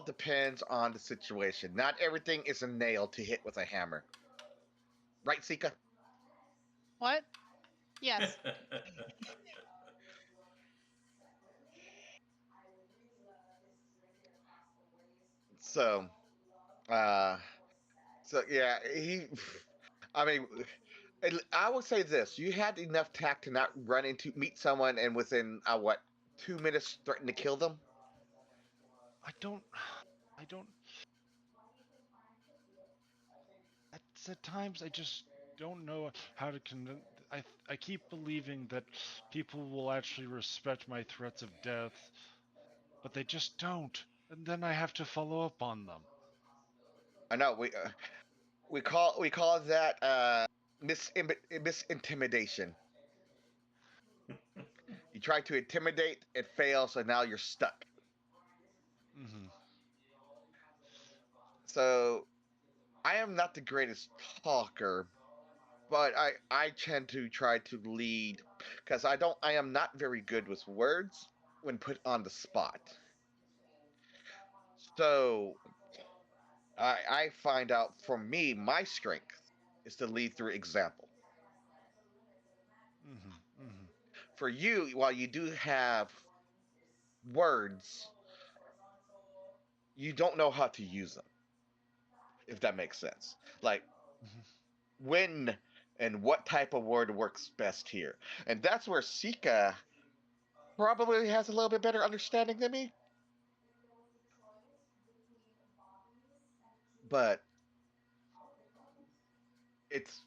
all depends on the situation. Not everything is a nail to hit with a hammer. Right, Sika? What? Yes. So, uh, yeah, I mean, I would say this: you had enough tact to not meet someone, and within 2 minutes threaten to kill them. I don't. At times, I just don't know how to convince. I keep believing that people will actually respect my threats of death, but they just don't, and then I have to follow up on them. I know we call that misintimidation. You try to intimidate, it fails, and now you're stuck. Mm-hmm. So I am not the greatest talker, but I tend to try to lead because I am not very good with words when put on the spot. So I find out for me my strength is to lead through example. Mm-hmm. Mm-hmm. For you, while you do have words, you don't know how to use them. If that makes sense. Like Mm-hmm. when and what type of word works best here. And that's where Sika probably has a little bit better understanding than me. But it's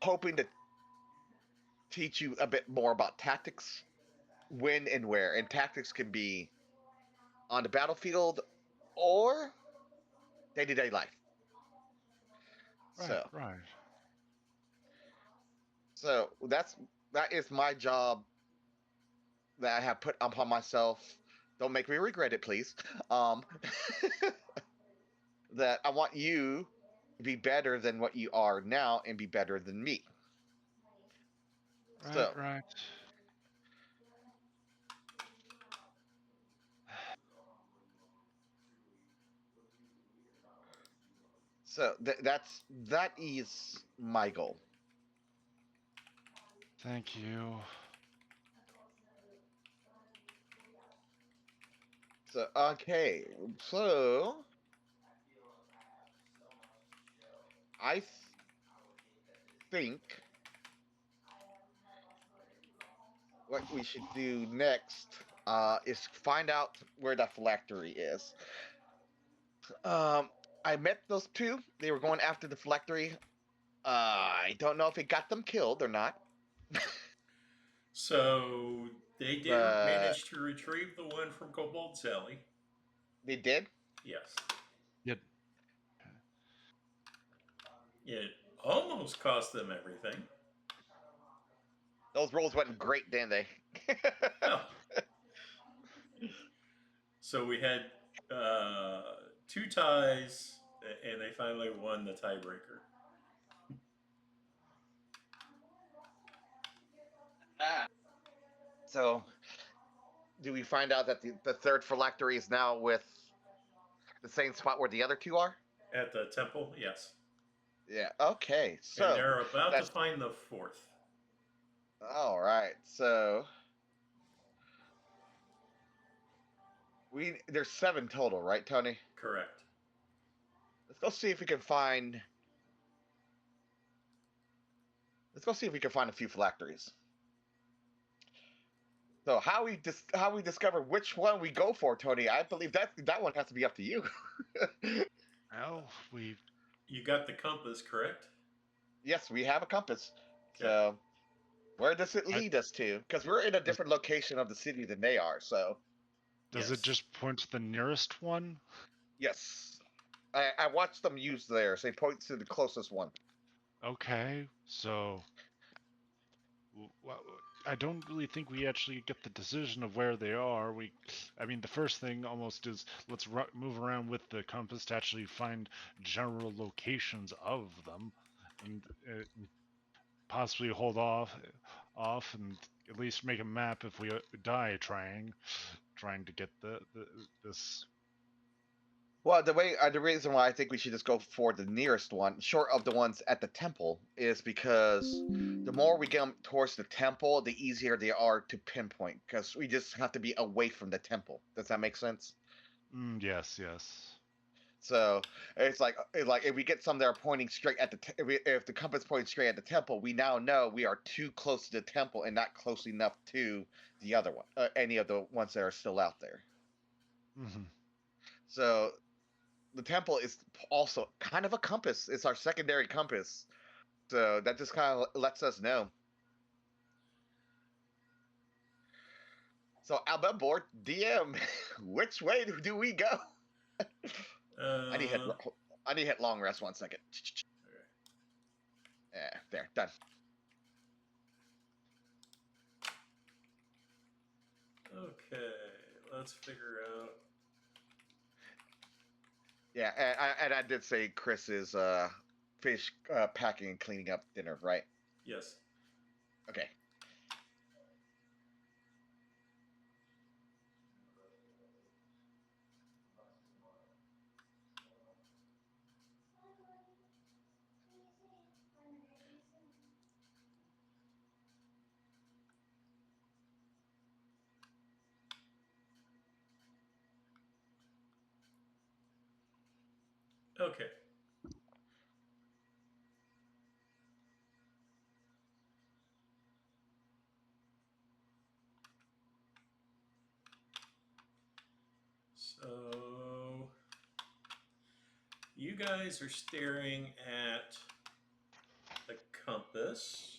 hoping to teach you a bit more about tactics, when and where. And tactics can be on the battlefield or day to day life. Right. So, Right. so that is my job that I have put upon myself. Don't make me regret it, please. Um, that I want you to be better than what you are now and be better than me. Right. So, Right. that is my goal. Thank you. So okay, so I think what we should do next is find out where the phylactery is. Um, I met those two. They were going after the phylactery. I don't know if it got them killed or not. So they did But manage to retrieve the one from Kobold's Alley. they did. Yes. Yet. It almost cost them everything. Those rolls went great, didn't they? Oh. So we had 2 ties, and they finally won the tiebreaker. So, do we find out that the third phylactery is now with the same spot where the other two are? At the temple, yes. Yeah. Okay. And So they're about to that's find the 4th. all right. So there's 7 total, right, Tony? Correct. Let's go see if we can find. Let's go see if we can find a few phylacteries. So how we discover which one we go for, Tony? I believe that one has to be up to you. Well, You got the compass, correct? Yes, we have a compass. Okay. So where does it lead us to? Because we're in a different location of the city than they are. So Does Yes. it just point to the nearest one? yes, I watched them use theirs. They point to the closest one. Okay, so I don't really think we actually get the decision of where they are. I mean, the first thing almost is let's move around with the compass to actually find general locations of them, and possibly hold off, and at least make a map if we die trying trying to get this. Well, the reason why I think we should just go for the nearest one, short of the ones at the temple, is because the more we get them towards the temple, the easier they are to pinpoint. Because we just have to be away from the temple. Does that make sense? Yes, yes. So it's like if we get some that are pointing straight at if the compass points straight at the temple, we now know we are too close to the temple and not close enough to the other one, any of the ones that are still out there. Mm-hmm. So the temple is also kind of a compass. It's our secondary compass. So that just kind of lets us know. So Albert, DM, which way do we go? I need to hit long rest 1 second. Yeah, there, done. Okay, let's figure out. Yeah, and I did say Chris is finished packing and cleaning up dinner, right? Yes. Okay. Okay. So you guys are staring at the compass.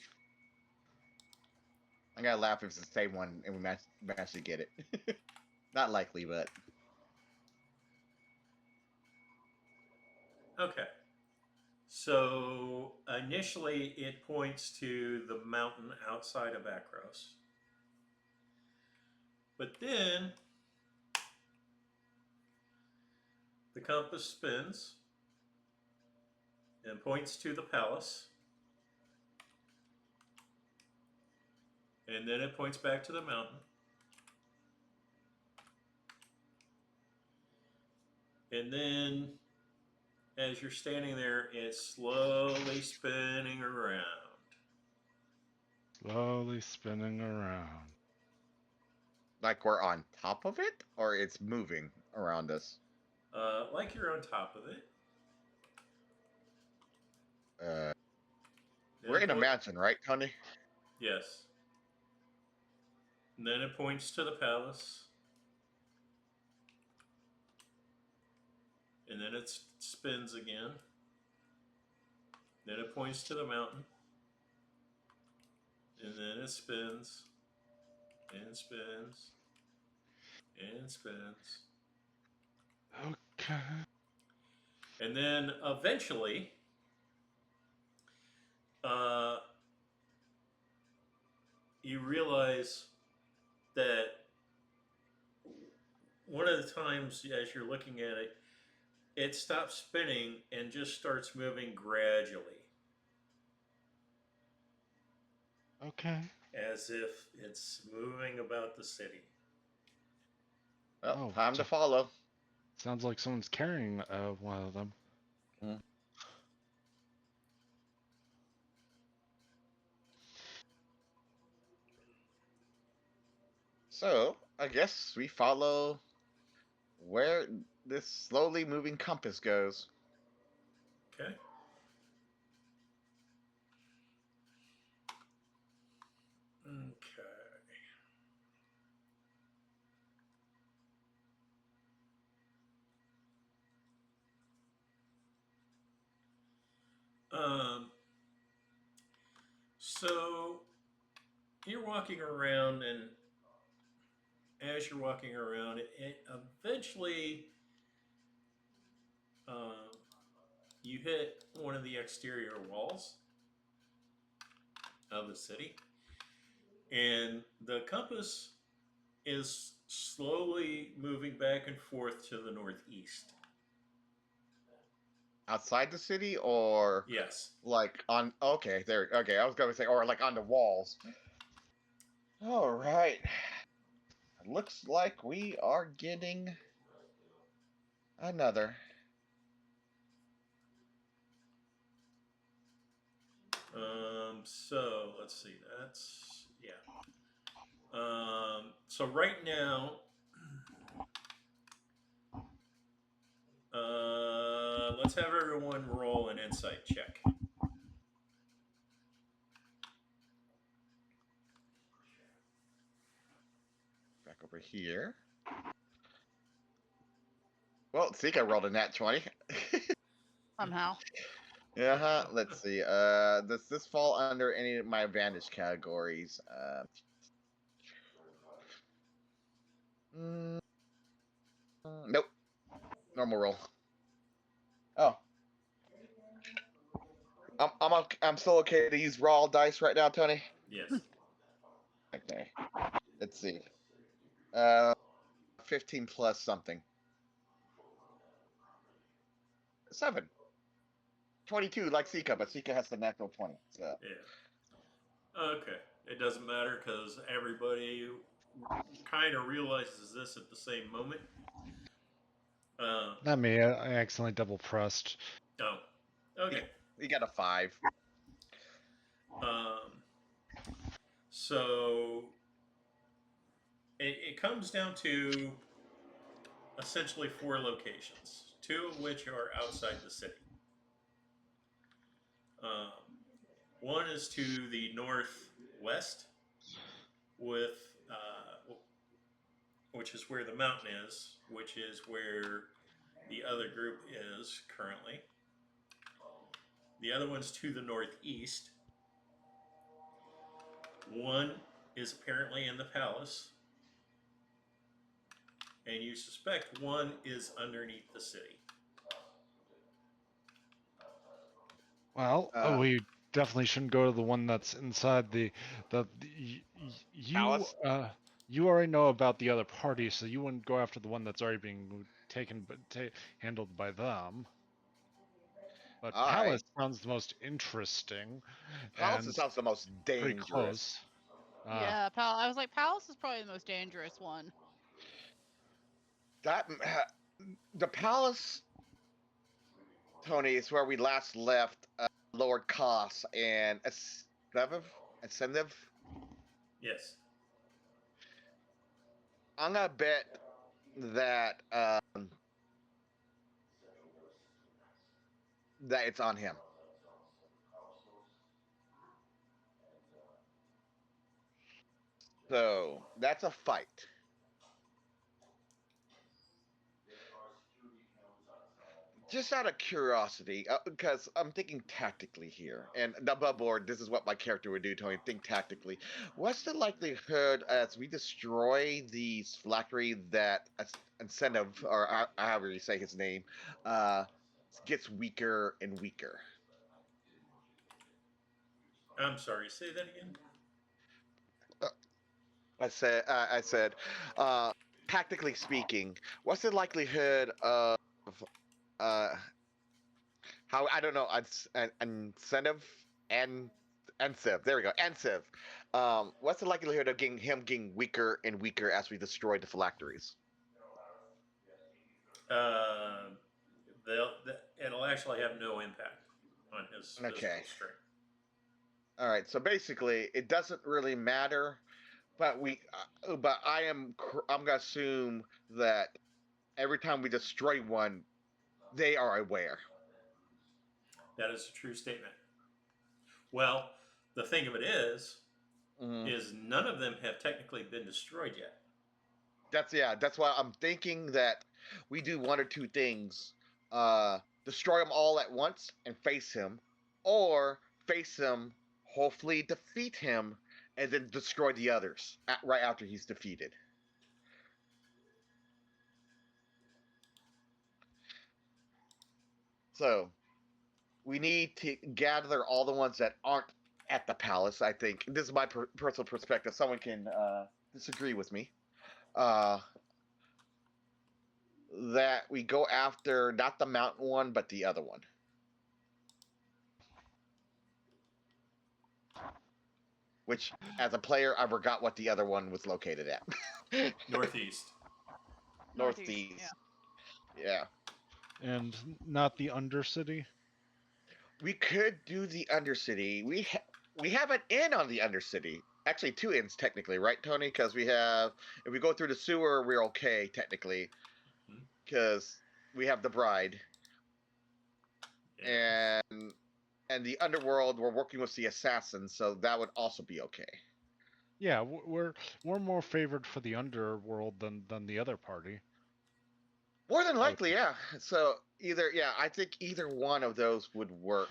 I'm gonna laugh if it's the same one and we manage to get it. Not likely, but Okay. So initially it points to the mountain outside of Akros. But then the compass spins and points to the palace. And then it points back to the mountain. And then as you're standing there, it's slowly spinning around. Slowly spinning around. like we're on top of it, or it's moving around us. Like you're on top of it. We're in a mansion, right, Tony? Yes. And then it points to the palace. And then it spins again. Then it points to the mountain. And then it spins. And spins. And spins. Okay. And then eventually, you realize that one of the times as you're looking at it, it stops spinning and just starts moving gradually. Okay. As if it's moving about the city. Well, Oh, time to follow. Sounds like someone's carrying one of them. So, I guess we follow where this slowly moving compass goes. Okay. Okay. So you're walking around, and as you're walking around, it eventually you hit one of the exterior walls of the city, and the compass is slowly moving back and forth to the northeast. Outside the city, or Yes. like on? Okay, there. Okay, I was gonna say, or like on the walls. All right. Looks like we are getting another. So let's see. That's yeah. So right now, let's have everyone roll an insight check. Back over here. Well, Sika rolled a nat 20. Somehow. Uh-huh. Let's see. Does this fall under any of my advantage categories? Mm, nope. Normal roll. Oh. I'm still okay to use raw dice right now, Tony? Yes. Okay. Let's see. 15 plus something. 7. 22 like Sika, but Sika has the natural 20. So. Yeah. Okay. It doesn't matter because everybody kind of realizes this at the same moment. Not me. I accidentally double pressed. Oh. Okay. We got a 5. So it comes down to essentially 4 locations, 2 of which are outside the city. One is to the northwest, with which is where the mountain is, which is where the other group is currently. The other one's to the northeast. One is apparently in the palace, and you suspect one is underneath the city. Well, we definitely shouldn't go to the one that's inside the you Palace? you already know about the other party, so you wouldn't go after the one that's already being taken but handled by them. But All Palace right. sounds the most interesting. Palace And sounds the most pretty dangerous. close. Yeah, I was like, Palace is probably the most dangerous one. That the Palace, Tony, is where we last left Lord Koss and Ascendive. Yes. I'm gonna bet that that it's on him. So that's a fight. Just out of curiosity, because I'm thinking tactically here, and above board, this is what my character would do, Tony. Think tactically. What's the likelihood as we destroy the phylactery that incentive, or however you say his name, gets weaker and weaker? I'm sorry, say that again? I said, tactically speaking, what's the likelihood of uh, how I don't know, incentive and Ensiv. There we go, Ensiv. What's the likelihood of getting weaker and weaker as we destroy the phylacteries? It'll actually have no impact on his physical strength. All right, so basically, it doesn't really matter, but I'm gonna assume that every time we destroy one, they are aware. That is a true statement. Well, the thing of it is none of them have technically been destroyed yet. That's why I'm thinking that we do one or two things: destroy them all at once and face him, or face him, hopefully defeat him, and then destroy the others right after he's defeated. So we need to gather all the ones that aren't at the palace. I think this is my personal perspective. Someone can disagree with me. That we go after not the mountain one, but the other one. Which, as a player, I forgot what the other one was located at. Northeast. Northeast. Yeah. And not the Undercity? We could do the Undercity. We have an inn on the Undercity. Actually, two inns technically, right, Tony? Because we have, if we go through the sewer, we're okay technically, because we have the bride, Yeah. and the underworld. We're working with the assassins, so that would also be okay. Yeah, we're more favored for the underworld than the other party. More than likely, yeah. So I think either one of those would work.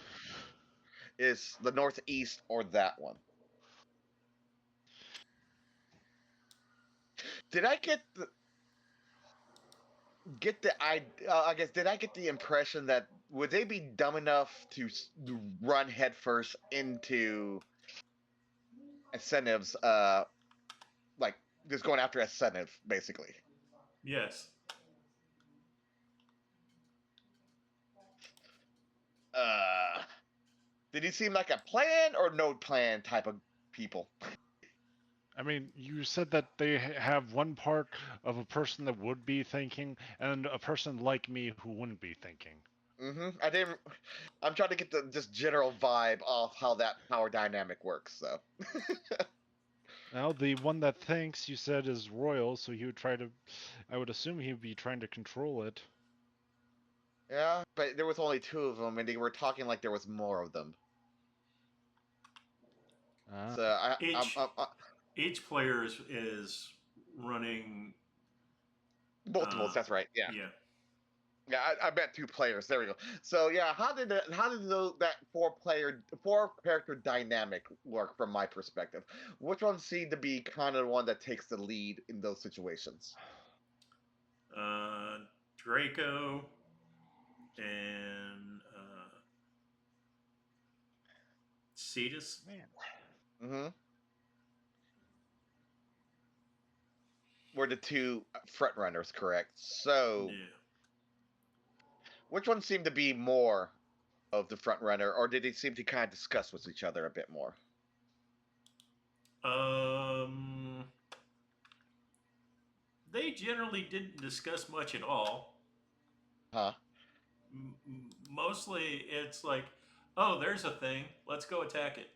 Is the northeast or that one? Did I get I guess did I get the impression that would they be dumb enough to run headfirst into incentives? Like just going after incentive, basically. Yes. Did he seem like a plan or no plan type of people? I mean, you said that they have one part of a person that would be thinking and a person like me who wouldn't be thinking. I didn't. I'm trying to get the just general vibe of how that power dynamic works. So. Now, the one that thinks you said is royal, so he would try to. I would assume he would be trying to control it. Yeah, but there was only two of them, and they were talking like there was more of them. So each player is running multiples. That's right. Yeah. Yeah. Yeah, I bet two players. There we go. So yeah, how did that four character dynamic work from my perspective? Which one seemed to be kind of the one that takes the lead in those situations? Draco and Cetus. Man. Were the two front runners correct? So. Yeah. Which one seemed to be more of the front runner, or did they seem to kind of discuss with each other a bit more? They generally didn't discuss much at all. Huh? Mostly, it's like, oh, there's a thing. Let's go attack it.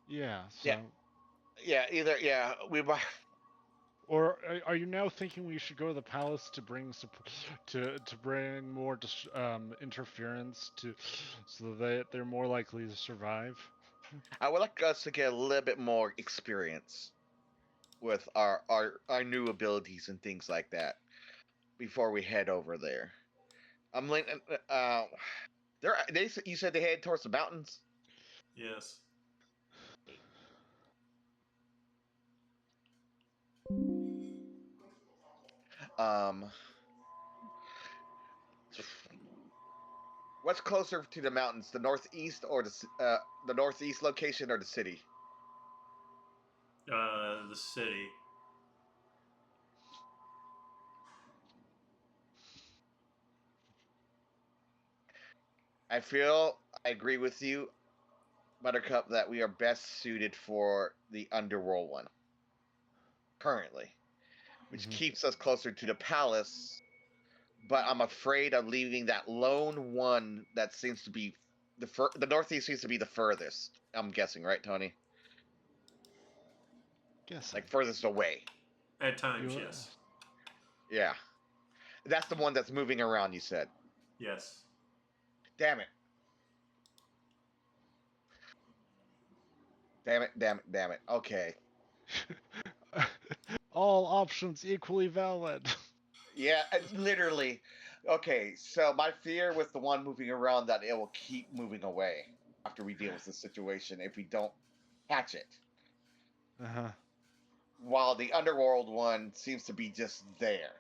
Yeah. So. Yeah. We. Or are you now thinking we should go to the palace to bring to bring more interference so that they're more likely to survive? I would like us to get a little bit more experience with our new abilities and things like that before we head over there. I'm like, you said they head towards the mountains. Yes. What's closer to the mountains, the northeast or the northeast location or the city? The city. I agree with you, Buttercup, that we are best suited for the underworld one currently, which keeps us closer to the palace. But I'm afraid of leaving that lone one that seems to be the northeast seems to be the furthest. I'm guessing, right, Tony? Guess like furthest away. At times, yes. Yeah, that's the one that's moving around. You said. Yes. Damn it. Damn it. Okay. All options equally valid. Yeah, literally. Okay, so my fear with the one moving around that it will keep moving away after we deal with the situation if we don't catch it. Uh-huh. While the underworld one seems to be just there.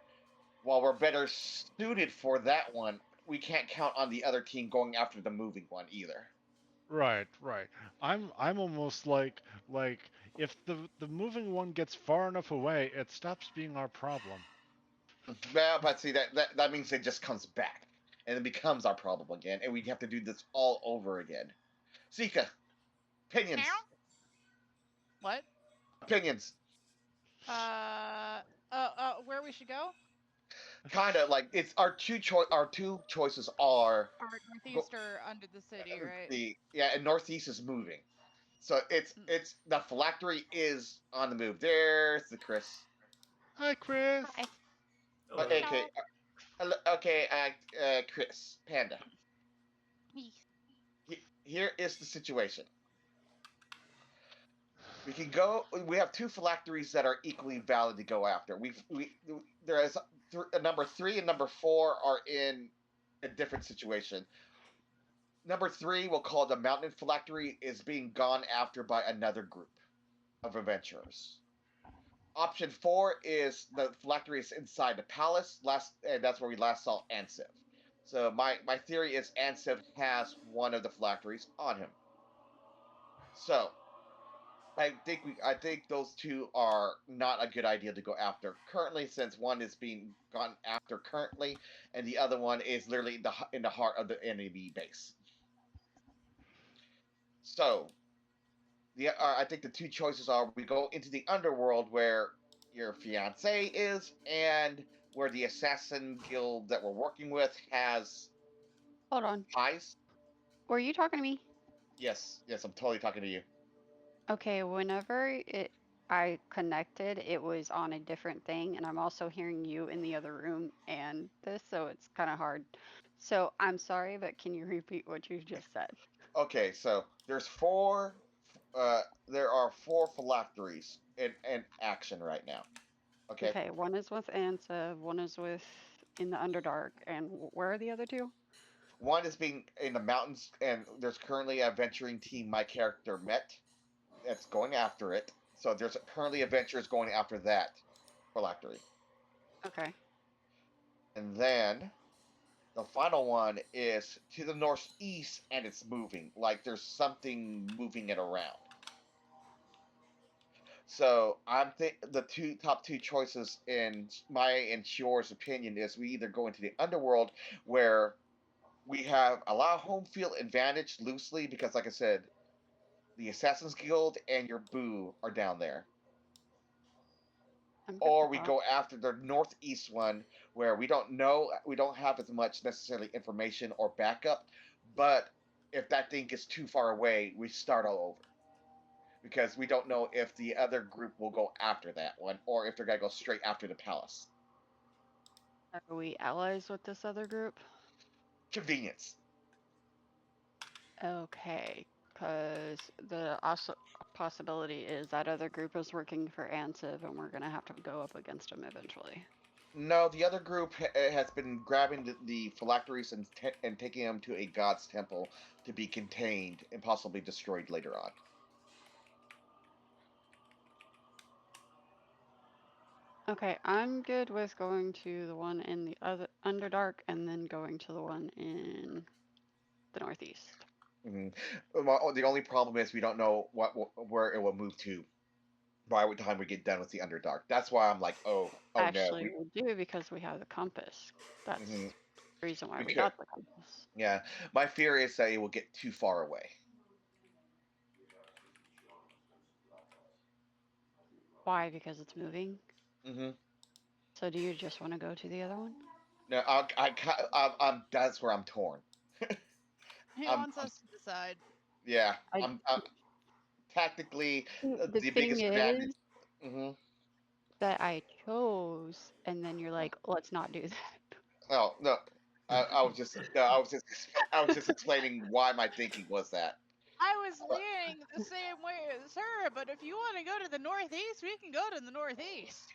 While we're better suited for that one, we can't count on the other team going after the moving one either. Right. I'm almost like if the moving one gets far enough away, it stops being our problem. Yeah, but see that means it just comes back. and it becomes our problem again, and we have to do this all over again. Sika, opinions. Meow? What? Opinions. Where we should go? Kind of like it's our two choices are Or northeast or under the city, right? and northeast is moving, so it's the phylactery is on the move. There's the Chris. Hi, Chris. Hi. Hello. Okay, Chris Panda. Here is the situation. We can go. We have two phylacteries that are equally valid to go after. There is number 3 and number 4 are in a different situation. Number 3, we'll call the Mountain Phylactery, is being gone after by another group of adventurers. Option 4 is the phylactery is inside the palace. And that's where we last saw Ansiv. So my theory is Ansiv has one of the phylacteries on him. So I think those two are not a good idea to go after currently, since one is being gone after currently, and the other one is literally in the heart of the enemy base. So, I think the two choices are: we go into the underworld where your fiance is, and where the assassin guild that we're working with has Hold on. ties. Were you talking to me? Yes, I'm totally talking to you. Okay, whenever I connected, it was on a different thing, and I'm also hearing you in the other room and this, so it's kind of hard. So I'm sorry, but can you repeat what you just said? Okay, so there are 4 phylacteries in action right now. Okay. Okay, one is with Ansiv, one is in the Underdark, and where are the other two? One is being in the mountains, and there's currently a venturing team my character met that's going after it. So there's currently adventurers going after that phylactery. Okay. And then the final one is to the northeast, and it's moving. Like there's something moving it around. So the top two choices in my and yours opinion is we either go into the underworld where we have a lot of home field advantage loosely because, like I said, the Assassin's Guild and your boo are down there. Or we go after the northeast one where we don't have as much necessarily information or backup, but if that thing gets too far away, we start all over. Because we don't know if the other group will go after that one or if they're going to go straight after the palace. Are we allies with this other group? Convenience. Okay, because the possibility is that other group is working for Ansiv, and we're going to have to go up against them eventually. No, the other group has been grabbing the phylacteries and taking them to a god's temple to be contained and possibly destroyed later on. Okay, I'm good with going to the one in the other Underdark and then going to the one in the northeast. Mm-hmm. The only problem is we don't know where it will move to by the time we get done with the Underdark. That's why I'm like, Actually, no. we do because we have the compass. That's the reason why we got the compass. Yeah, my fear is that it will get too far away. Why? Because it's moving? Mm-hmm. So do you just want to go to the other one? No, that's where I'm torn. He wants us to decide. Yeah, I'm tactically the biggest advantage. That I chose, and then you're like, let's not do that. Oh no, I was just explaining why my thinking was that. I was leaning the same way as her, but if you want to go to the northeast, we can go to the northeast.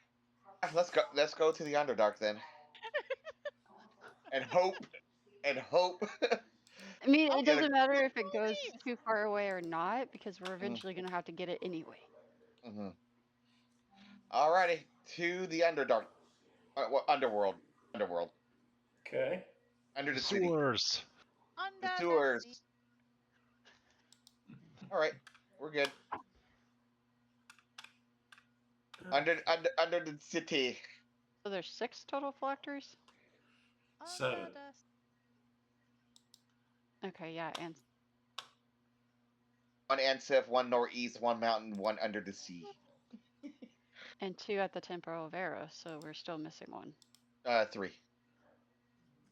Let's go to the Underdark then. and hope. I mean, it doesn't matter if it goes too far away or not, because we're eventually going to have to get it anyway. Alrighty, to the Underdark. Underworld. Okay. Under the sewers. City. The sewers. Alright, we're good. Under the city. So there's 6 total phylacteries? 7. Okay, yeah, and One Ansif, one northeast, one mountain, one under the sea. 2 at the Temple of Eros, so we're still missing one. 3.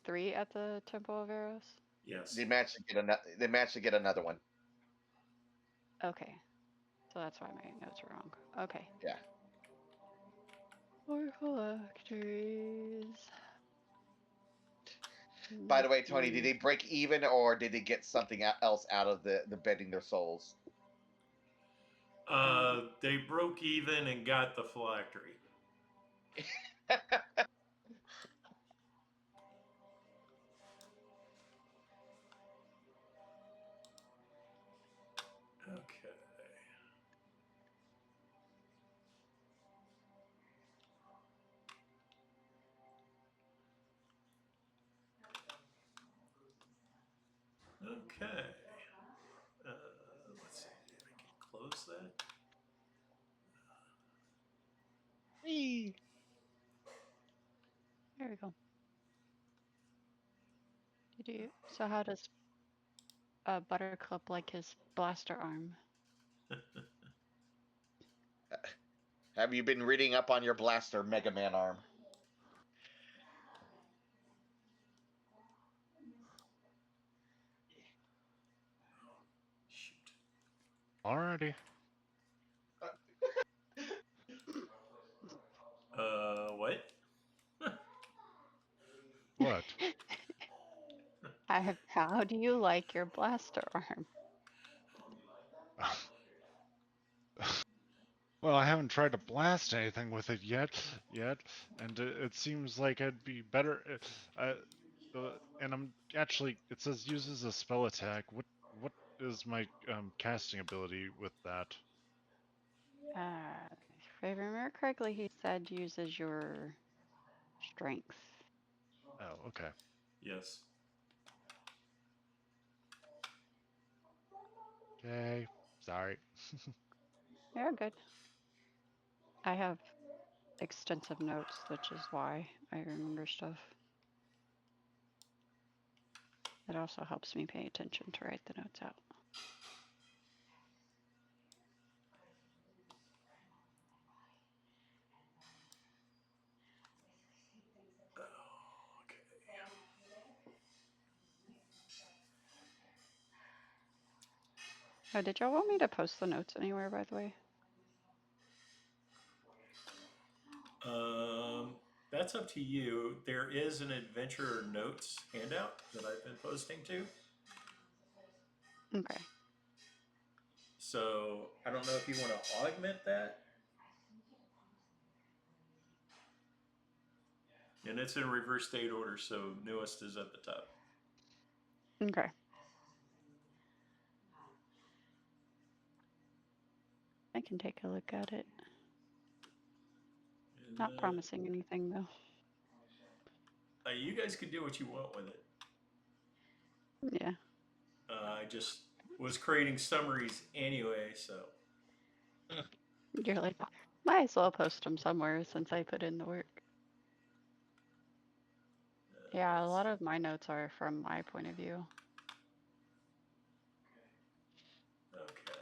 3 at the Temple of Eros? Yes. They managed to get another one. Okay. So that's why my notes are wrong. Okay. Yeah. 4 phylacteries. By the way, Tony, did they break even or did they get something else out of the betting their souls? They broke even and got the phylactery. Okay. Okay. Let's see if I can close that. Whee! There we go. So how does Buttercup like his blaster arm? Have you been reading up on your blaster Mega Man arm? Shoot. Alrighty. What? What? How do you like your blaster arm? Well, I haven't tried to blast anything with it yet, and it seems like I'd be better. And I'm actually. It says uses a spell attack. What is my casting ability with that? If I remember correctly, he said uses your strength. Oh, okay. Yes. Okay. Sorry. You're good. I have extensive notes, which is why I remember stuff. It also helps me pay attention to write the notes out. Okay. Oh, did y'all want me to post the notes anywhere, by the way? That's up to you. There is an adventure notes handout that I've been posting to. Okay. So I don't know if you want to augment that. And it's in reverse date order, so newest is at the top. Okay. I can take a look at it. Not promising anything, though. You guys can do what you want with it. Yeah. I just was creating summaries anyway, so. You're like, might as well post them somewhere since I put in the work. Yeah, a lot of my notes are from my point of view. Okay.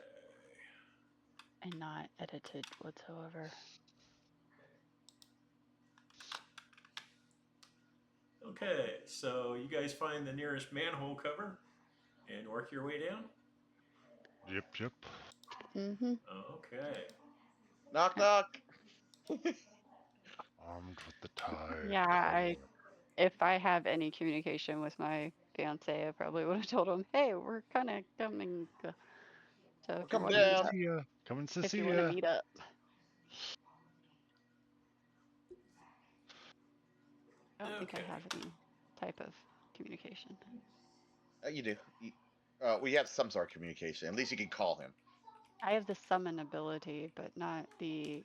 And not edited whatsoever. Okay, so you guys find the nearest manhole cover and work your way down? Yep. Mm-hmm. Okay. Knock, knock. Armed with the tide. Yeah, if I have any communication with my fiance, I probably would have told him, hey, we're kind of coming. So if you Come want to meet down. up, Coming to if see you want to ya. meet up, I don't think I Okay. have any type of communication. You do. We have some sort of communication. At least you can call him. I have the summon ability, but not the.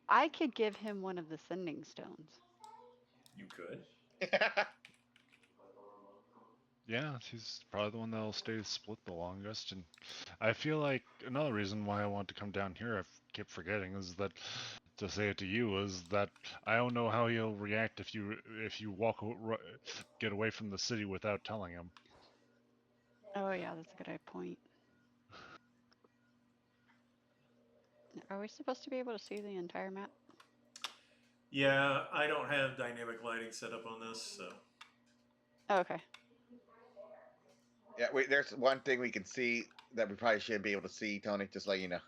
I could give him one of the sending stones. You could. Yeah, he's probably the one that'll stay split the longest. And I feel like another reason why I want to come down here, I keep forgetting, is that to say it to you is that I don't know how he'll react if you get away from the city without telling him. Oh yeah, that's a good point. Are we supposed to be able to see the entire map? Yeah, I don't have dynamic lighting set up on this, so. Oh, okay. Yeah, wait. There's one thing we can see that we probably shouldn't be able to see, Tony. Just let you know.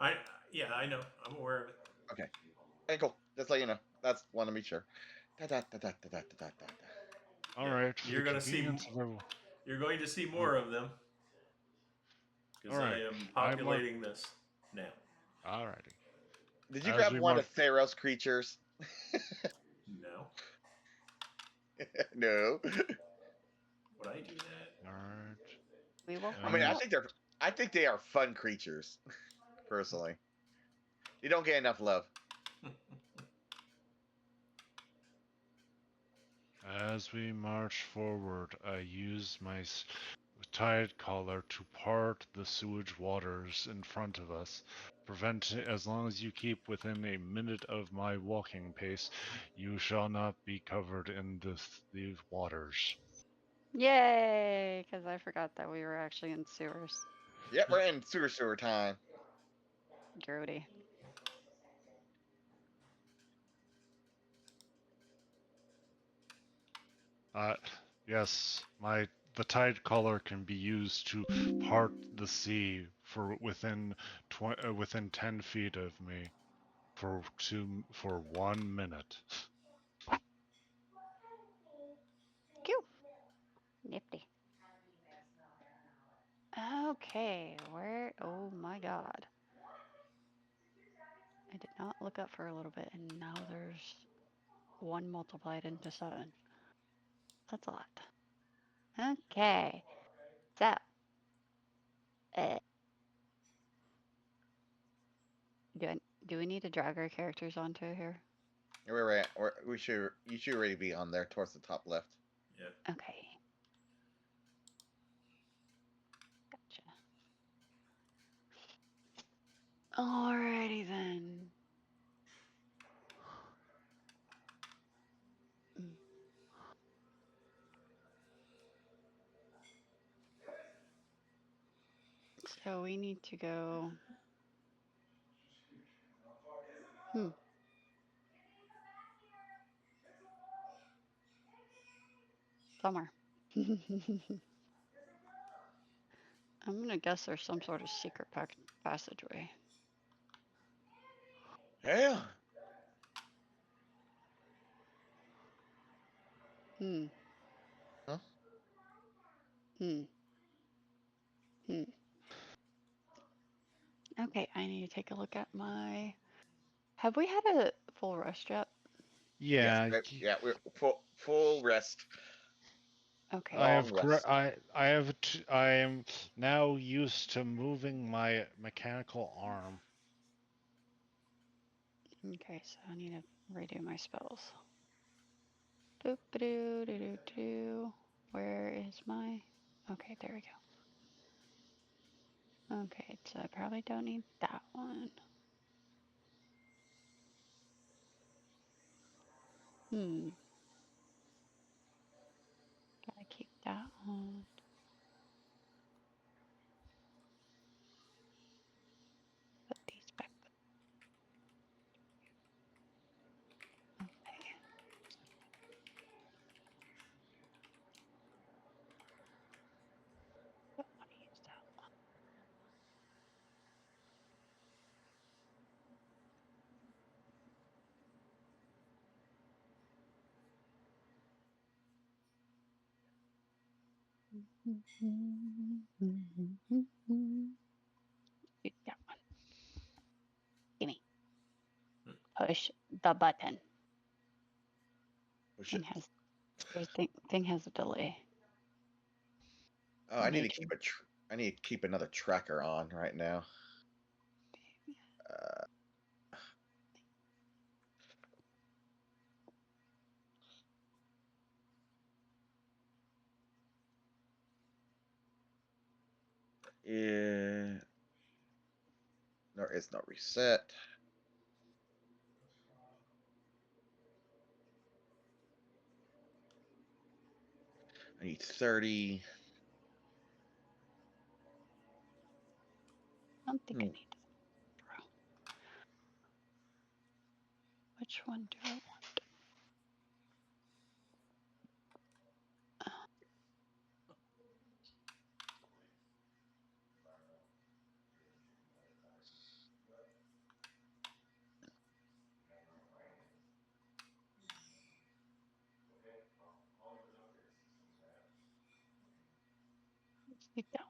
I know. I'm aware of it. Okay. Hey, cool. Just let you know. That's want to be sure. All Yeah, right, for you're the gonna see. convenience of everyone. You're going to see more of them because All I right, am I mark. populating this now. Alrighty. Did you As grab we one mark. of Theros creatures? No, No. would I do that? All right. We will I find mean, As- out. I think they are fun creatures, personally. They don't get enough love. As we march forward, I use my tide collar to part the sewage waters in front of us. As long as you keep within a minute of my walking pace, you shall not be covered in these waters. Yay! Because I forgot that we were actually in sewers. Yep, we're in sewer time. Grody. Yes, the tide collar can be used to part the sea for within 10 feet of me for 1 minute. Cute. Nifty. Okay, where? Oh my god. I did not look up for a little bit, and now there's 1 multiplied into 7. That's a lot. Okay. So, uh, do we need to drag our characters onto here? We're at. You should already be on there towards the top left. Yeah. Okay. Gotcha. Alrighty then. Mm. So we need to go. Somewhere. I'm gonna guess there's some sort of secret passageway. Yeah. Hmm. Huh? Hmm. Hmm. Okay, I need to take a look at my. Have we had a full rest yet? Yes. Yeah, Yeah. We're full rest. Okay. Long rest. I am now used to moving my mechanical arm. Okay, so I need to redo my spells. Boop doo doo doo doo. Where is my? Okay, there we go. Okay, so I probably don't need that one. Gotta keep that one. Put these back. Okay. Don't want to use that one. Use that one. Gimme. Push the button. Oh, shit. Thing has a delay. Oh, I need to keep I need to keep another tracker on right now. Yeah. There is no reset. need 30. I don't think I need to throw. Which one do I want? Let's take that one.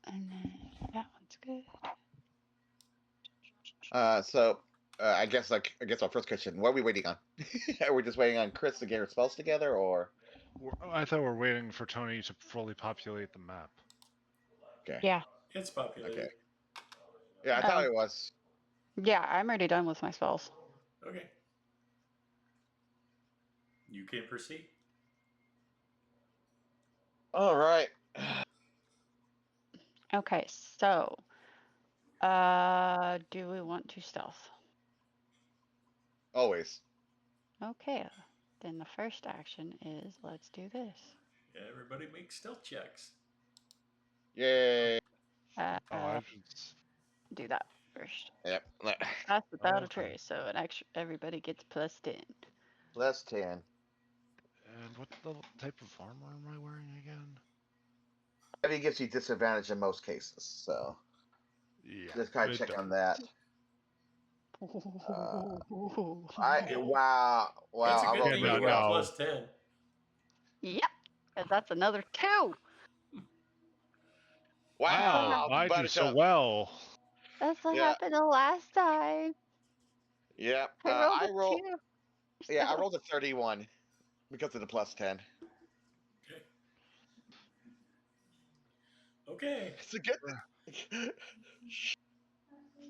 And then that one's good. So I guess our first question: what are we waiting on? Are we just waiting on Chris to get her spells together, or? I thought we're waiting for Tony to fully populate the map. Okay. Yeah. It's populated. Okay. Yeah, I thought it was. Yeah, I'm already done with my spells. Okay. You can proceed. All right. Okay, so do we want to stealth? Always. Okay, then the first action is let's do this. Everybody make stealth checks. Yay. I should. Do that first. Yep. That's the battle Okay. tray, so an extra everybody gets +10. Plus 10. And what the type of armor am I wearing again? I think it gives you disadvantage in most cases, so Yeah. just kind of it check does. on that. Wow. Wow. It's a I good rolled thing pretty you well. got plus 10. Yep, and that's another 2. Wow. I do so Buttercup. well. That's what Yeah. happened the last time. Yep. I rolled a 2. Yeah, I rolled a 31 because of the plus 10. Okay. It's a good.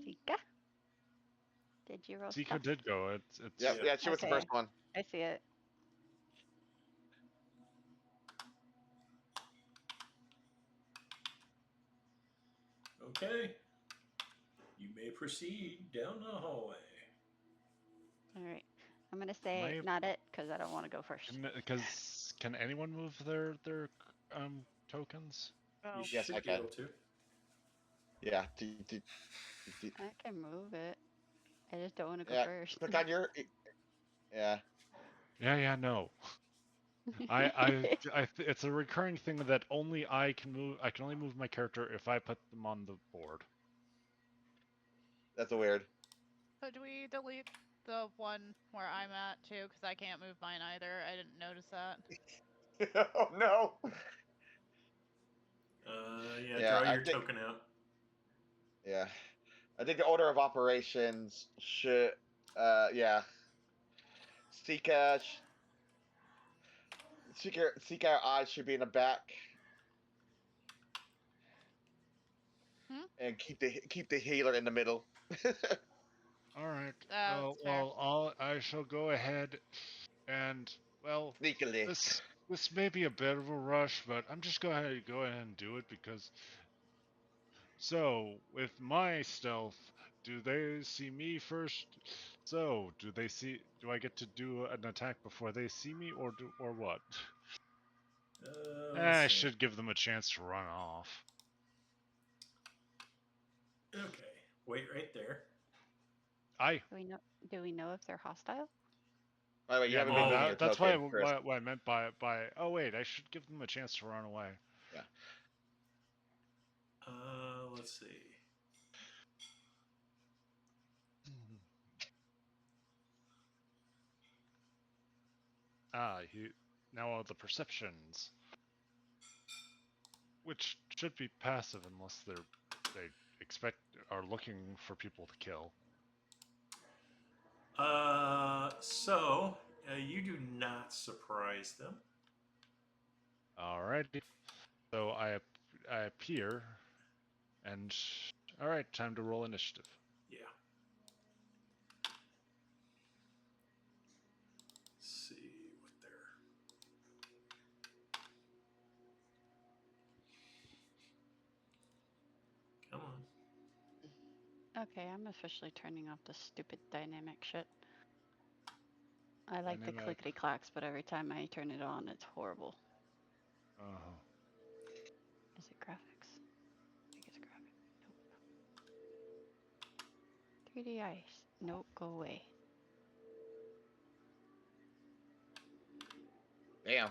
Sika? Did you roll Zika stuff? did go. It's Yep. Yeah, she was the Okay. first one. I see it. Okay. You may proceed down the hallway. All right. I'm gonna say not it because I don't want to go first. Because can anyone move their tokens? Oh, You Yes, should I be can. able to. Yeah. I can move it. I just don't want to go Yeah. first. Click on your. Yeah. Yeah, no. It's a recurring thing that only I can move. I can only move my character if I put them on the board. That's a weird. so do we delete the one where I'm at too? Because I can't move mine either. I didn't notice that. Oh no. Draw your token out. Yeah. I think the order of operations should. Yeah. Sika. Sika eyes should be in the back. And keep the healer in the middle. All right. That's fair. I shall go ahead and Sneakily. this may be a bit of a rush, but I'm just going to go ahead and do it because. So with my stealth, do they see me first? So do they see? Do I get to do an attack before they see me, or what? I should give them a chance to run off. Okay. Wait right there. Do we know if they're hostile? By the way, you haven't been moving your That's token, Chris. what I meant by. Oh wait, I should give them a chance to run away. Yeah. Let's see. Now all the perceptions, which should be passive unless they are looking for people to kill. You do not surprise them. Alrighty. So I appear, and all right, time to roll initiative. Yeah. Let's see what they're. Come on. Okay, I'm officially turning off the stupid dynamic shit. I like the Dynamic. clickety clacks, but every time I turn it on, it's horrible. Oh. Is it graphics? I think it's graphics. Nope. 3D ice. Nope, go away. Damn.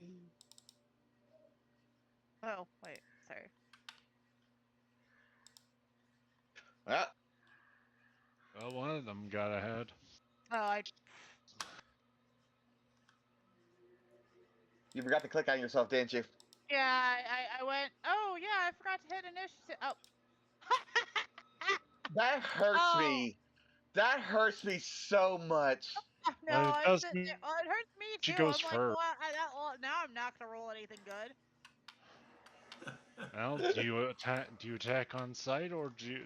Mm. Oh, wait, sorry. Well, Well, one of them got ahead. Oh, you forgot to click on yourself, didn't you? yeah, I went, oh, yeah, I forgot to hit initiative. Oh. That hurts Oh, me. That hurts me so much. no, It I'm does sitting mean there. Oh, it hurts me she too. goes I'm like, first. well, now I'm not gonna roll anything good. Well, do you attack? Do you attack on sight, or do you,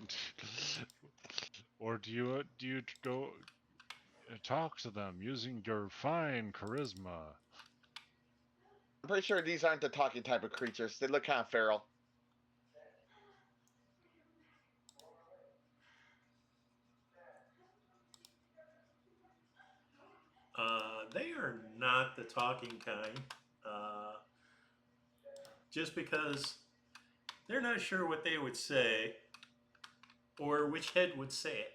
or do you go talk to them using your fine charisma? I'm pretty sure these aren't the talking type of creatures. They look kind of feral. They are not the talking kind. Just because they're not sure what they would say or which head would say it.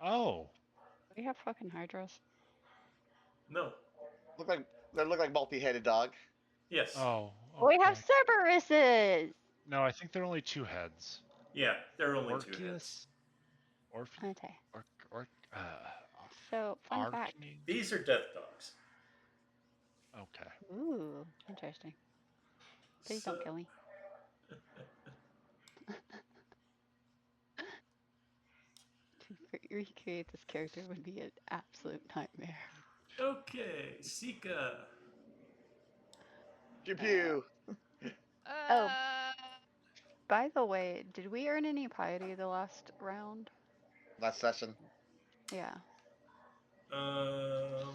Oh, We have fucking hydras. No. They look like multi-headed dog. Yes. oh, We have okay. Cerberuses! No, I think they're only two heads. Yeah, there are only two heads. Orpheus, Orphe, Okay. or So, fun fact. Arcane. These are death dogs. Okay. Ooh, interesting. Please So, don't kill me. To recreate this character would be an absolute nightmare. okay, Sika. Pew pew. Oh, Uh, by the way, did we earn any piety the last round? Last session. Yeah. Um,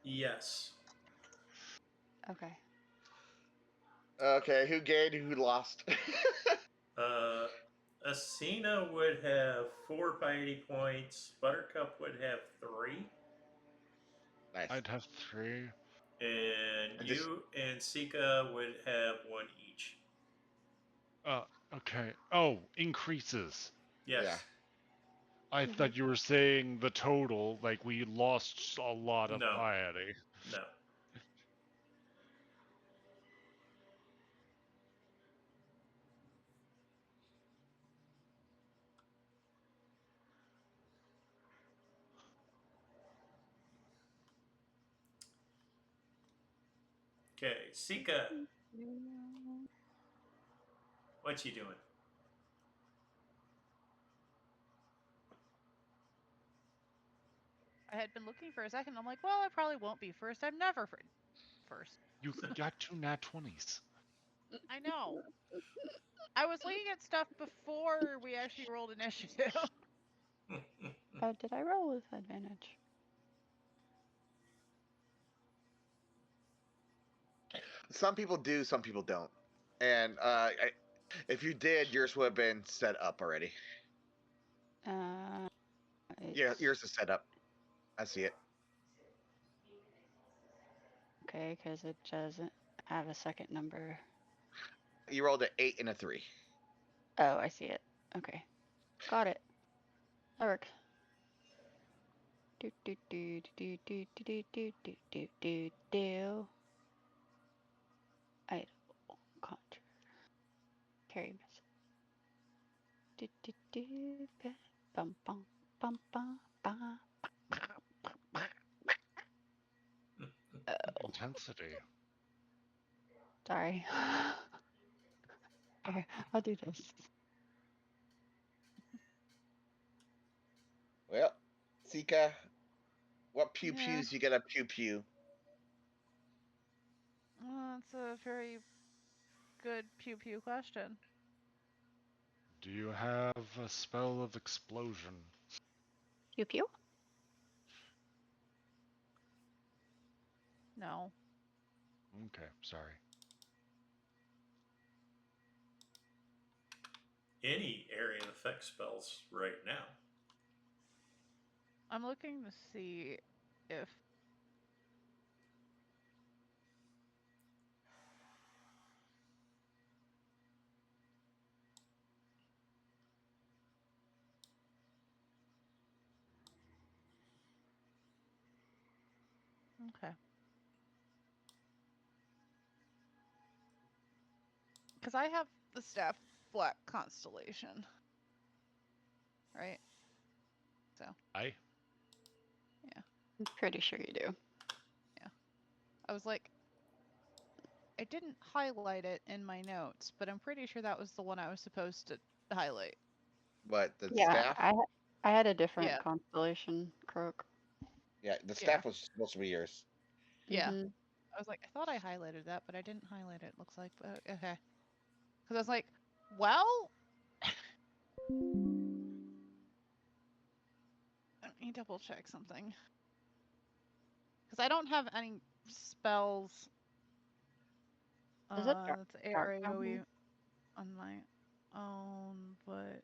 yes. Okay. Okay, who gained? Who lost? Uh, Asina would have 4 piety points. Buttercup would have 3. Nice. I'd have 3. And And just you and Sika would have 1 each. Okay. Oh, increases. Yes. yeah. I thought you were saying the total, like we lost a lot of No. piety. No. Okay, Sika, what you doing? I had been looking for a second. I'm like, well, I probably won't be first. I'm never first. You got 2 nat 20s. I know. I was looking at stuff before we actually rolled initiative. Oh, did I roll with advantage? Some people do, some people don't. And if you did, yours would have been set up already. Yeah, It's... yours is set up. I see it. Okay, because it doesn't have a second number. You rolled an 8 and a 3. Oh, I see it. Okay. Got it. That works. Do do do do do do do do do do do. Idle conjure. Carry message. Do do do. Bum bum bum bum bum. Oh, Intensity. sorry. Here, I'll do this. Well, Sika, what pew Yeah. pews you get a pew pew? Well, that's a very good pew pew question. Do you have a spell of explosion? Pew pew. No. Okay, sorry. Any area effect spells right now. I'm looking to see if okay. Because I have the staff black constellation. Right? So. I Yeah. I'm pretty sure you do. Yeah. I was like, I didn't highlight it in my notes, but I'm pretty sure that was the one I was supposed to highlight. But the Yeah, staff, I had a different Yeah. constellation, Croak. yeah, the staff was supposed to be yours. Yeah. Mhm. I was like, I thought I highlighted that, but I didn't highlight it, looks like. But okay. Because I was like, well, let me double check something. Because I don't have any spells. Is it That's dark down AoE here? on my own, but.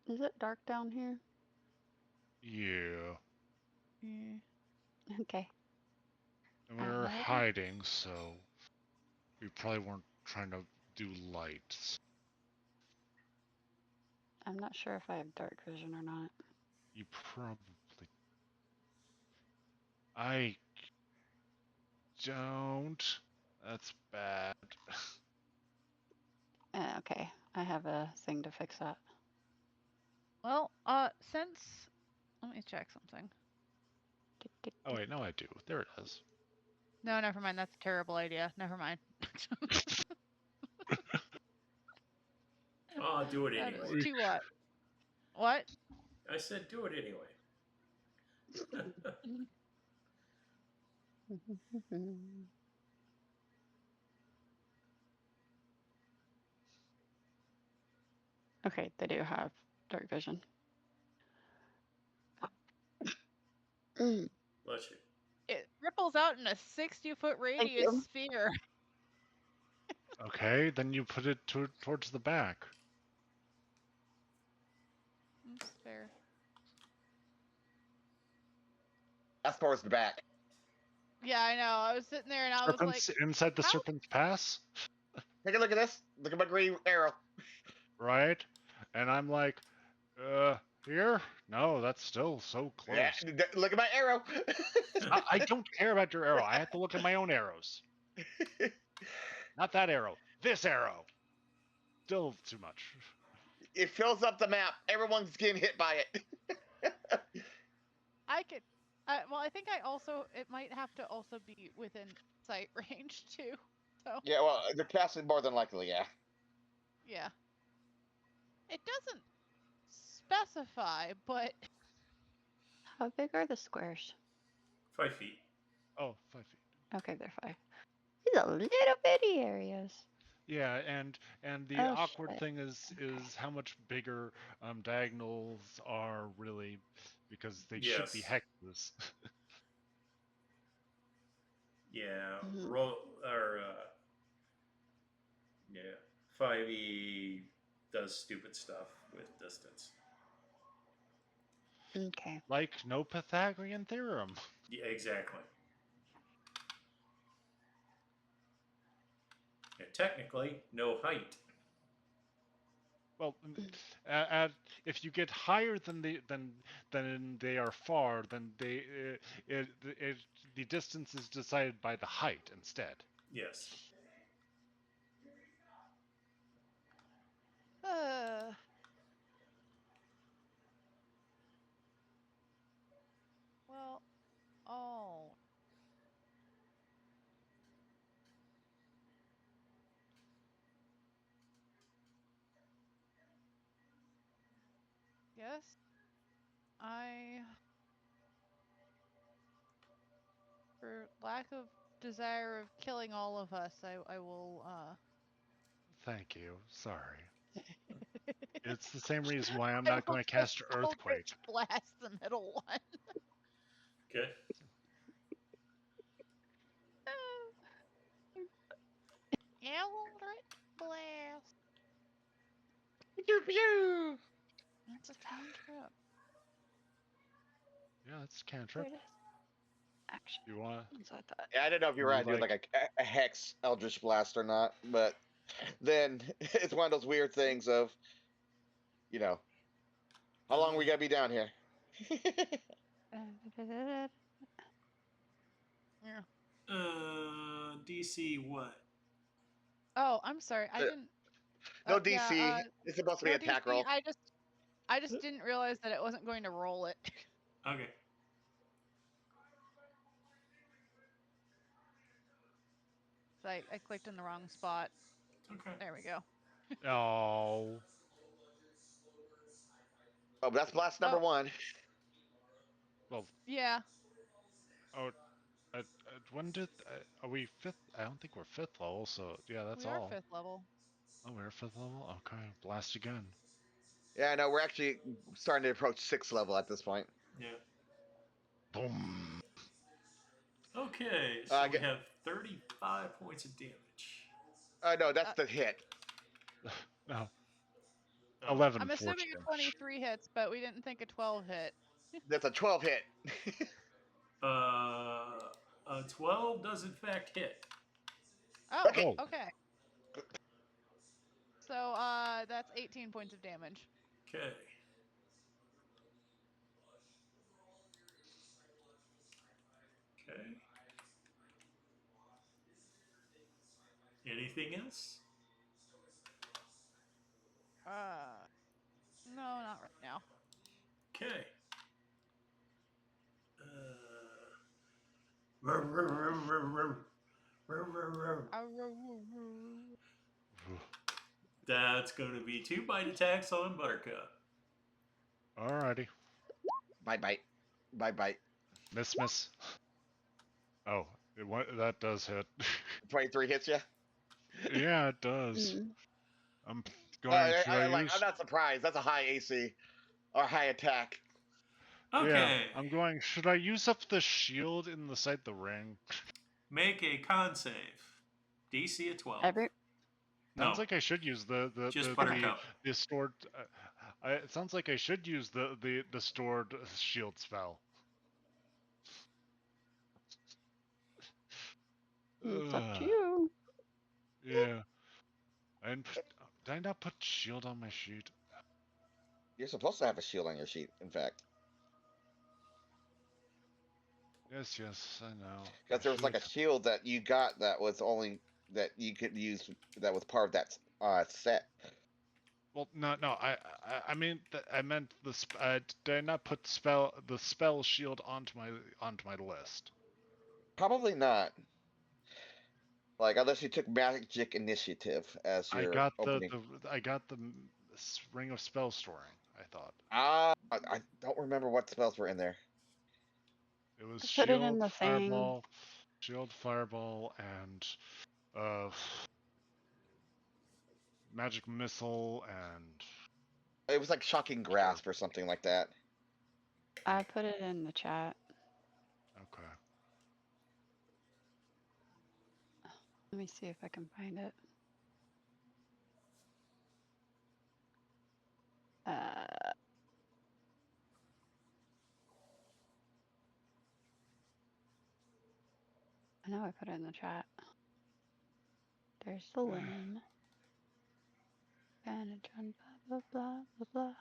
Is it dark down here? yeah. Yeah. Okay. And we were hiding, so we probably weren't trying to do lights. I'm not sure if I have dark vision or not. You probably. I don't. That's bad. Okay, I have a thing to fix that. Well, since. Let me check something. Oh wait, no, I do. There it is. No, never mind. That's a terrible idea. Never mind. Oh, do it That is anyway. too what? What? I said do it anyway. Okay, they do have dark vision. Bless you. It ripples out in a 60-foot Thank radius you. sphere. Okay, then you put it towards the back. That's fair. That's towards the back. Yeah, I know. I was sitting there and I was like, Inside the how? Serpent's Pass, Take a look at this. Look at my green arrow. right? And I'm like, here? No, that's still so close. Yeah, look at my arrow. I don't care about your arrow. I have to look at my own arrows. Not that arrow. This arrow. Still too much. It fills up the map. Everyone's getting hit by it. I could. Well, I think it might have to also be within sight range too. So. Yeah, well, they're casting more than likely, yeah. Yeah. It doesn't specify, but. How big are the squares? 5 feet. Oh, 5 feet. Okay, they're 5. These are little bitty areas. Yeah, and the awkward thing is how much bigger diagonals are really, because they should be Yes. hexes. Yeah. Mhm. Yeah. 5e does stupid stuff with distance. Okay. Like no Pythagorean theorem. Yeah, exactly. And technically, no height. Well, if you get higher than they are far, then the distance is decided by the height instead. Yes. Well. Oh. Yes. For lack of desire of killing all of us, I will. Thank you. Sorry. It's the same reason why I'm I not will going to cast just Earthquake. Eldritch blast the middle one. Okay. Eldritch blast. Pew pew. That's a cantrip. Yeah, that's There cantrip. it is. Action. You want? That's what I thought. Yeah, I didn't know if you were You gonna do like- like a hex Eldritch Blast or not, but then it's one of those weird things of, you know, how long we gotta be down here? Yeah. DC what? Oh, I'm sorry. I didn't. No DC. Yeah, It's supposed to be no attack DC. roll. I just didn't realize that it wasn't going to roll it. Okay. So I clicked in the wrong spot. Okay. There we go. Oh. Oh, but that's blast number Oh. one. Well. Yeah. Oh. When did? Are we fifth? I don't think we're fifth level. So yeah, that's We are all. 5th level. Oh, we're fifth level. Okay, blast again. Yeah, no, we're actually starting to approach 6th level at this point. Yeah. Boom. Okay, so we have 35 points of damage. No, that's the hit. No. Oh. 11. I'm assuming a 23 hits, but we didn't think a 12 hit. That's a 12 hit. A 12 does in fact hit. Oh, Okay. okay. So that's 18 points of damage. Okay. Okay. Anything else? No, not right now. Okay. That's going to be 2 bite attacks on Buttercup. Alrighty. Bite. Miss. Oh, that does hit. 23 hits you? Yeah, it does. Mm. I'm going. Should I I'm use? not surprised. That's a high AC or high attack. Okay. Yeah, I'm going. Should I use up the shield in the side the ring? Make a con save. DC at 12. No. Sounds like I should use Just Buttercup. the stored. It sounds like I should use the stored shield spell. It's up to you. Yeah. And did I not put shield on my sheet? You're supposed to have a shield on your sheet, in fact. Yes, I know. Because there was like a shield that you got that was only that you could use that was part of that set. Well, no. I mean, I meant the. Did I not put the spell shield onto my list? Probably not. Like unless you took magic initiative as your opening. I got the ring of spell storing. I thought I don't remember what spells were in there. it was Put it in shield, the thing. fireball, and magic missile, and It was like shocking grasp or something like that. I put it in the chat. okay. Let me see if I can find it. I know I put it in the chat. There's the linen. Bandage on blah blah blah blah.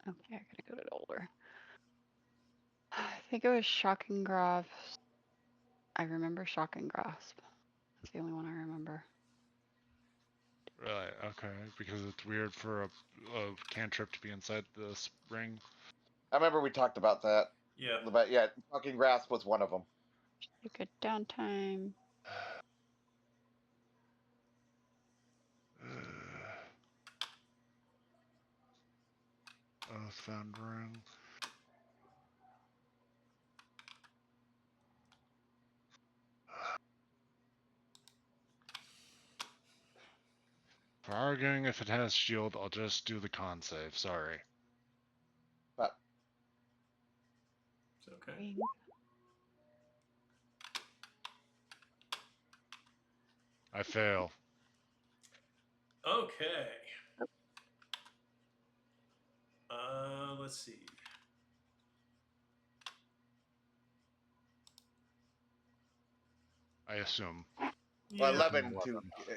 Okay, I gotta go to the older. I think it was Shocking Grasp. I remember Shocking Grasp. That's the only one I remember. Right. Okay. Because it's weird for a cantrip to be inside the ring. I remember we talked about that. Yeah. But yeah, shocking grasp was one of them. Take a downtime. Found ring. For arguing, if it has shield, I'll just do the con save. Sorry. But It's okay. I fail. Okay. Let's see. I assume. well, Yeah.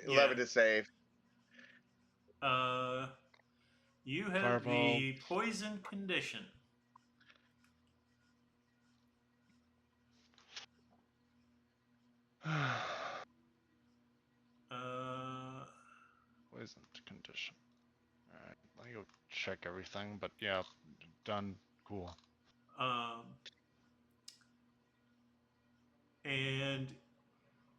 11 to save. You have Fireball. the poison condition. Poisoned condition. Alright, let me go check everything, but yeah, done. Cool. And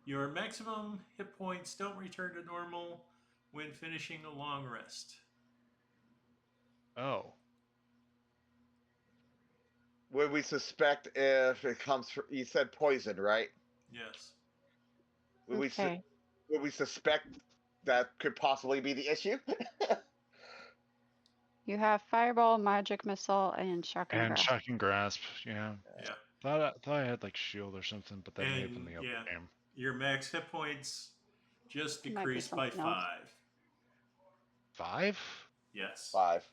your maximum hit points don't return to normal when finishing a long rest. Oh. Would we suspect if it comes from, you said poison, right? Yes. Would Okay. would we suspect that could possibly be the issue? You have Fireball, Magic Missile, and Shock and And Grasp. shocking grasp, yeah. Yeah. Thought I had like shield or something, but that may have been the other game. Your max hit points just It might be decreased by something else. 5? Yes. 5.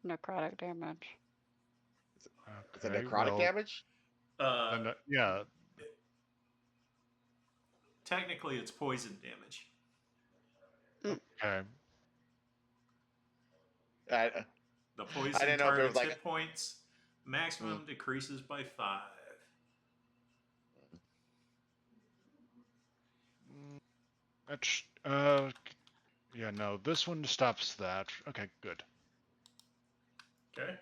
Necrotic damage. Is it necrotic damage? Then, yeah. Technically, it's poison damage. Okay. The I poison didn't know if it was target's like hit points maximum decreases by 5. Yeah, no, this one stops that. Okay, good. Okay.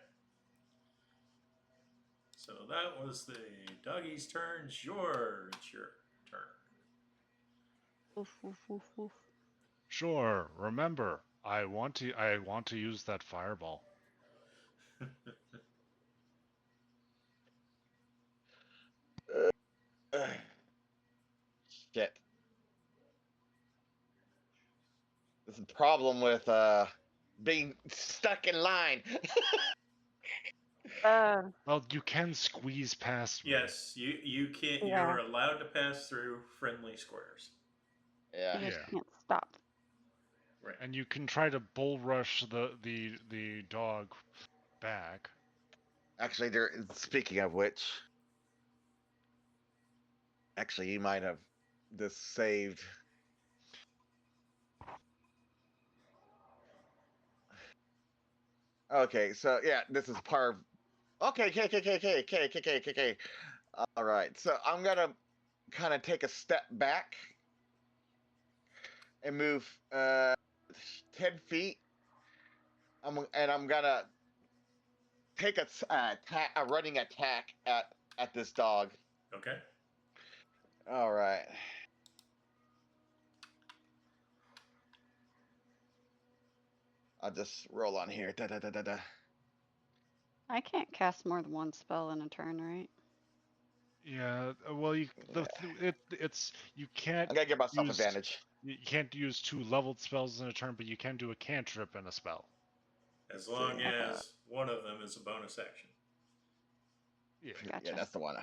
So that was the doggy's turn. It's your turn. Oof, oof, oof, oof. Sure. Remember, I want to use that fireball. Shit. This is the problem with being stuck in line. Well, you can squeeze past me. Yes, you can't. Yeah. You're allowed to pass through friendly squares. Yeah. You just can't stop. Right. And you can try to bull rush the dog back. Actually, speaking of which, actually, you might have this saved. Okay, so yeah, this is part of. Okay. All right, so I'm gonna kind of take a step back and move 10 feet. I'm gonna take a running attack at this dog. Okay. All right. I'll just roll on here. I can't cast more than one spell in a turn, right? Yeah. Well, it's you can't. I gotta give myself use, advantage. You can't use 2 leveled spells in a turn, but you can do a cantrip in a spell. As long as one of them is a bonus action. Yeah. Gotcha. Yeah, that's the one.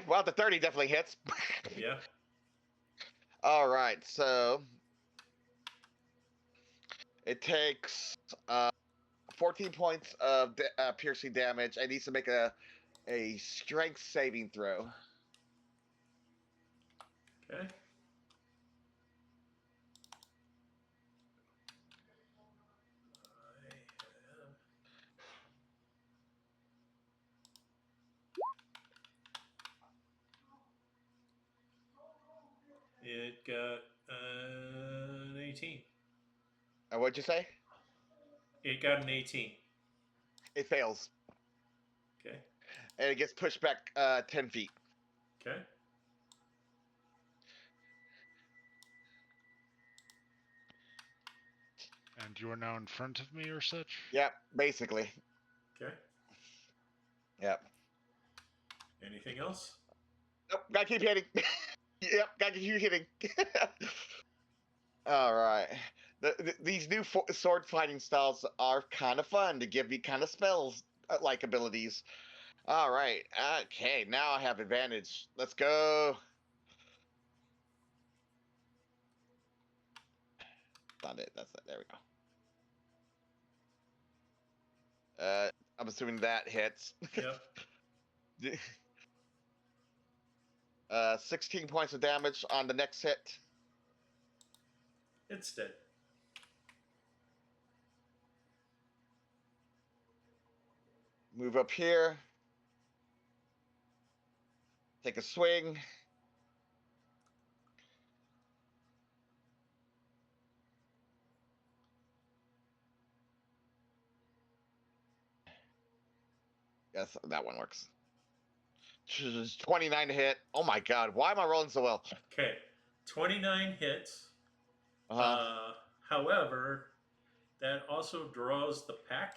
Well, the 30 definitely hits. Yeah. All right, so it takes 14 points of piercing damage. It needs to make a strength saving throw. Okay. It got an 18. And what'd you say? It got an 18. It fails. Okay. And it gets pushed back 10 feet. Okay. And you are now in front of me or such? Yep, basically. Okay. Yep. Anything else? Nope, gotta keep hitting. Yep, got you hitting. All right. These new sword fighting styles are kind of fun to give me kind of spells like abilities. All right. Okay, now I have advantage. Let's go. Not it. That's it. There we go. I'm assuming that hits. Yep. 16 points of damage on the next hit. It's dead. Move up here. Take a swing. Yes, that one works. 29 to hit. Oh my god, why am I rolling so well? Okay. 29 hits. Uh-huh. However, that also draws the pack.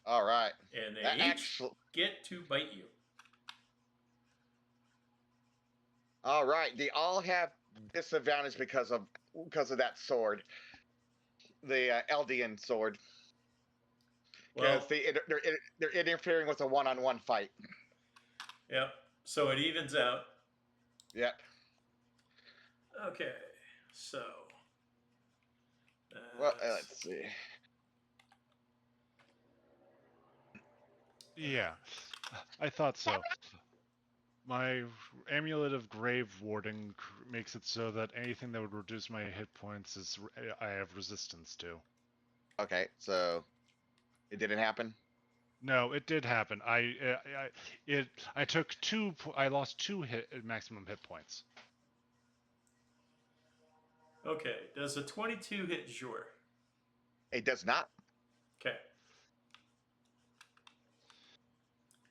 All right. And they each get to bite you. All right. They all have disadvantage because of that sword, the Eldian sword, because Well, they're interfering with a one-on-one fight. Yep. So it evens out. Yep. Okay. So. Well, let's see. Yeah, I thought so. My amulet of grave warding makes it so that anything that would reduce my hit points is I have resistance to. Okay, so it didn't happen. No, it did happen. I took two. I lost two maximum hit points. Okay. Does a 22 hit Jure? It does not. Okay.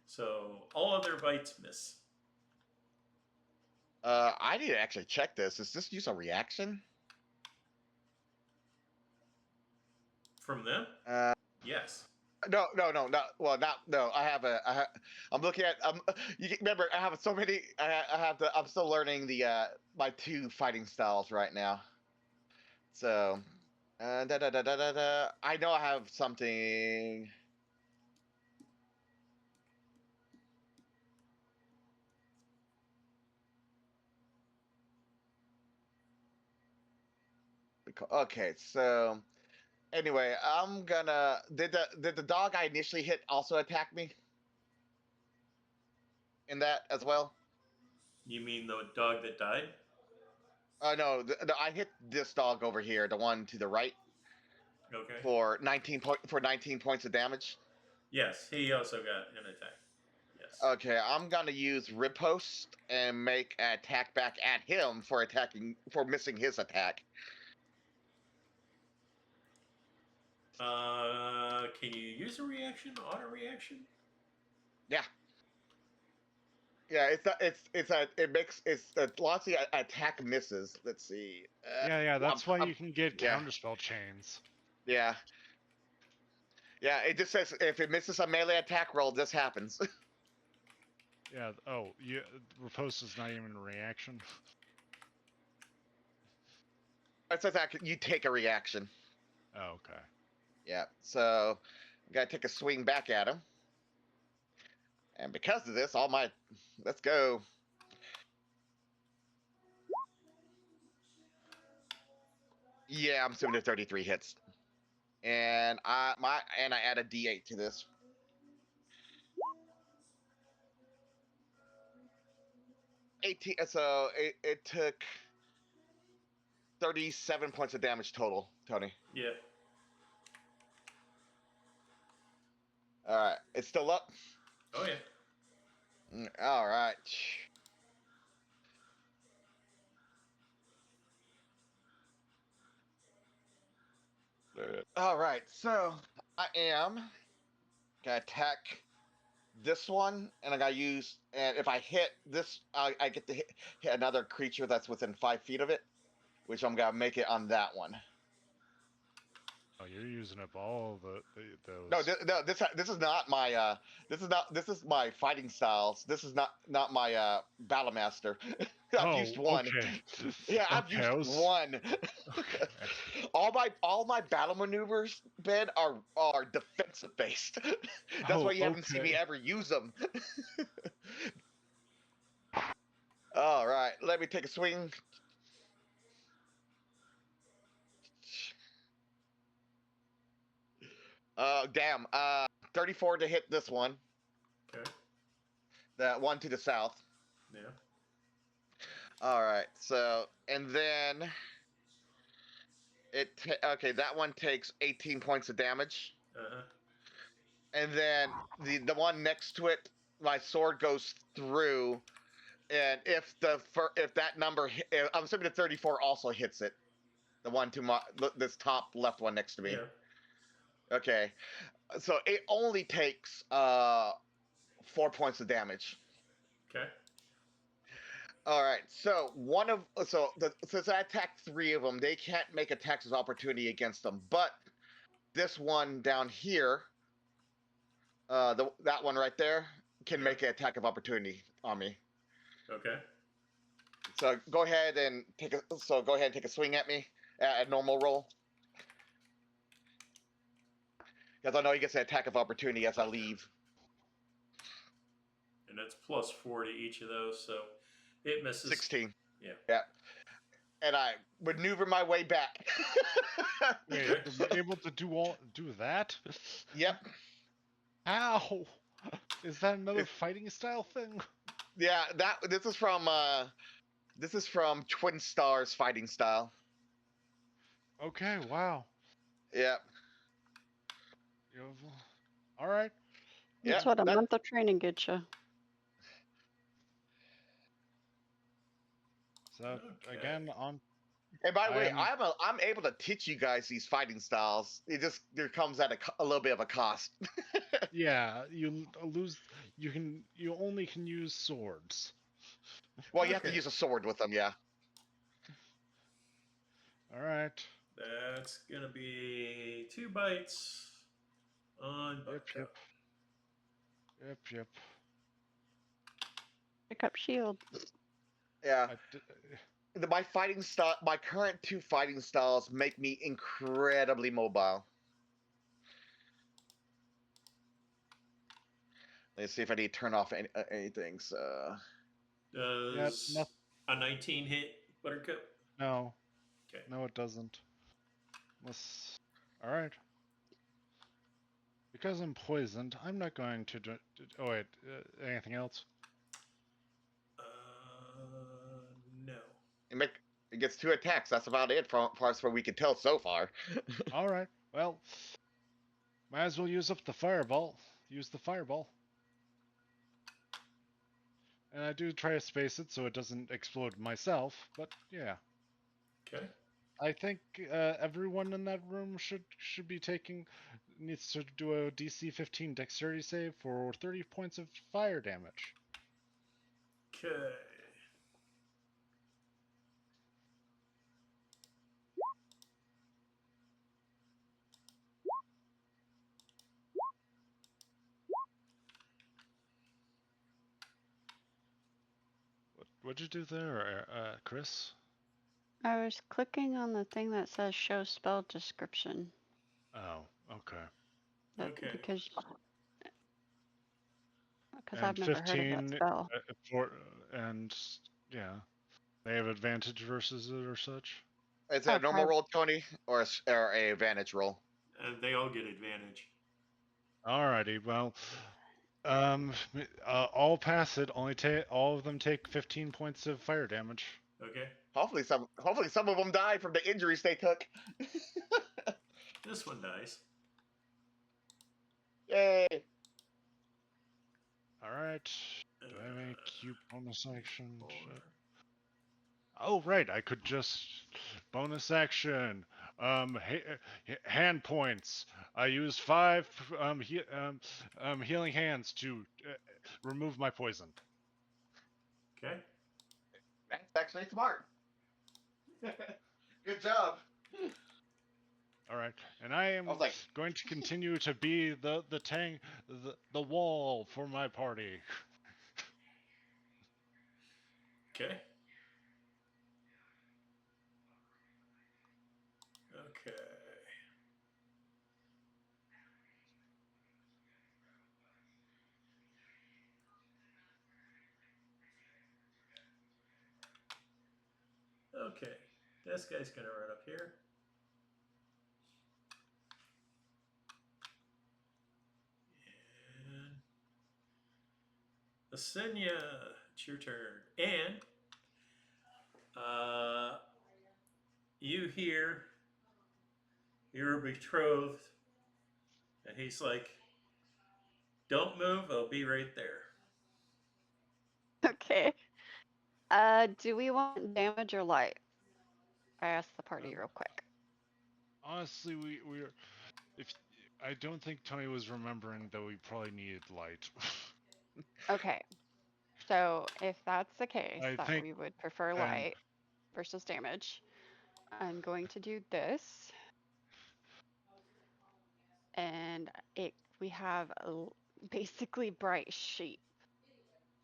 So all other bites miss. I need to actually check this. Is this use a reaction? From them? Yes. No. Well, not no. I'm looking at. You remember? I have so many. I'm still learning the my two fighting styles right now. So, I know I have something. Okay, so anyway, I'm gonna. Did the dog I initially hit also attack me? In that as well? You mean the dog that died? No, I hit this dog over here, the one to the right, Okay. for 19 points of damage. Yes, he also got an attack. Yes. Okay, I'm gonna use riposte and make an attack back at him for missing his attack. Can you use a reaction, auto reaction? Yeah. Yeah, lots of attack misses. Let's see. Yeah, that's why you can get counterspell chains. Yeah. Yeah, it just says if it misses a melee attack roll, this happens. Yeah. Oh, riposte is not even a reaction. It says that you take a reaction. Oh, okay. Yeah. So, I gotta take a swing back at him. And because of this, let's go. Yeah, I'm assuming there's 33 hits. And I add a D8 to this. So it took 37 points of damage total, Tony. Yeah. All right, it's still up. Oh yeah. All right. All right, so I am gonna attack this one, and I gotta use. And if I hit this, I get to hit another creature that's within 5 feet of it, which I'm gonna make it on that one. Oh, you're using up all those. No, this is not my this is my fighting styles. This is not my battle master. I've Oh, used one. okay. Yeah, I've Okay, used one. Okay. all my battle maneuvers, Ben, are defensive based. That's Oh, why you haven't seen me okay. ever use them. All right, let me take a swing. Damn. 34 to hit this one. Okay. That one to the south. Yeah. All right. So, and then okay, that one takes 18 points of damage. Uh-huh. And then the one next to it, my sword goes through, and if that number, I'm assuming the 34 also hits it. The one to this top left one next to me. Yeah. Okay, so it only takes 4 points of damage. Okay. All right, so since I attacked 3 of them, they can't make attacks of opportunity against them. But this one down here, that one right there, can make an attack of opportunity on me. Okay. So go ahead and take a swing at me at normal roll, because I know he gets an attack of opportunity as I leave. And that's +4 to each of those, so it misses. 16. Yeah. Yeah. And I maneuver my way back. Wait, you're able to do that? Yep. How? Is that another fighting style thing? Yeah, this is from Twin Stars fighting style. Okay, wow. Yep. All right. That's Yeah, what a month of training gets you. So Okay. again, on. And by the way, I'm able to teach you guys these fighting styles. There comes at a little bit of a cost. Yeah, you lose. You only can use swords. Well, you have to use a sword with them, yeah. All right. That's gonna be 2 bites on Bucktail. Yep. Pick up shield. Yeah. My current 2 fighting styles make me incredibly mobile. Let's see if I need to turn off anything. So. Does a 19 hit Buttercup? No. Okay. No, it doesn't. All right. Because I'm poisoned, I'm not going to. Oh wait, anything else? No. It gets 2 attacks. That's about it, from far as we can tell so far. All right. Well, might as well use up the fireball. Use the fireball. And I do try to space it so it doesn't explode myself, but yeah. Okay. I think everyone in that room needs to do a DC 15 dexterity save for 30 points of fire damage. Okay. What'd you do there, Chris? I was clicking on the thing that says show spell description. Oh, okay. Okay. Because And I've never heard of that spell. And yeah, they have advantage versus it or such. Is it a normal roll, Tony, or a advantage roll? They all get advantage. Alrighty, well, all pass it. All of them take 15 points of fire damage. Okay. Hopefully some of them die from the injuries they took. This one dies. Yay! All right. Do I have any cute bonus action? Oh, right. I could just bonus action. Hand points. I use 5 healing hands to remove my poison. Okay. That's actually smart. Good job. All right, and I I was am like, going to continue to be the tank, the wall for my party. Okay. Okay. Okay. This guy's going to run up here. And Asenia, it's your turn. And uh, you hear your betrothed, and he's like, "Don't move. I'll be right there." Okay. Do we want damage or light? I asked the party real quick. Honestly, we're if I don't think Tony was remembering that we probably needed light. Okay. So if that's the case, I that think, we would prefer and light versus damage, I'm going to do this. And we have basically bright sheep.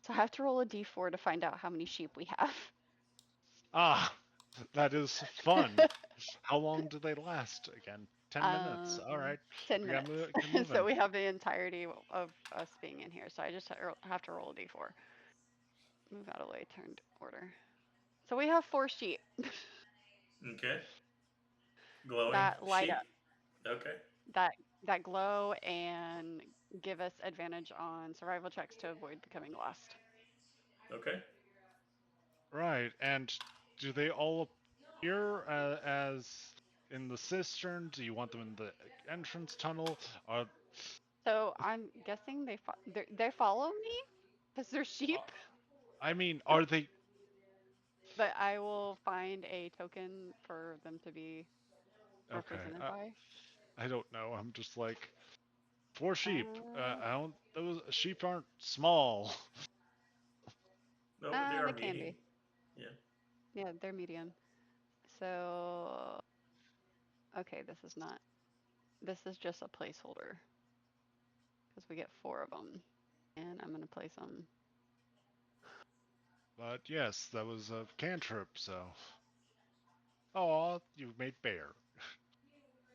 So I have to roll a d4 to find out how many sheep we have. that is fun. How long do they last again? 10 minutes. All Um, right, 10 we got minutes. get moving. So we have the entirety of us being in here. So I just have to roll a d4. Move out of the way, turned order. So we have 4 sheep Okay. Glowing that light sheep. up, Okay. that that glow and give us advantage on survival checks to avoid becoming lost. Okay. Right, and do they all appear as in the cistern? Do you want them in the entrance tunnel? So I'm guessing they follow me because they're sheep, I mean, are they? but I will find a token for them to be Okay, represented by. I don't know. I'm just like 4 sheep. Uh, I don't. Those sheep aren't small. No, but they are they can meeting. be. Yeah. Yeah, they're medium. So, okay, this is not. This is just a placeholder because we get 4 of them, and I'm gonna place them. But yes, that was a cantrip. So, oh, you made bear.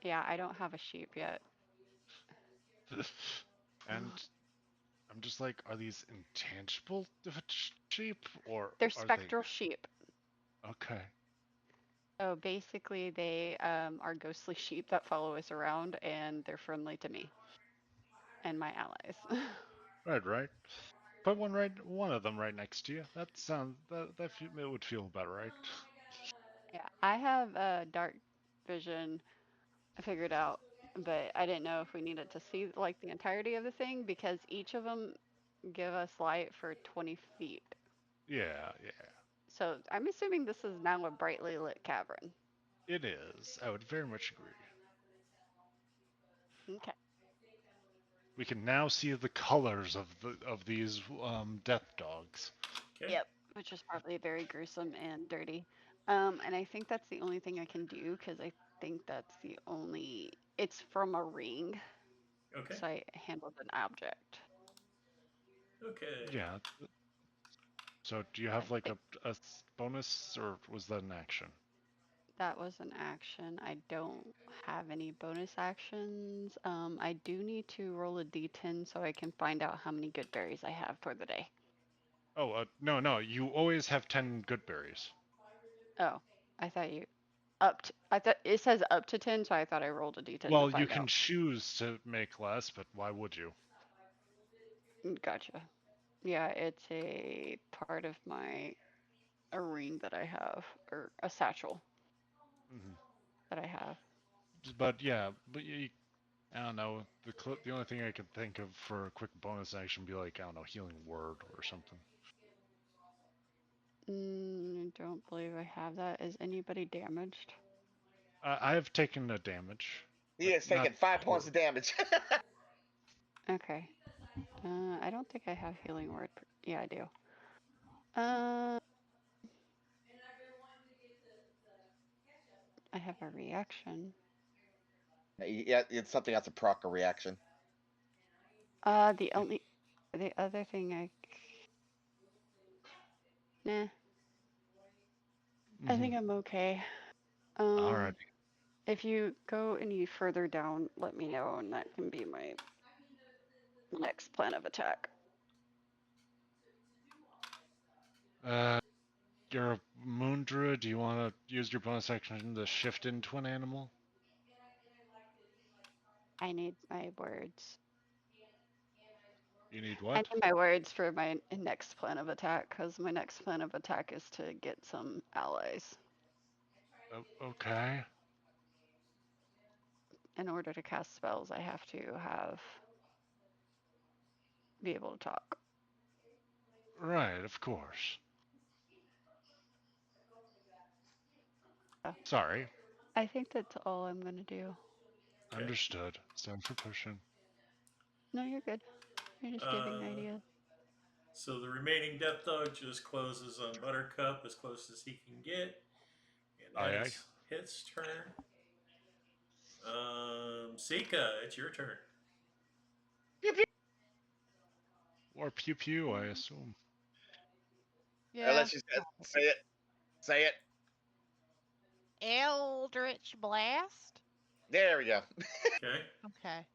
Yeah, I don't have a sheep yet. And I'm just like, are these intangible sheep or They're are they? spectral sheep. Okay. So basically, they are ghostly sheep that follow us around, and they're friendly to me and my allies. Right. Put one of them right next to you. That sounds it would feel about right. Yeah, I have dark vision figured out, but I didn't know if we needed to see like the entirety of the thing because each of them give us light for 20 feet. Yeah. So I'm assuming this is now a brightly lit cavern. It is. I would very much agree. Okay. We can now see the colors of these death dogs. Okay. Yep. Which is probably very gruesome and dirty. And I think that's the only thing I can do because I think that's the only. It's from a ring, Okay. so I handled an object. Okay. Yeah. So do you I have like think a bonus or was that an action? that was an action. I don't have any bonus actions. I do need to roll a d10 so I can find out how many good berries I have for the day. Oh, no. You always have 10 good berries. Oh, I thought you I thought it says up to 10, so I thought I rolled a d10 to Well, you find can out. choose to make less, but why would you? Gotcha. Yeah, it's a part of my a ring that I have, or a satchel Hmm. that I have. But yeah, I don't know. The only thing I could think of for a quick bonus action would be like, I don't know, healing word or something. I don't believe I have that. Is anybody damaged? I have taken a damage, he but has not taken 5 points of horrible. damage. Okay. I don't think I have healing word. Yeah, I do. Uh, I have a reaction. Yeah, it's something that's a proc or reaction. The other thing nah, I think I'm okay. Alright. If you go any further down, let me know, and that can be my next plan of attack. You're a moon druid. Do you want to use your bonus action to shift into an animal? I need my words. You need I what? need my words for my next plan of attack, because my next plan of attack is to get some allies. Okay. In order to cast spells, I have to be able to talk. Right, of course. So, Sorry. I think that's all I'm gonna do. Okay. Understood. Stand for pushing. No, you're good. You're just giving ideas. So the remaining Death Dog just closes on Buttercup as close as he can get. And that Aye, is his turn. Sika, it's your turn. Or pew pew, I assume. Yeah. Unless you say it. Say it. Eldritch Blast? There we go. Okay. Okay.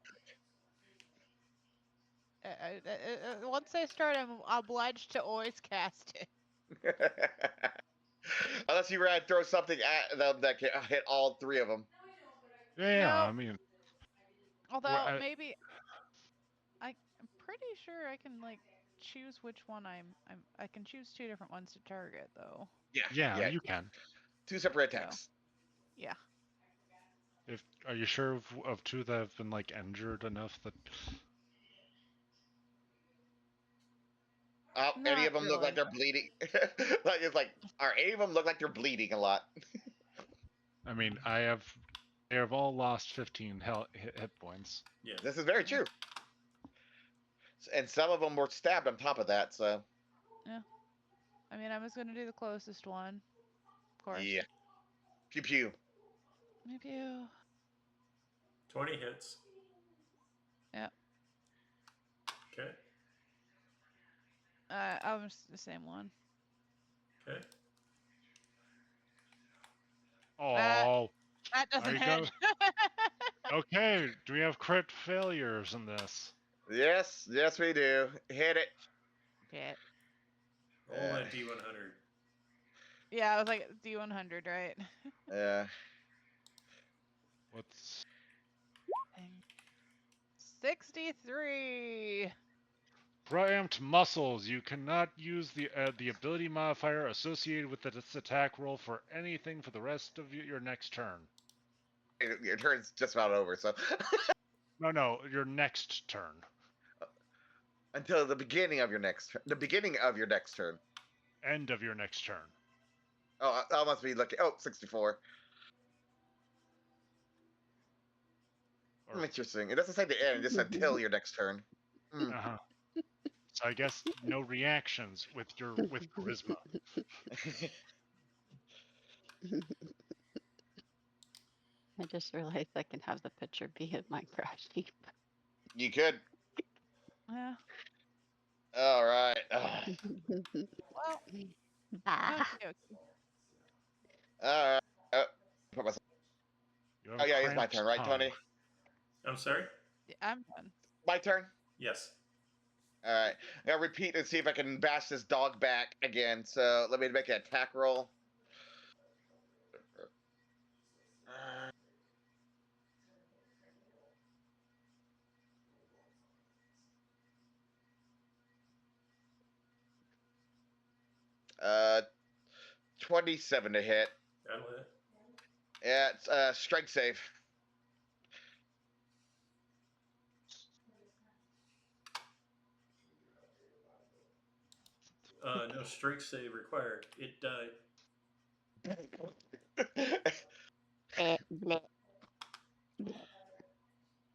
Once I start, I'm obliged to always cast it. Unless you rather throw something at them that can hit all three of them. Yeah, No. I mean, Although maybe I'm pretty sure I can like choose which one I can choose two different ones to target though. yeah, you can. Two separate attacks. So, yeah. Are you sure of two that have been like injured enough that? Any Not of them look like really. they're bleeding. Like it's like, are any of them look like they're bleeding a lot? I mean, they have all lost 15 hit points. Yes. This is very true. And some of them were stabbed on top of that. So. Yeah. I mean, I was gonna do the closest one, of course. Yeah. Pew pew. Maybe. 20 hits. Yeah. Okay. I was the same one. Okay. Oh, That doesn't you hit. Okay, do we have crit failures in this? Yes, we do. Hit it. Hit. Roll that D100. Yeah, I was like D100, right? Yeah. What's 63. Preempt muscles? You cannot use the ability modifier associated with this attack roll for anything for the rest of your next turn. Your turn's just about over, so. No, your next turn. Until the beginning of your next turn. The beginning of your next turn. End of your next turn. Oh, I must be looking. Oh, 64. Interesting. It doesn't say the end, just until your next turn. Uh-huh. So I guess no reactions with charisma. I just realized I can have the picture be in my crash heap. You could. Yeah. All right. Well. Okay. All right. Put myself. Oh yeah, it's my turn, right, Tony? I'm sorry? Yeah, I'm done. My turn? Yes. All right. I'll repeat and see if I can bash this dog back again. So let me make an attack roll. Uh, 27 to hit. That'll hit. Yeah, it's strength save. No strength save required. It died.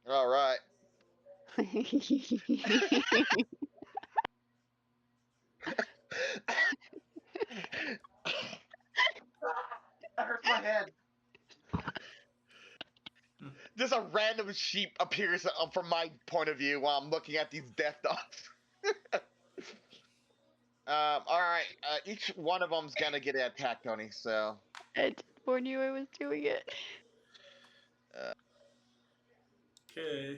All right. That hurts my head. just a random sheep appears from my point of view while I'm looking at these death dogs. All right. Each one of them's gonna get an attack, Tony. So. I did warn you I was doing it. Okay.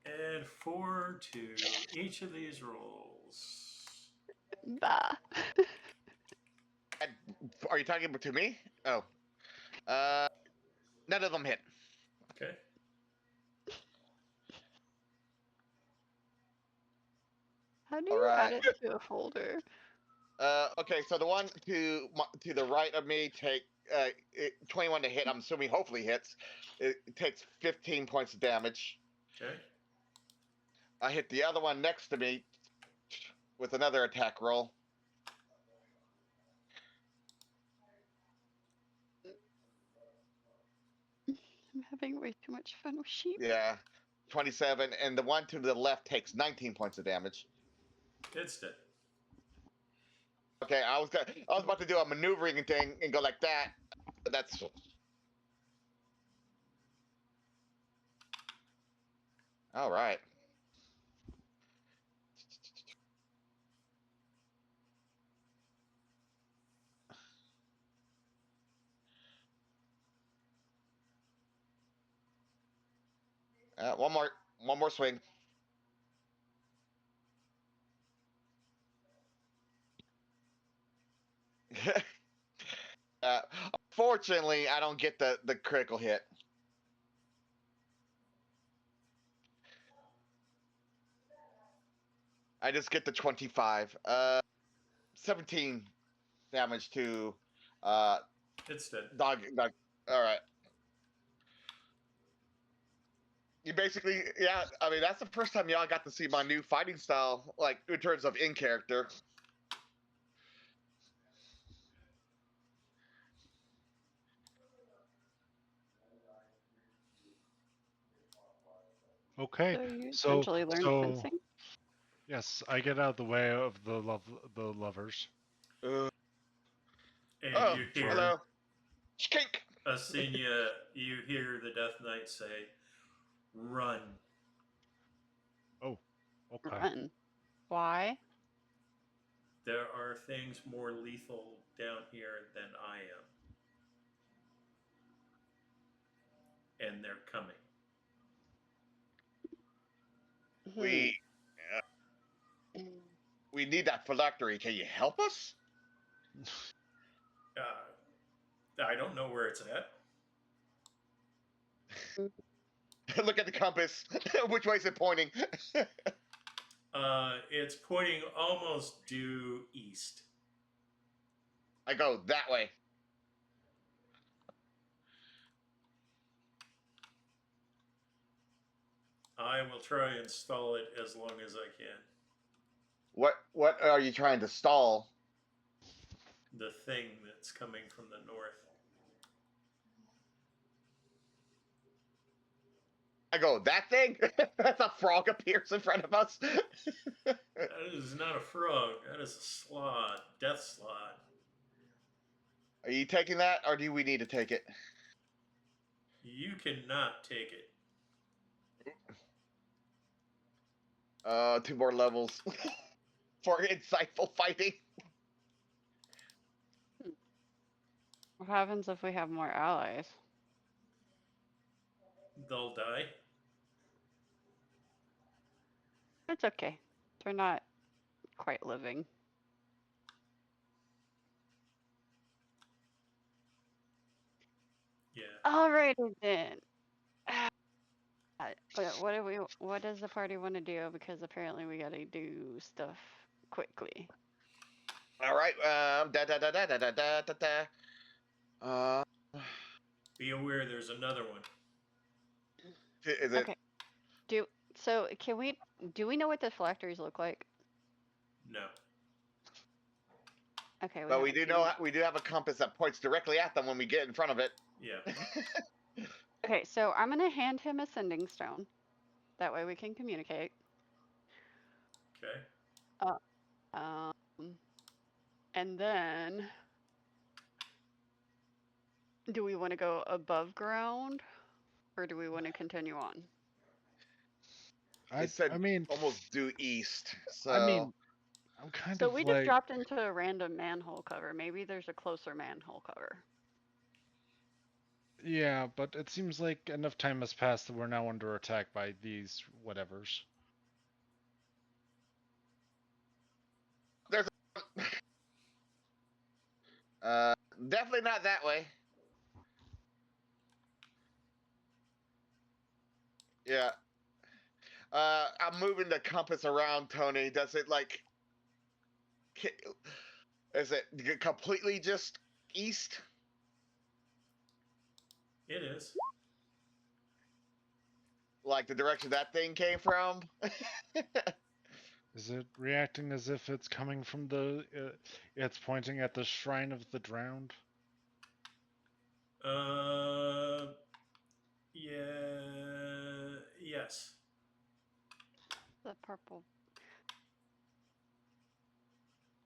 Add 4 to each of these rolls. Bah. Are you talking to me? Oh. None of them hit. Okay. How do you add it to a folder? Okay, so the one to the right of me take 21 to hit. I'm assuming hopefully hits. It takes 15 points of damage. Okay. I hit the other one next to me with another attack roll. I'm having way too much fun with sheep. Yeah, 27, and the one to the left takes 19 points of damage. It's dead. Okay, I was about to do a maneuvering thing and go like that, but that's. All right. One more swing. Fortunately, I don't get the critical hit. I just get the 25. 17 damage to It's dead. dog. All right. You basically, yeah. I mean, that's the first time y'all got to see my new fighting style, like in terms of in character. Okay, So you so essentially learned fencing? Yes, I get out of the way of the lovers. And Oh, you hear hello. Skink. Asinia, you hear the Death Knight say, "Run." Oh, okay. Run. Why? There are things more lethal down here than I am. And they're coming. We need that phylactery. Can you help us? I don't know where it's at. Look at the compass. Which way is it pointing? It's pointing almost due east. I go that way. I will try and stall it as long as I can. What are you trying to stall? The thing that's coming from the north. I go, that thing? That's a frog appears in front of us. That is not a frog. That is a Slaad. Death Slaad. Are you taking that, or do we need to take it? You cannot take it. 2 more levels for insightful fighting. What happens if we have more allies? They'll die. It's okay. They're not quite living. Yeah. Alrighty then. But what does the party want to do? Because apparently we gotta do stuff quickly. All right. Be aware there's another one. Is it? Okay. Do we know what the phylacteries look like? No. Okay. But we do have a compass that points directly at them when we get in front of it. Yeah. Okay, so I'm gonna hand him a sending stone. That way we can communicate. Okay. And then, do we want to go above ground? Or do we want to continue on? It said I mean, almost due east. So I mean, I'm kind So of we like, just dropped into a random manhole cover. Maybe there's a closer manhole cover. yeah, but it seems like enough time has passed that we're now under attack by these whatevers. there's definitely not that way. Yeah. I'm moving the compass around, Tony. Does it like? Is it completely just east? It is. Like the direction that thing came from? Is it reacting as if it's coming from the? It's pointing at the shrine of the drowned. Yeah. Yes. The purple.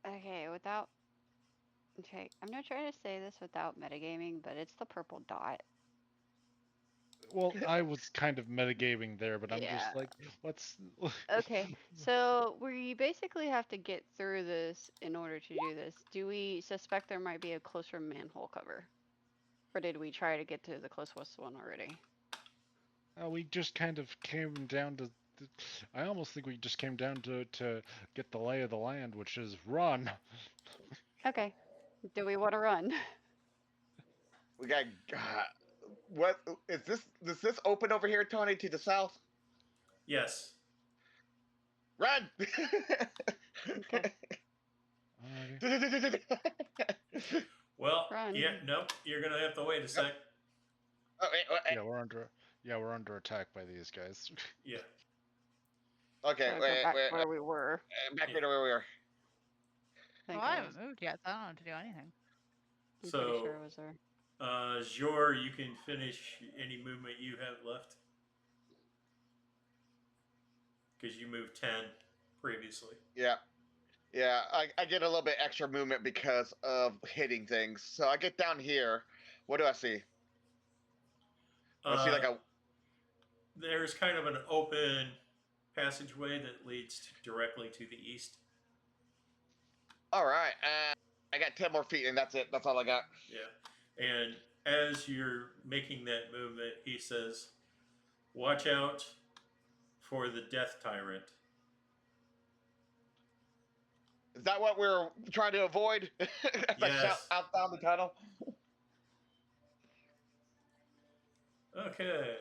Okay, without. Okay, I'm not trying to say this without metagaming, but it's the purple dot. Well, I was kind of metagaming there, but I'm Yeah. just like, let's. Okay, so we basically have to get through this in order to do this. Do we suspect there might be a closer manhole cover? Or did we try to get to the closest one already? We just kind of came down to. I almost think we just came down to get the lay of the land, which is run. Okay. Do we want to run? We got. What is this? Is this open over here, Tony, to the south? Yes. Run! Okay. Well, Run. yeah, nope. You're gonna have to wait a sec. Oh, wait. Yeah, we're under attack by these guys. Yeah. Okay, So go back where we were. back to where we were. Well, I haven't moved yet, so I don't have to do anything. I'm So, pretty sure it was there. Jor, you can finish any movement you have left. Because you moved 10 previously. Yeah. Yeah, I get a little bit extra movement because of hitting things. So I get down here. What do I see? I see like a. There's kind of an open passageway that leads directly to the east. All right. I got 10 more feet, and that's it. That's all I got. Yeah. And as you're making that movement, he says, watch out for the Death Tyrant. Is that what we're trying to avoid? As I shout out down the tunnel. Okay.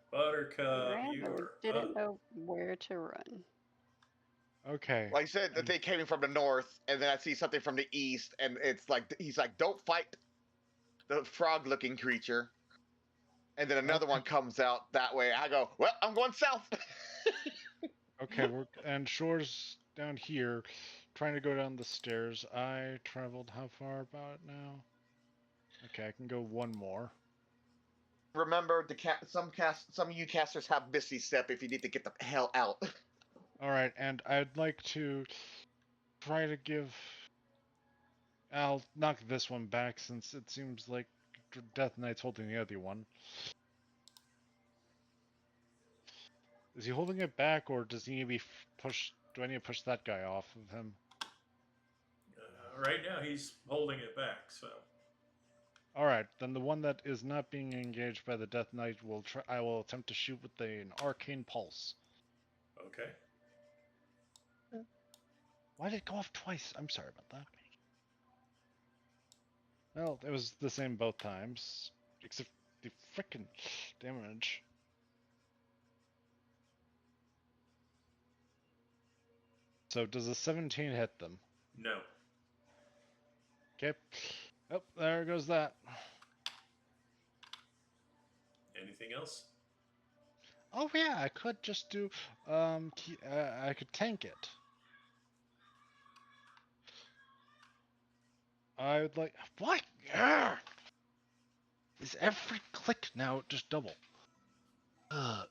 Buttercup, you are didn't know where to run. Okay. Like I said, that they came from the north, and then I see something from the east, and it's like he's like, "Don't fight the frog-looking creature." And then another one comes out that way. I go, "Well, I'm going south." Okay, and Shore's down here, trying to go down the stairs. I traveled how far about now? Okay, I can go one more. Remember, some of you casters have Misty Step if you need to get the hell out. All right, and I'd like to try to give. I'll knock this one back since it seems like Death Knight's holding the other one. Is he holding it back, or does he need to be pushed? Do I need to push that guy off of him? right now, he's holding it back. So. All right, then the one that is not being engaged by the Death Knight will try. I will attempt to shoot with an arcane pulse. Okay. Why did it go off twice? I'm sorry about that. Well, it was the same both times, except the frickin' damage. So does a 17 hit them? No. Okay. Oh, there goes that. Anything else? Oh yeah, I could just do. I could tank it. I would like. What? Is every click now just double?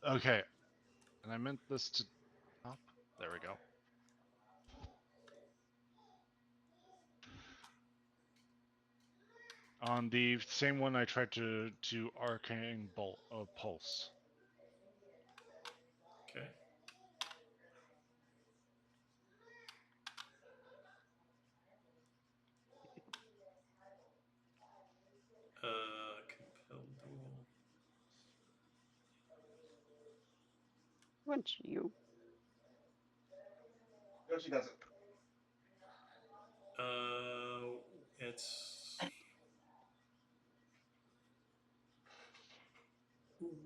Okay. And I meant this to top. There we go. On the same one, I tried to arcane bolt pulse. Okay. Compelled duel. What's you? No, she doesn't. It's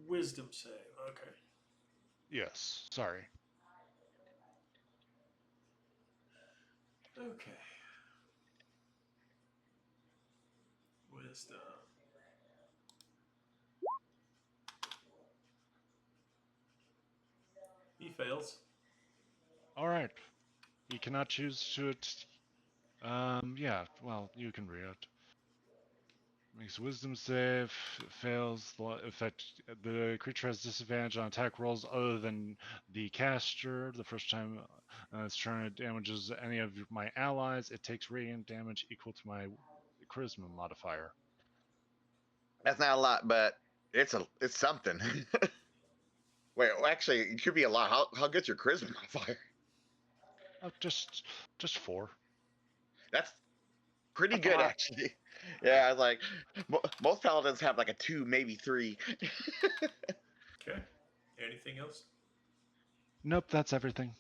wisdom save. Okay. Yes, sorry. Okay. Wisdom. He fails. All right. He cannot choose to it. Yeah. Well, you can read it. Makes a wisdom save, fails. The creature has disadvantage on attack rolls other than the caster. The first time it's trying to damages any of my allies, it takes radiant damage equal to my charisma modifier. That's not a lot, but it's something. Wait, well, actually, it could be a lot. How good's your charisma modifier? Oh, just 4. That's pretty That's a good, lot. actually. Yeah, I was like, most paladins have like a 2, maybe 3. Okay. Anything else? Nope, that's everything.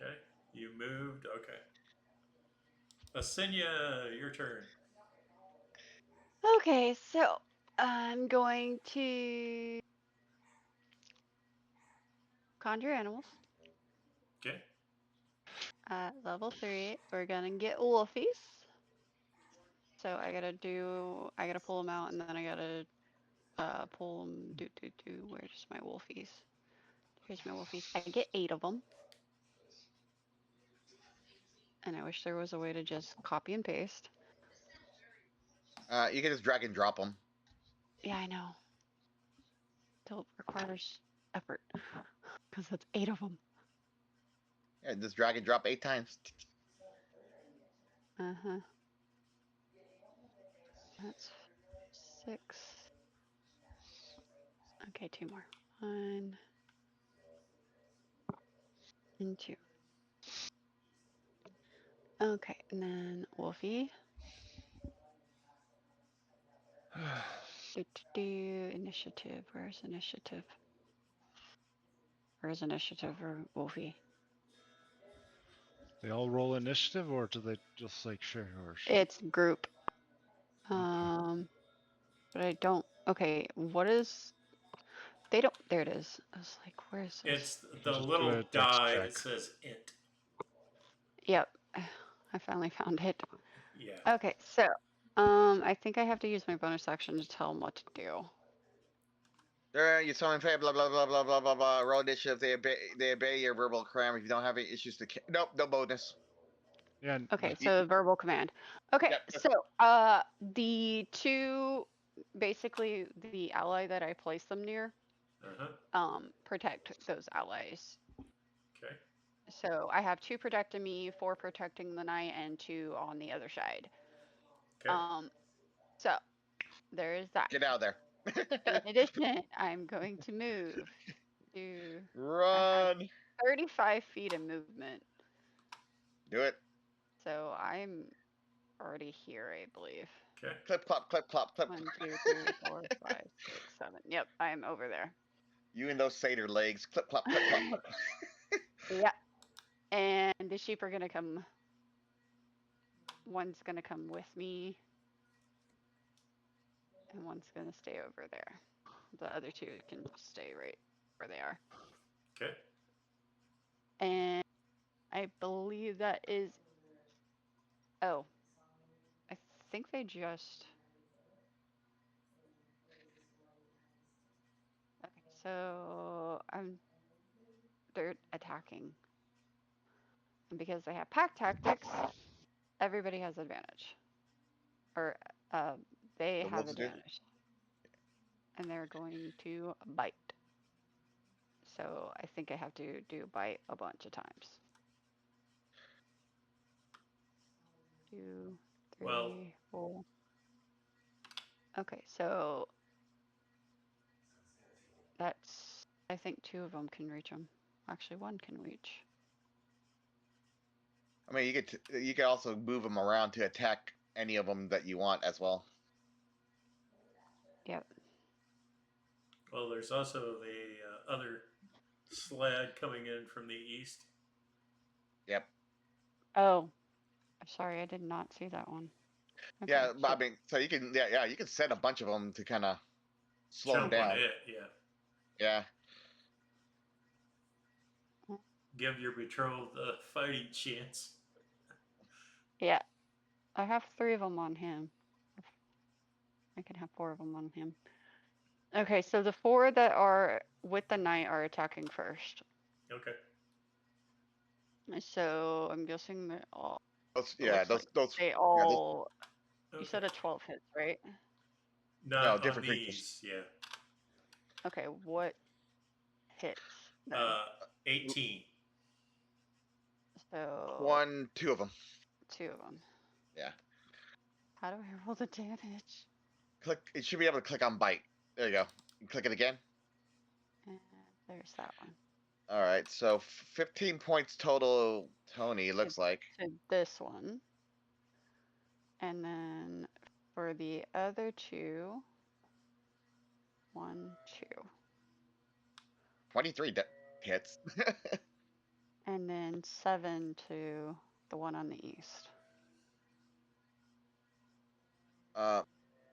Okay. You moved. Okay. Asenia, your turn. Okay, so I'm going to conjure animals. Okay. At level 3, we're gonna get wolfies. So I gotta pull them out, and then I gotta pull them. Where's my wolfies? Here's my wolfies. I get 8 of them. And I wish there was a way to just copy and paste. You can just drag and drop them. Yeah, I know. Still requires effort because that's 8 of them. Yeah, just drag and drop 8 times. Uh-huh. That's 6. Okay, 2 more. 1 and 2. Okay, and then Wolfie. Initiative. Where's initiative? Where's initiative for Wolfie? They all roll initiative, or do they just like share yours? It's group. But I don't. Okay, what is? They don't. There it is. I was like, where is this? It's the Just do little a dex die check. that says int. Yep, I finally found it. Yeah. Okay, so I think I have to use my bonus action to tell them what to do. There, you summon fair, blah blah blah blah blah blah blah. Roll initiative. They obey your verbal command. If you don't have any issues to, nope, no bonus. Yeah. Okay, so verbal command. Okay, Yep. so the two, basically the ally that I place them near, protect those allies. Okay. So I have 2 protecting me, 4 protecting the knight, and 2 on the other side. Okay. So there is that. Get out of there. In addition, I'm going to move to Run. 35 feet of movement. Do it. So I'm already here, I believe. Okay. Clip clop, clip clop, clip. 1, 2, 3, 4, 5, 6, 7. Yep, I am over there. You and those satyr legs. Clip clop, clip clop. Yeah. And the sheep are gonna come. One's gonna come with me, and one's gonna stay over there. The other 2 can stay right where they are. Okay. And I believe that is. Oh, I think they just. Okay, so they're attacking, and because they have pack tactics, everybody has advantage, or they The have wolves do? advantage, and they're going to bite. So I think I have to do bite a bunch of times. 2, 3, Well, 4. Okay, so that's, I think 2 of them can reach them. Actually, 1 can reach. I mean, you could also move them around to attack any of them that you want as well. Yep. Well, there's also the other sled coming in from the east. Yep. Oh, sorry, I did not see that one. Okay, Yeah, so, I mean, so you can you can send a bunch of them to kind of slow Jump them down. on it, yeah. Yeah. Give your betrothed a fighting chance. yeah, I have 3 of them on him. I can have 4 of them on him. Okay, so the 4 that are with the knight are attacking first. Okay. So I'm guessing that all. Those, it yeah, looks like those. they Yeah, all. Okay. You said a 12 hits, right? Not no, on different these, creatures. yeah. Okay, what hits then? 18. So 2 of them. 2 of them. Yeah. How do I roll the damage? Click. It should be able to click on bite. There you go. You click it again. And there's that one. All right. So 15 points total. Tony, it looks like. To this one. And then for the other 2, 1, 2. 23 hits. And then 7 to the one on the east.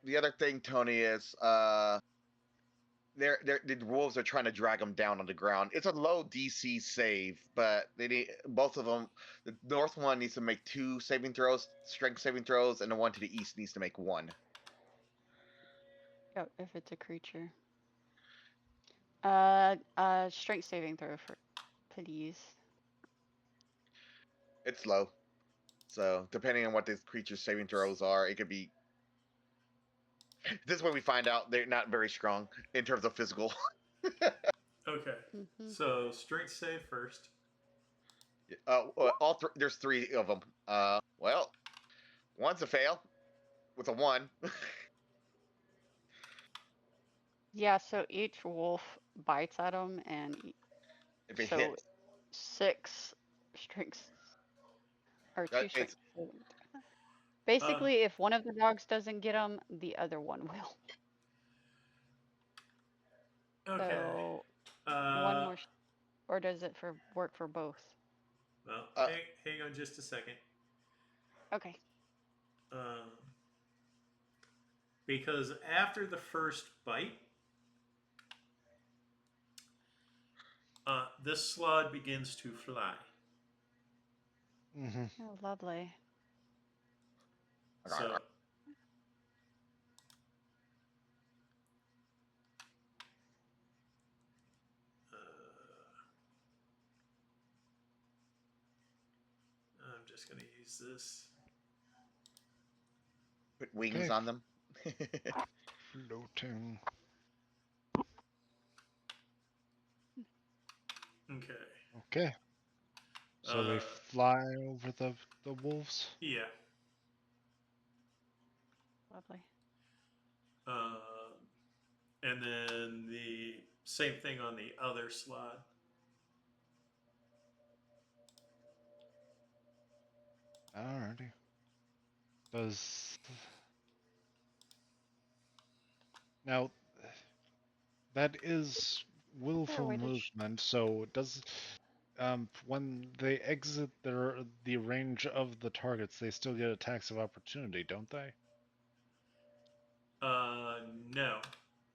The other thing, Tony, is the wolves are trying to drag them down on the ground. It's a low DC save, but they need both of them. The north one needs to make 2 saving throws, strength saving throws, and the one to the east needs to make 1. Yep, if it's a creature. Strength saving throw for please. It's low, so depending on what this creature's saving throws are, it could be. This is when we find out they're not very strong in terms of physical. Okay. So strength save first. There's 3 of them. Well, one's a fail with a 1. Yeah, so each wolf bites at him, and If it so hits, 6 strengths or 2 it's strengths. Basically, if one of the dogs doesn't get him, the other one will. Okay. So one more, or does it work for both? Well, hang on just a second. Okay. Because after the first bite, this slod begins to fly. Mm-hmm. Oh, lovely. So I'm just going to use this. put wings on them. Floating. Okay. Okay. So they fly over the wolves? Yeah. Lovely. And then the same thing on the other slot. Alrighty. Does now that is willful movement, so does when they exit the range of the targets, they still get attacks of opportunity, don't they? No,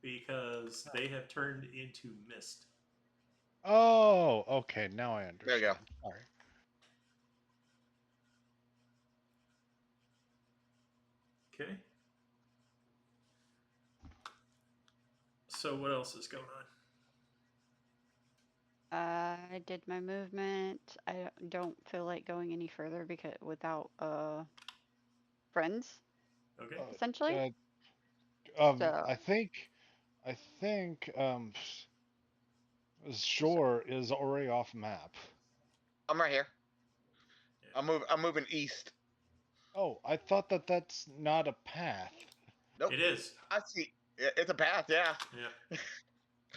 because they have turned into mist. Oh, okay. Now I understand. There you go. All right. Okay. So what else is going on? I did my movement. I don't feel like going any further because without friends. Okay. Essentially. So. I think Shore is already off map. I'm right here. I'm moving east. Oh, I thought that's not a path. Nope. It is. I see. It's a path. Yeah. Yeah.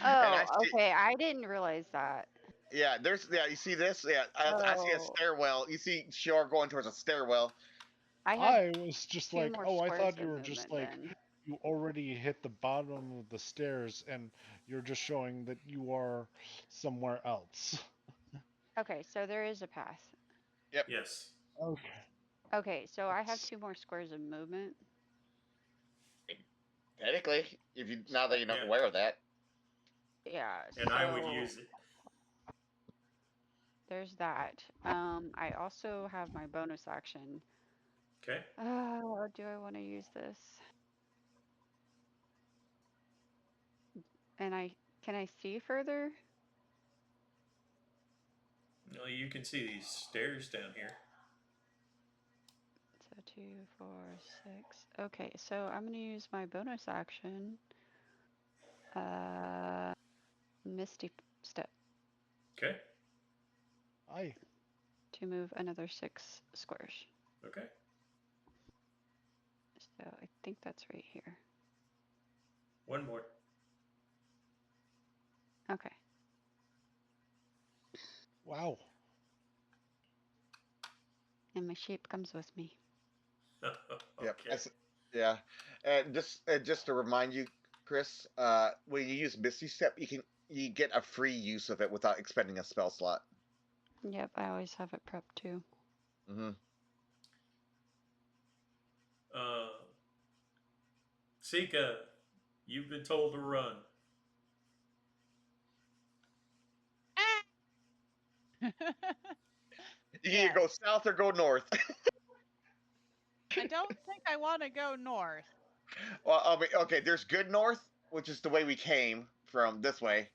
And I Oh, see. okay. I didn't realize that. Yeah. There's. Yeah. You see this? Yeah. I see a Oh, stairwell. You see Shore going towards a stairwell. I have I was just 2 like, more oh, I squares thought you of were just movement like, then. you already hit the bottom of the stairs and you're just showing that you are somewhere else. Okay, so there is a path. Yep. Yes. Okay. Okay, so I have 2 more squares of movement. Technically, if you now that you're not Yeah. aware of that. Yeah, And I would so use it. there's that. I also have my bonus action. Okay. Do I want to use this? And can I see further? No, you can see these stairs down here. So 2, 4, 6. Okay, so I'm gonna use my bonus action. Misty Step Okay. Aye. to move another 6 squares. Okay. So I think that's right here. One more. Okay. Wow. And my sheep comes with me. Yep. Okay. Yeah. And just to remind you, Chris, when you use Misty Step, you get a free use of it without expending a spell slot. Yep, I always have it prepped too. Mm-hmm. Sika, you've been told to run. You can Yes. either go south or go north. I don't think I want to go north. Well, I mean, okay, there's good north, which is the way we came from this way,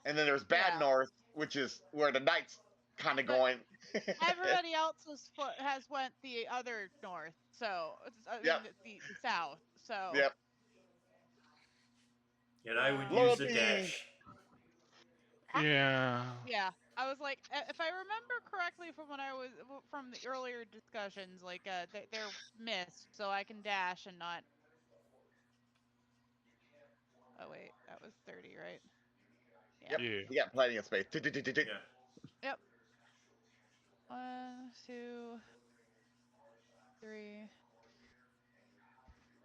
and then there's bad Yeah. north, which is where the knight's kind of But going. Everybody else has went the other north, so I mean Yep. the south. So Yep. And I would use a Loyalty. dash. Yeah. yeah, I was like, if I remember correctly from when I was from the earlier discussions, like they're missed, so I can dash and not. Oh wait, that was 30, right? Yeah. Yep. Yeah. You got plenty of space. Yeah. Yep. 1, 2, 3,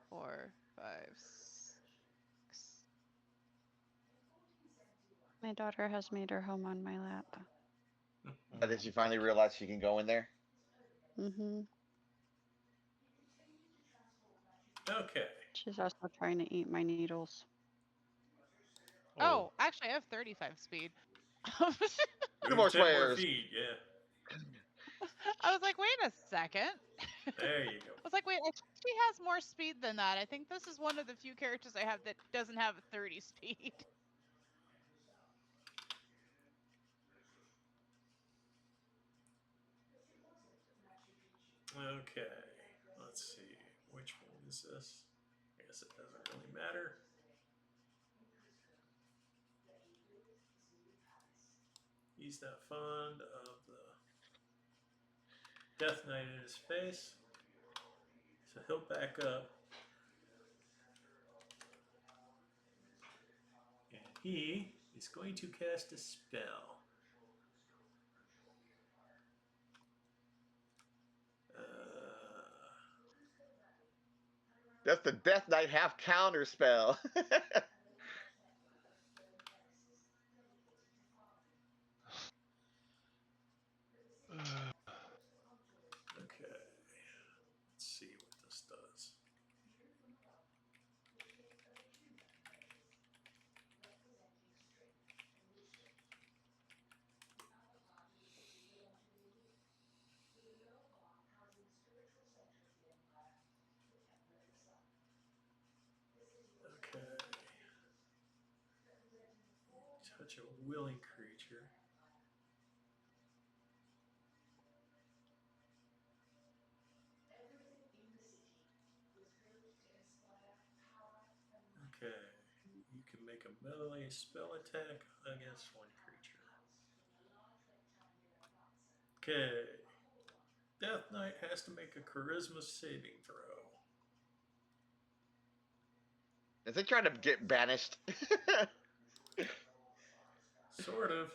4, 5, 6. My daughter has made her home on my lap. But did you finally realize she can go in there? Mm-hmm. Okay. She's also trying to eat my needles. Oh, actually, I have 35 speed. Two more 10 more squares. feet. Yeah. I was like, wait a second. There you go. I was like, wait, I think she has more speed than that. I think this is one of the few characters I have that doesn't have a 30 speed. Okay. Let's see. Which one is this? I guess it doesn't really matter. He's not fond of the Death Knight in his face. So he'll back up. And he is going to cast a spell. That's the Death Knight half counter spell. Okay. Let's see what this does. Okay. Touch a willing creature. Okay. You can make a melee spell attack against one creature. Okay. Death Knight has to make a charisma saving throw. Is he trying to get banished? Sort of.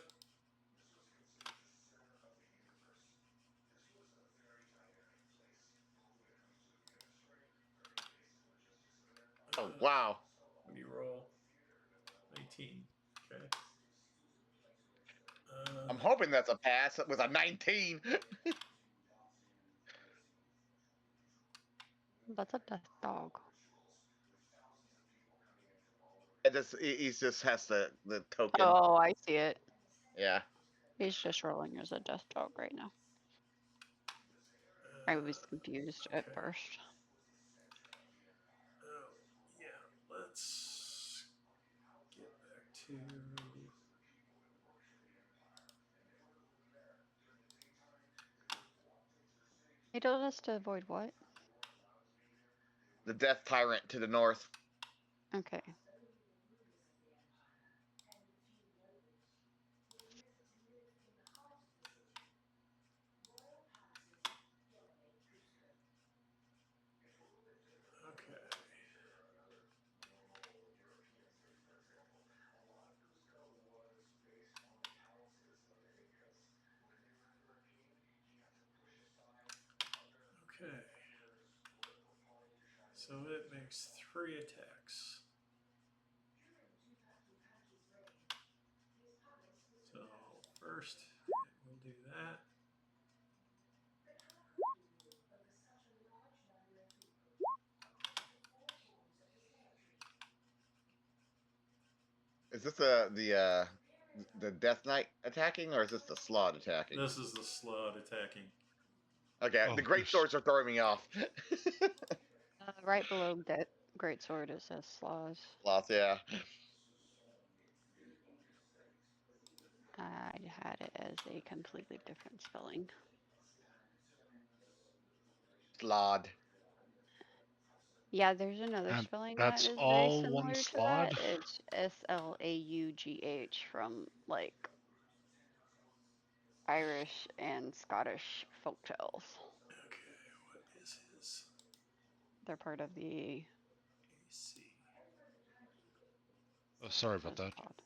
Oh, wow. What do you roll? 19. Okay. I'm hoping that's a pass with a 19. That's a death dog. He just has the token. Oh, I see it. Yeah. He's just rolling as a death dog right now. I was confused at first. Oh, yeah. Let's get back to. He told us to avoid what? The Death Tyrant to the north. Okay. Okay. Okay. So it makes 3 attacks. So first, we'll do that. Is this the Death Knight attacking, or is this the Slaad attacking? This is the Slaad attacking. Okay, Oh, the great swords are throwing me off. Right below that great sword it says Slaws. Sloth, yeah. I had it as a completely different spelling. Slaad. Yeah, there's another and spelling that that's is very all one similar to slot. that. It's Slaugh from like Irish and Scottish folktales. Okay, what is his They're part of the AC? Oh, sorry about what's it that. called?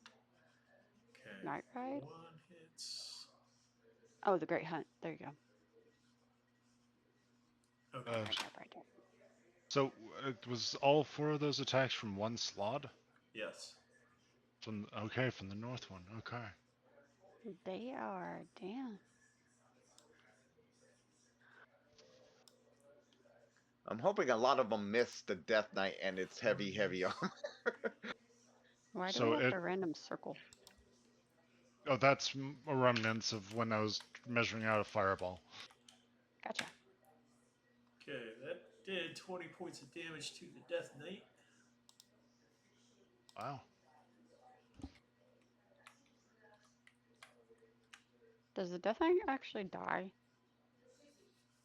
Okay, Night Ride? 1 hits. Oh, the Great Hunt. There you go. Okay. Right. So it was all 4 of those attacks from one slot. Yes. From the north one. Okay. They are damn. I'm hoping a lot of them miss the Death Knight and its heavy armor. Why do we So have it. the random circle? Oh, that's a remnants of when I was measuring out a fireball. Gotcha. Okay, that did 20 points of damage to the Death Knight. Wow. Does the Death Knight actually die?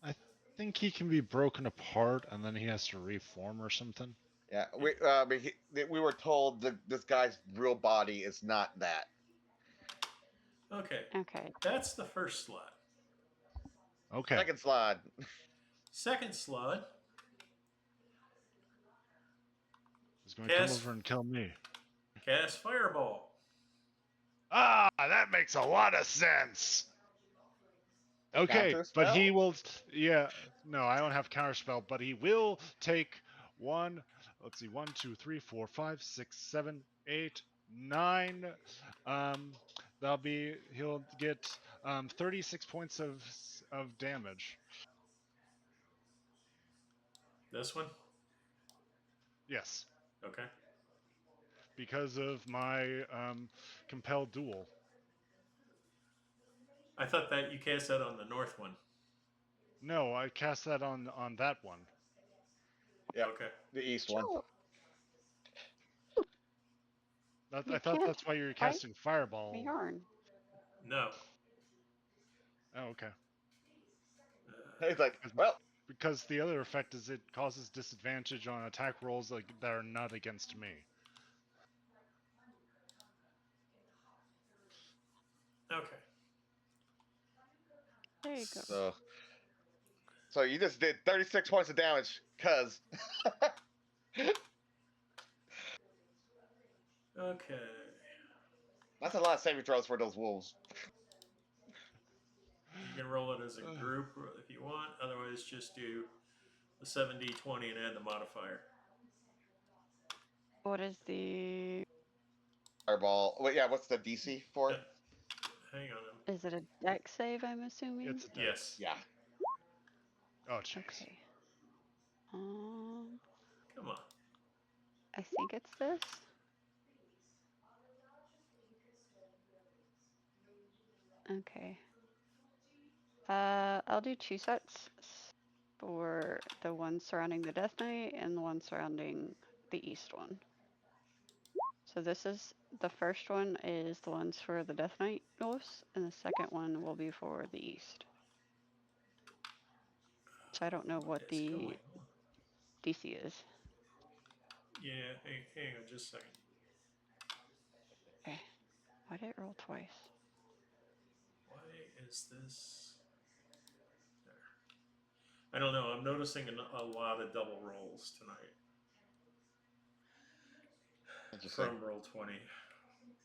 I think he can be broken apart and then he has to reform or something. Yeah, we were told that this guy's real body is not that. Okay, Okay. that's the first slot. Okay. Second slide. Second slot. He's going to come over and kill me. Cast Fireball. Ah, that makes a lot of sense. Okay, Counter but he spell? will. Yeah, no, I don't have counterspell, but he will take 1. Let's see, 1, 2, 3, 4, 5, 6, 7, 8, 9. He'll get 36 points of damage. This one? Yes, Okay. because of my compelled duel. I thought that you cast that on the north one. No, I cast that on that one. Yeah. Okay. The east one. I thought that's why you were casting fireball. Yarn. No. Oh, okay. He's like, well, Because the other effect is it causes disadvantage on attack rolls that are not against me. Okay. There you go. So you just did 36 points of damage, cuz. Okay. That's a lot of saving throws for those wolves. You can roll it as a group if you want. Otherwise, just do the 7d20 and add the modifier. What is the... Fireball. Wait, yeah, what's the DC for it? Hang on. Is it a deck save, I'm assuming? It's a dex. Yes. Yeah. Oh, jeez. Okay. Come on. I think it's this. Okay. I'll do 2 sets for the one surrounding the Death Knight and the one surrounding the East one. So this is, the first one is the ones for the Death Knight wolves, and the second one will be for the East. So I don't know what the DC is. Yeah, hang on just a second. Okay. Why did it roll twice? Why is this there? I don't know. I'm noticing a lot of double rolls tonight. From roll 20.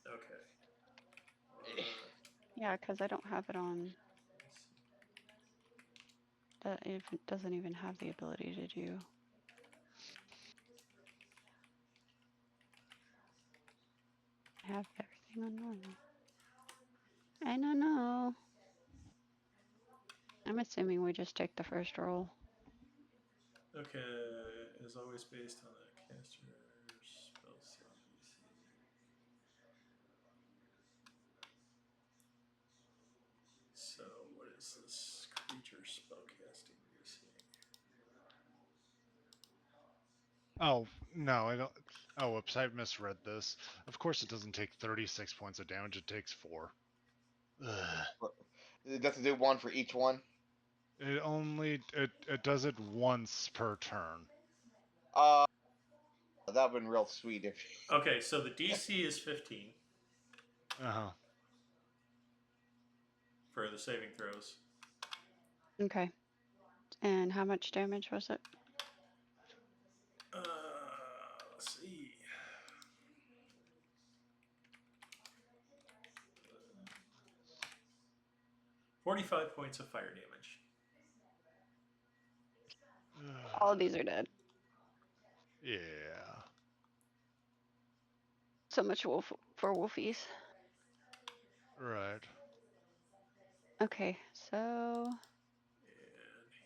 Okay. Yeah, because I don't have it on. That it doesn't even have the ability to do. I have everything on normal. I don't know. I'm assuming we just take the first roll. Okay, is always based on the caster's spell slot DC. So, what is this creature spellcasting DC? Oh, no, I don't. Oh, whoops, I misread this. Of course it doesn't take 36 points of damage, it takes 4. Ugh. It doesn't do one for each one? It does it once per turn. That would have been real sweet if... Okay, so the DC is 15. Uh-huh. For the saving throws. Okay. And how much damage was it? Let's see. $45 points of fire damage. All of these are dead. Yeah. So much wolf for wolfies. Right. Okay, so...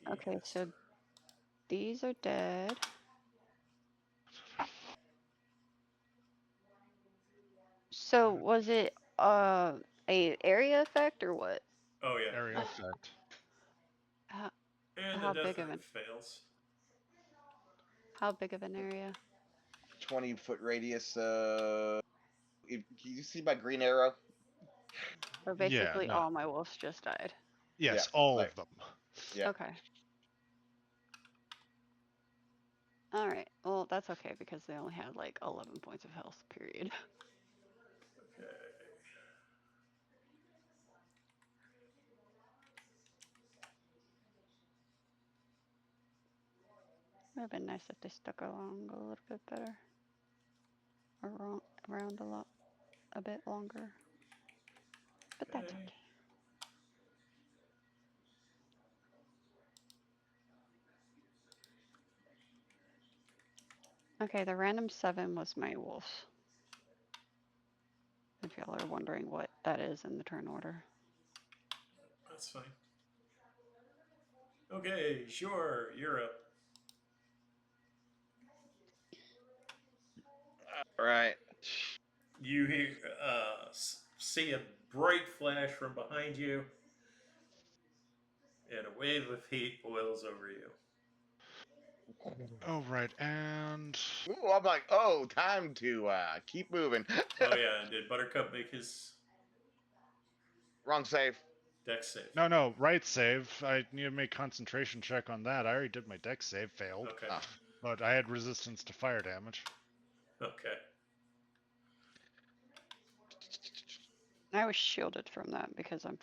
Okay, so these are dead. So was it a area effect or what? Oh yeah. Area effect. And How the Death big of Knight an fails. How big of an area? 20-foot radius. Can you see my green arrow? Or basically Yeah, no. all my wolves just died. Yes, Yeah, all like, of them. Yeah. Okay. All right. Well, that's okay because they only had like 11 points of health, period. Okay. It would have been nice if they stuck along a little bit better. Or around a bit longer. But that's okay. Okay, the random 7 was my wolf. If y'all are wondering what that is in the turn order. That's fine. Okay, sure, you're up. All right. You hear, see a bright flash from behind you, and a wave of heat boils over you. Oh, right, and... Ooh, I'm like, oh, time to keep moving. Oh yeah, and did Buttercup make his Wrong save. dex save? No, right save. I need to make concentration check on that. I already did my dex save, failed. Okay. But I had resistance to fire damage. Okay. I was shielded from that because I'm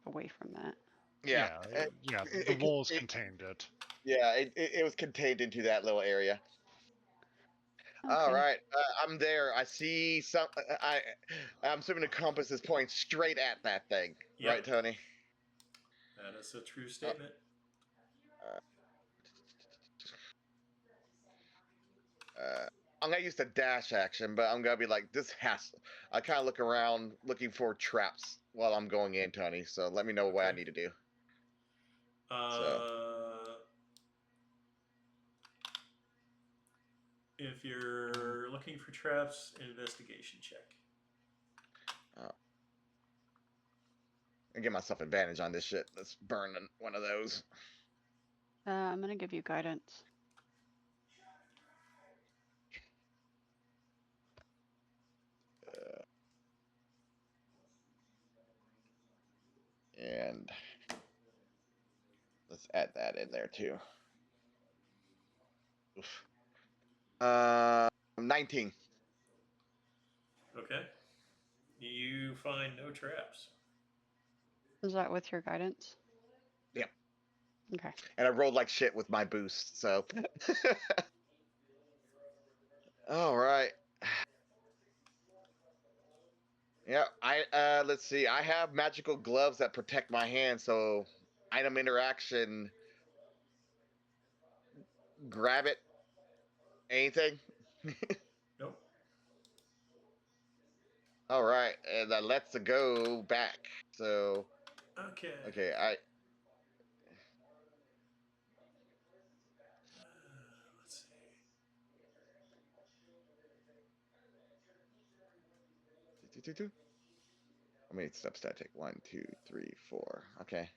away from that. Yeah. The walls contained it. Yeah, it was contained into that little area. All Okay. right, I'm there. I see some. I'm assuming the compass is pointing straight at that thing, Yep, right, Tony? that is a true Uh, statement. uh, I'm gonna use the dash action, but I'm gonna be like, this has. I kind of look around looking for traps while I'm going in, Tony. So let me know what I Okay. need to do. So If you're looking for traps, investigation check. and get myself advantage on this shit. Let's burn one of those. I'm gonna give you guidance. And let's add that in there too. Oof. 19. Okay. You find no traps. Is that with your guidance? Yep. Okay. And I rolled like shit with my boost, so. All right. Yeah, let's see. I have magical gloves that protect my hand, so item interaction, grab it, anything. Nope. All right, and let's go back. So, Okay. okay, Let's see. how many steps did I take? 1, 2, 3, 4. Okay.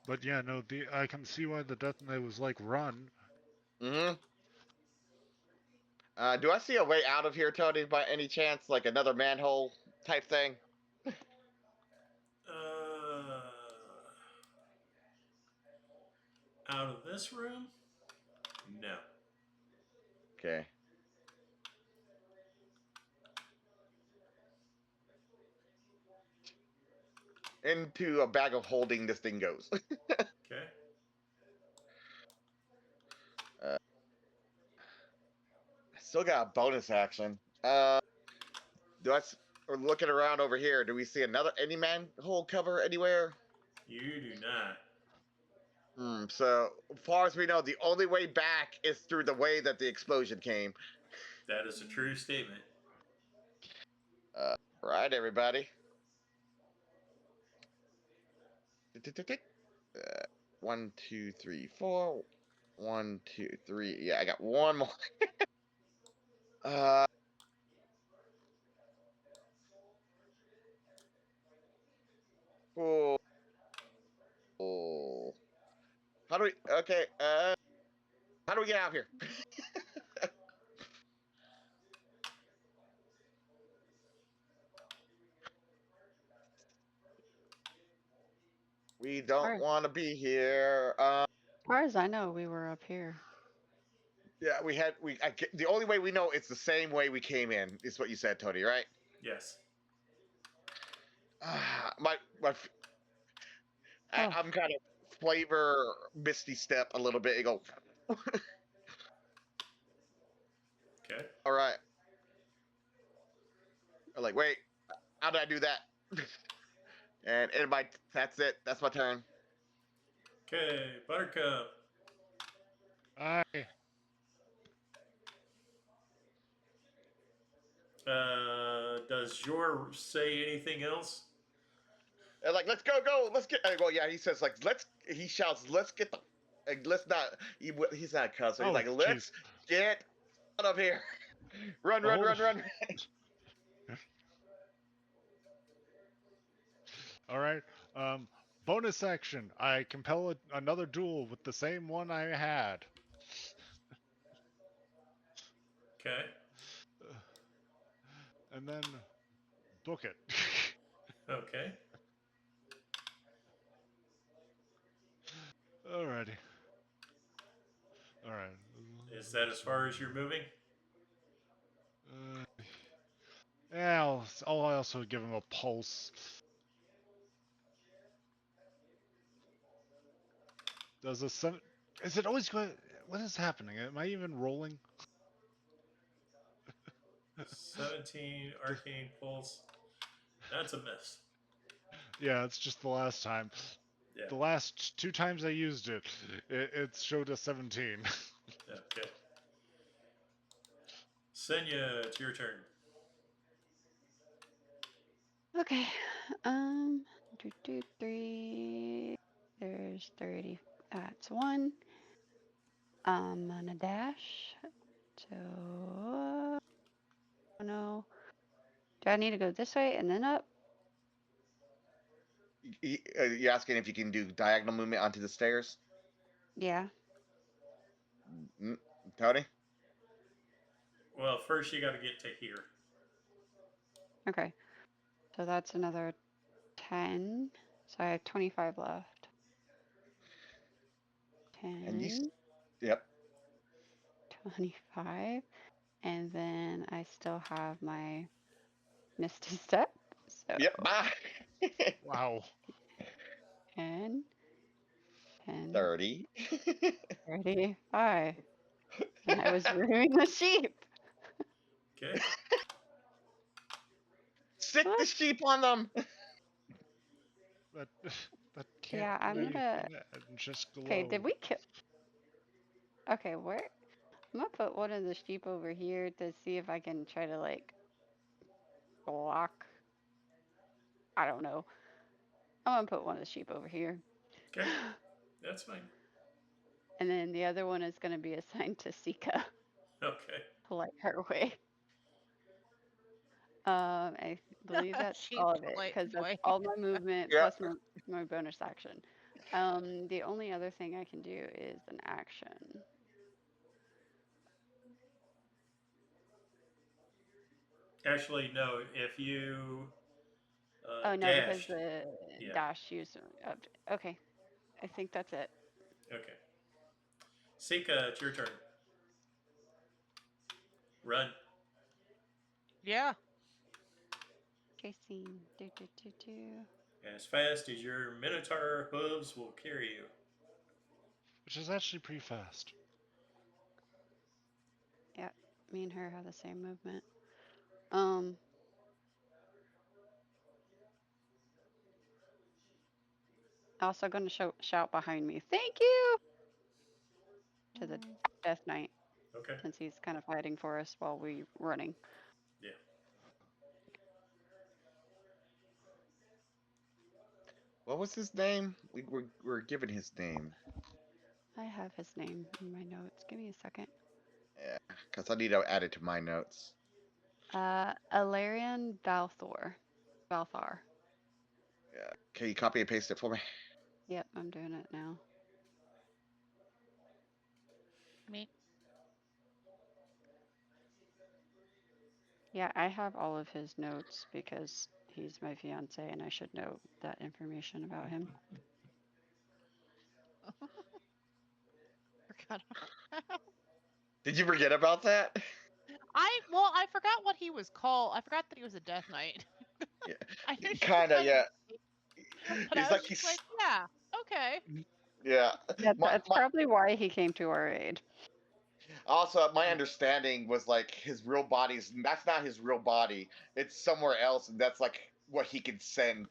But yeah, no, I can see why the Death Knight was like, run. Mm-hmm. Do I see a way out of here, Tony, by any chance? Like another manhole type thing? Out of this room? No. Okay. Into a bag of holding this thing goes. Okay. I still got a bonus action. We're looking around over here. Do we see any manhole cover anywhere? You do not. So, as far as we know, the only way back is through the way that the explosion came. That is a true statement. Right, everybody. 1, 2, 3, 4. 1, 2, 3. Yeah, I got one more. uh, oh, oh. How do we? Okay. How do we get out of here? We don't want to be here. As far as I know, we were up here. Yeah, the only way we know it's the same way we came in is what you said, Tony, right? Yes. I'm kind of flavor Misty Step a little bit. You go. Okay. All right. I'm like, wait, how did I do that? and that's it. That's my turn. Okay, Buttercup. Aye. Does your say anything else? And like, let's go, let's get. I go, yeah. He says like, He shouts, let's get the. Like, let's not. He's not a cuss. So he's Oh, like, let's get out of here. Run. All right. Bonus action. I compel another duel with the same one I had. Okay. And then book it. Okay. Alrighty. Alright. Is that as far as you're moving? Yeah, I'll also give him a pulse. Does a 7? Is it always going? What is happening? Am I even rolling? 17 arcane pulse. That's a miss. Yeah, it's just the last time. Yeah. The last 2 times I used it, it showed a 17. Okay. Senya, it's your turn. Okay. 3. There's 30. That's 1. I'm gonna dash. So, no. Do I need to go this way and then up? You're asking if you can do diagonal movement onto the stairs? Yeah. Tony? Well, first you got to get to here. Okay. So that's another 10. So I have 25 left. 10. And you. Yep. 25. And then I still have my Misty Step. So Yep. Bye. Wow. 10, 10, 30. 35. And I was removing the sheep. Okay. Stick the sheep on them. That can't Yeah, do I'm anything. gonna. Just glow. Okay, did we kill? Okay, where? I'm gonna put one of the sheep over here to see if I can try to like block. I don't know. I'm gonna put one of the sheep over here. Okay. That's fine. And then the other one is gonna be assigned to Sika Okay. to light her way. I believe that's Sheep all of it light because that's way. all my movement Yeah. plus my bonus action. The only other thing I can do is an action. Actually, no. If you Oh no, because dashed. the Yeah. dash use up. Okay, I think that's it. Okay. Sika, it's your turn. Run. Yeah. Chasing. Do. As fast as your Minotaur hooves will carry you. Which is actually pretty fast. Yeah, me and her have the same movement. Also going to shout behind me. Thank you to the Death Knight. Okay. Since he's kind of fighting for us while we're running. Yeah. What was his name? We're given his name. I have his name in my notes. Give me a second. Yeah, because I need to add it to my notes. Alarian Balthor. Balthar. Yeah. Can you copy and paste it for me? Yep, I'm doing it now. Me. Yeah, I have all of his notes because he's my fiance and I should know that information about him. Forgot about that. Did you forget about that? I forgot what he was called. I forgot that he was a Death Knight. Yeah. I knew she Kinda, was yeah. but He's I was like just like, yeah, okay. Yeah. That's probably why he came to our aid. Also, my understanding was like his real body's that's not his real body. It's somewhere else, and that's like what he can send.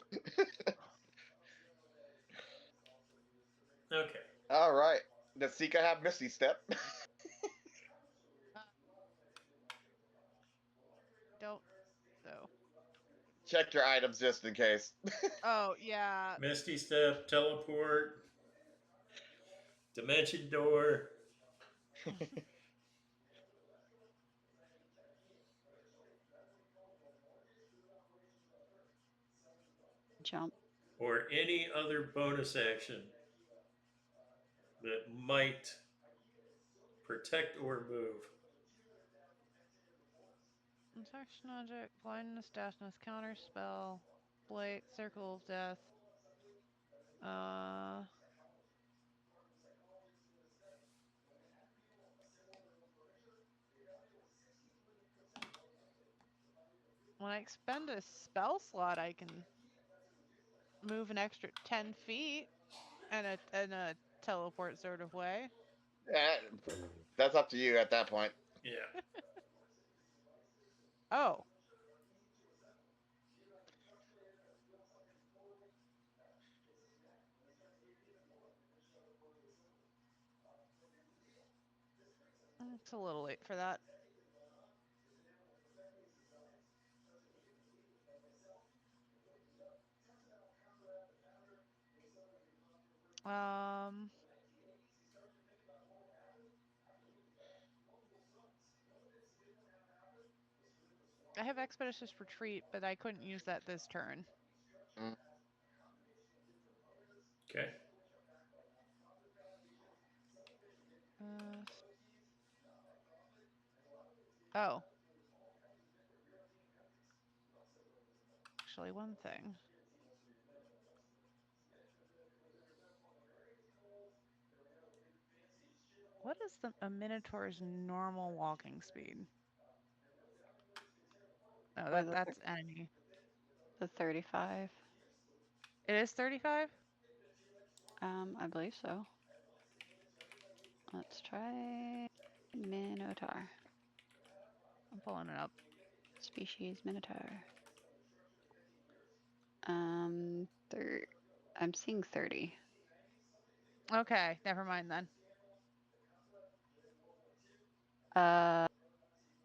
Okay. All right. Does Sika have Misty Step? Don't so. Check your items just in case. Oh yeah. Misty Step, teleport, dimension door. Jump. Or any other bonus action that might protect or move. Infection object, blindness, dashness, counter spell, blight, circle of death. When I expend a spell slot, I can move an extra 10 feet, and a teleport sort of way. That's up to you at that point. Yeah. Oh. It's a little late for that. I have Expeditious Retreat, but I couldn't use that this turn. Okay. Oh. Actually, one thing. What is a Minotaur's normal walking speed? Oh, that's enemy. The 35. It is 35? I believe so. Let's try Minotaur. I'm pulling it up. Species Minotaur. I'm seeing 30. Okay, never mind then.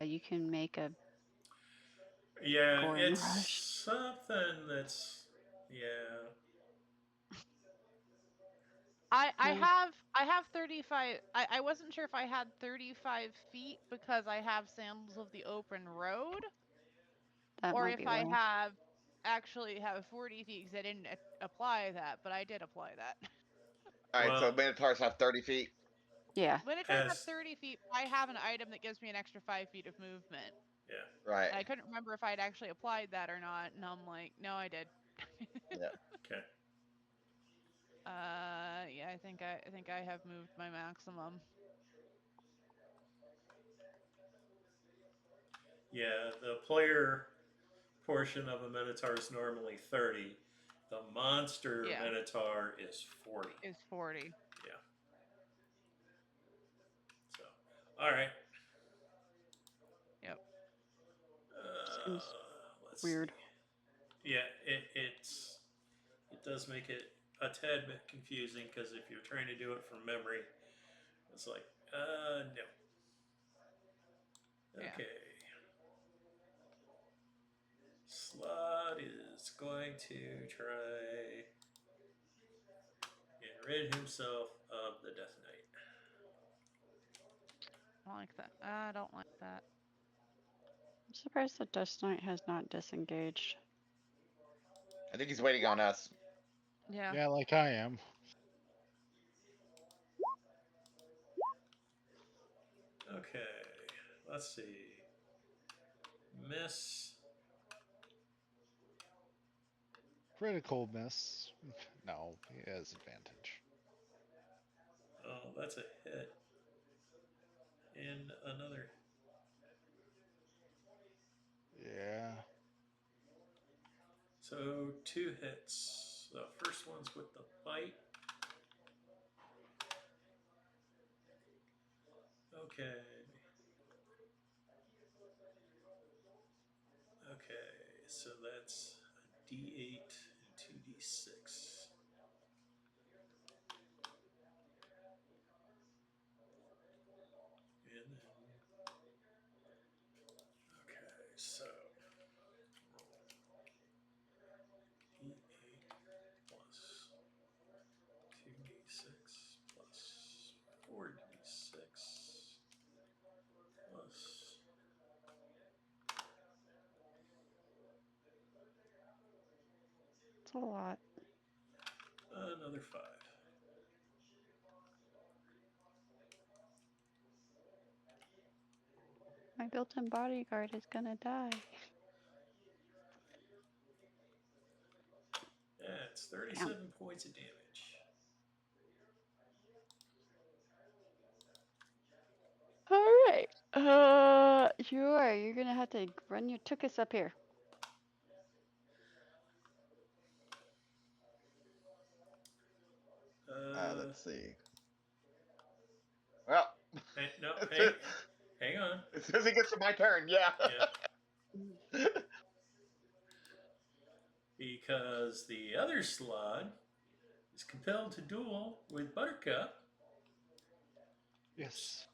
You can make a Yeah, Gorn it's Rush. something that's yeah. I have 35. I wasn't sure if I had 35 feet because I have Sandals of the Open Road, That or might if be I why. actually have 40 feet because I didn't apply that, but I did apply that. All right, so Well, Minotaurs have 30 feet. Yeah. Minotaurs have as 30 feet. I have an item that gives me an extra 5 feet of movement. yeah. Right. And I couldn't remember if I'd actually applied that or not, and I'm like, no, I did. Yeah. Okay. Yeah, I think I have moved my maximum. Yeah, the player portion of a Minotaur is normally 30. The monster Yeah. Minotaur is 40. Is 40. Yeah. So, all right. Yep. Seems Let's weird. see. Yeah, it does make it a tad bit confusing because if you're trying to do it from memory, it's like, no. Yeah. Okay. Slot is going to try and rid himself of the Death Knight. I don't like that. I don't like that. I'm surprised the Death Knight has not disengaged. I think he's waiting on us. Yeah. Yeah, like I am. Okay, let's see. Miss. Critical miss. No, he has advantage. Oh, that's a hit. And another. Yeah. So 2 hits. The first one's with the bite. Okay. Okay, so that's a D8 and 2D6. And then, okay, so roll D8 plus 2D6 plus 4D6 plus It's a lot. another 5. My built-in bodyguard is gonna die. That's 37 points of damage. Alright. You're gonna have to run your tuchus up here. Let's see. Well, No, it hang, says, hang on. it says it gets to my turn. Yeah. Yeah. Because the other Slaad is compelled to duel with Buttercup. Yes.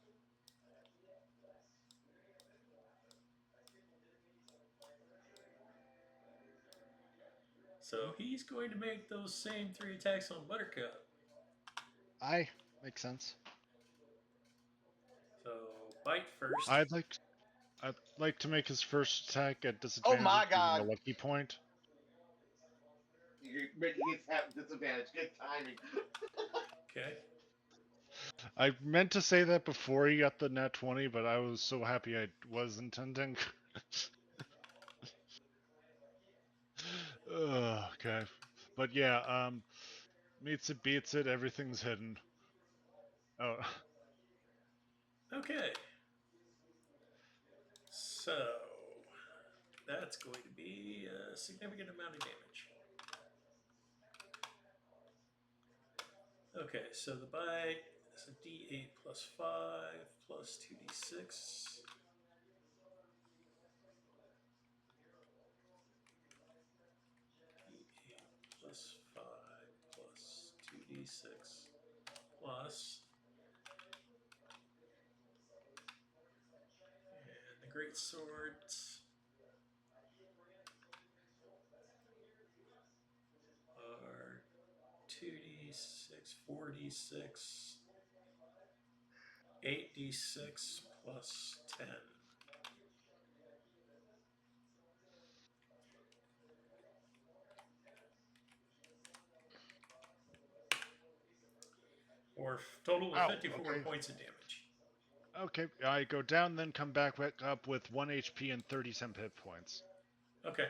So he's going to make those same 3 attacks on Buttercup. Aye, makes sense. So bite first. I'd like to make his first attack at Oh disadvantage my using a God. lucky point. You're making it have disadvantage. Good timing. Okay. I meant to say that before he got the nat 20, but I was so happy I was intending. Okay. But yeah, meets it, beats it, everything's hidden. Oh, Okay. So that's going to be a significant amount of damage. Okay, so the bite is a d8 plus 5 plus 2d6. D8 plus 5 plus 2d6 plus. And the great swords are 2d6, 4d6, 8d6 plus 10. Or total of ow, 54 okay. points of damage. Okay, I go down, then come back up with 1 HP and 37 hit points. Okay.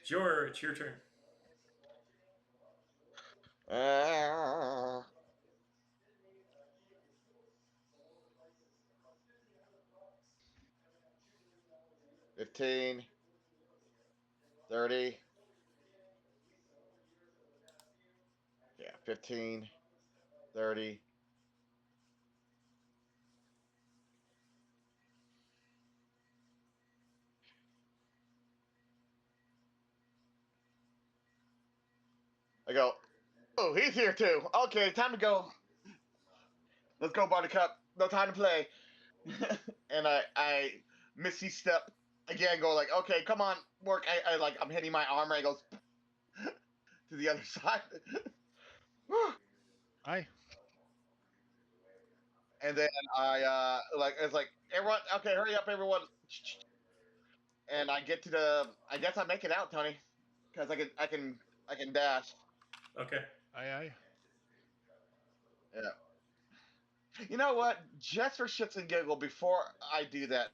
Sure, it's your turn. 15, 30. Yeah, 15, 30. I go, oh, he's here too. Okay, time to go. Let's go, Buttercup. No time to play. And I missy step again, go like, okay, come on, work. I'm hitting my armor. I goes to the other side. Aye. And then it's like, everyone, okay, hurry up, everyone. And I get to I guess I make it out, Tony, because I can dash. Okay. Aye. Yeah. You know what? Just for shits and giggle, before I do that,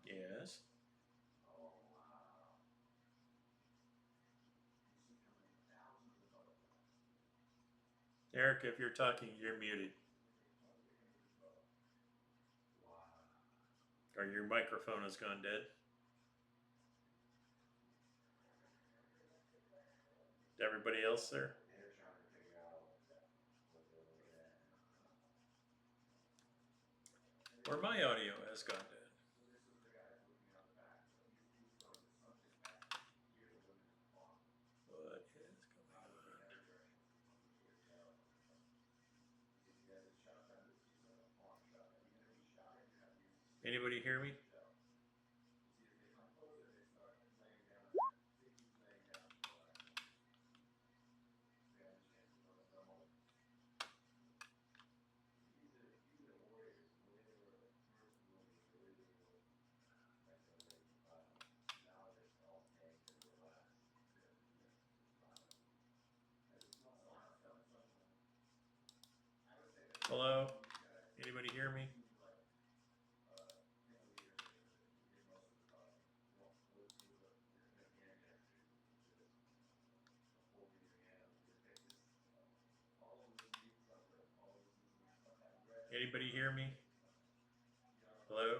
Yes. Eric, if you're talking, you're muted. Or your microphone has gone dead. Everybody else there? Or my audio has gone dead. What is going on? Anybody hear me? Hello? Anybody hear me? Anybody hear me? Hello?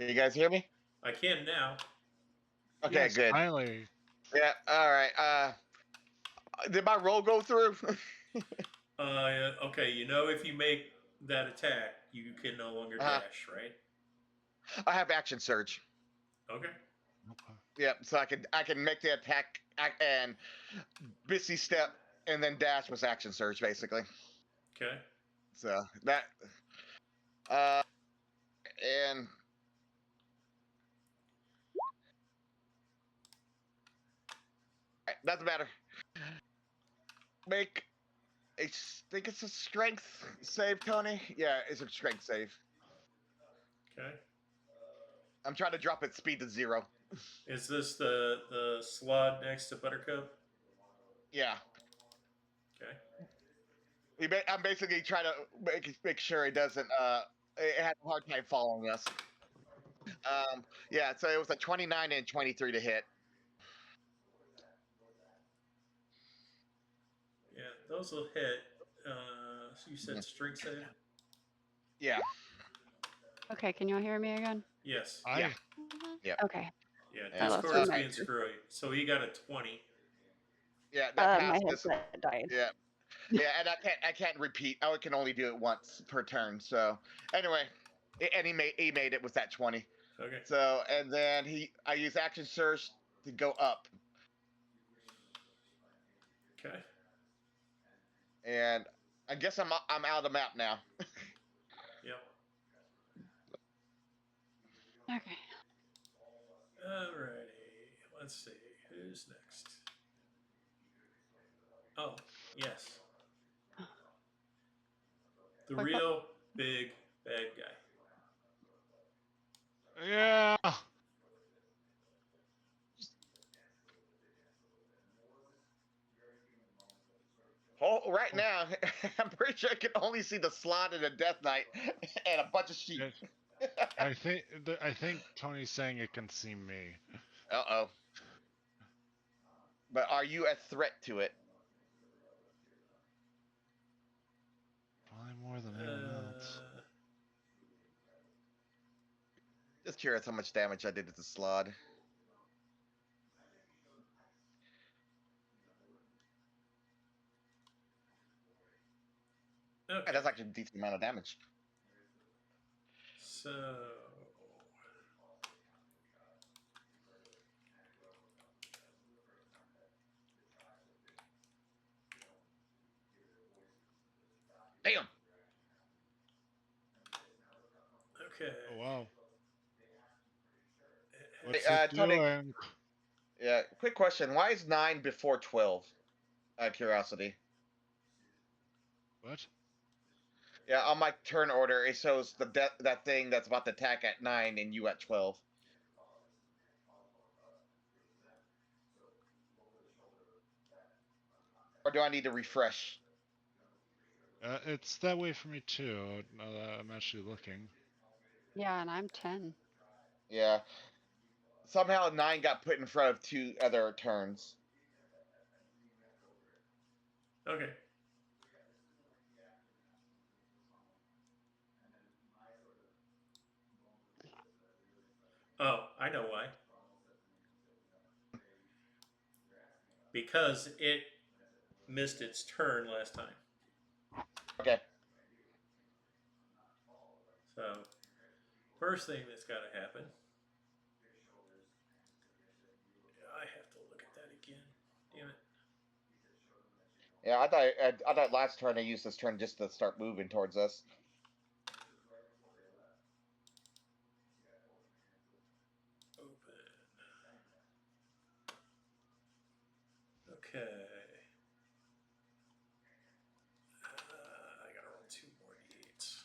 Can you guys hear me? I can now. Okay, yes, good. Finally. Yeah. All right. Did my roll go through? Okay, you know if you make that attack, you can no longer dash, right? I have action surge. Okay. Okay. Yep. So I can make the attack and busy step and then dash was action surge basically. Okay. So that uh and doesn't matter. Make think it's a strength save, Tony. Yeah, it's a strength save. Okay. I'm trying to drop its speed to 0. Is this the slot next to Buttercup? Yeah. Okay. I'm basically trying to make sure it doesn't it has a hard time following us. Yeah, so it was a 29 and 23 to hit. Yeah, those will hit. So you said strength save? Yeah. Okay, can y'all hear me again? Yes. Yeah. Mhm. Yeah. Okay. Yeah, Yeah. Discord's being screwy. So he got a 20. Yeah, that My passes. headset died. Yeah. Yeah, and I can't repeat. I can only do it once per turn. So anyway, and he made it with that 20. Okay. So and then I use action surge to go up. Okay. And I guess I'm out of the map now. Yep. Okay. Alrighty. Let's see. Who's next? Oh, yes. The What's real big bad guy. Yeah. Oh, right now, I'm pretty sure I can only see the slot and the Death Knight and a bunch of sheep. I think Tony's saying it can see me. Uh-oh. But are you a threat to it? Probably more than anyone else. Just curious how much damage I did to the slot. Okay. Yeah, that's actually a decent amount of damage. So. Damn. Okay. Oh wow. Hey, What's it Tony, doing? yeah, quick question. Why is 9 before 12? Out of curiosity. What? Yeah, on my turn order, it shows that thing that's about to attack at 9 and you at 12. Or do I need to refresh? It's that way for me too. Now that I'm actually looking. Yeah, and I'm 10. Yeah. Somehow 9 got put in front of 2 other turns. Okay. Oh, I know why. Because it missed its turn last time. Okay. So, first thing that's got to happen. I have to look at that again. Damn it. Yeah, I thought last turn I used this turn just to start moving towards us. Open. Okay. I gotta roll 2 more d8s.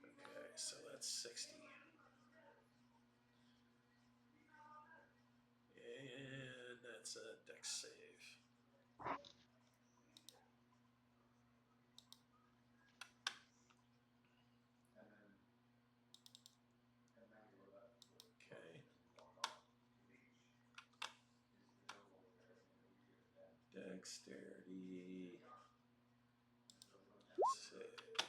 Okay, so that's 60. And that's a dex save. Okay. Dexterity. Save.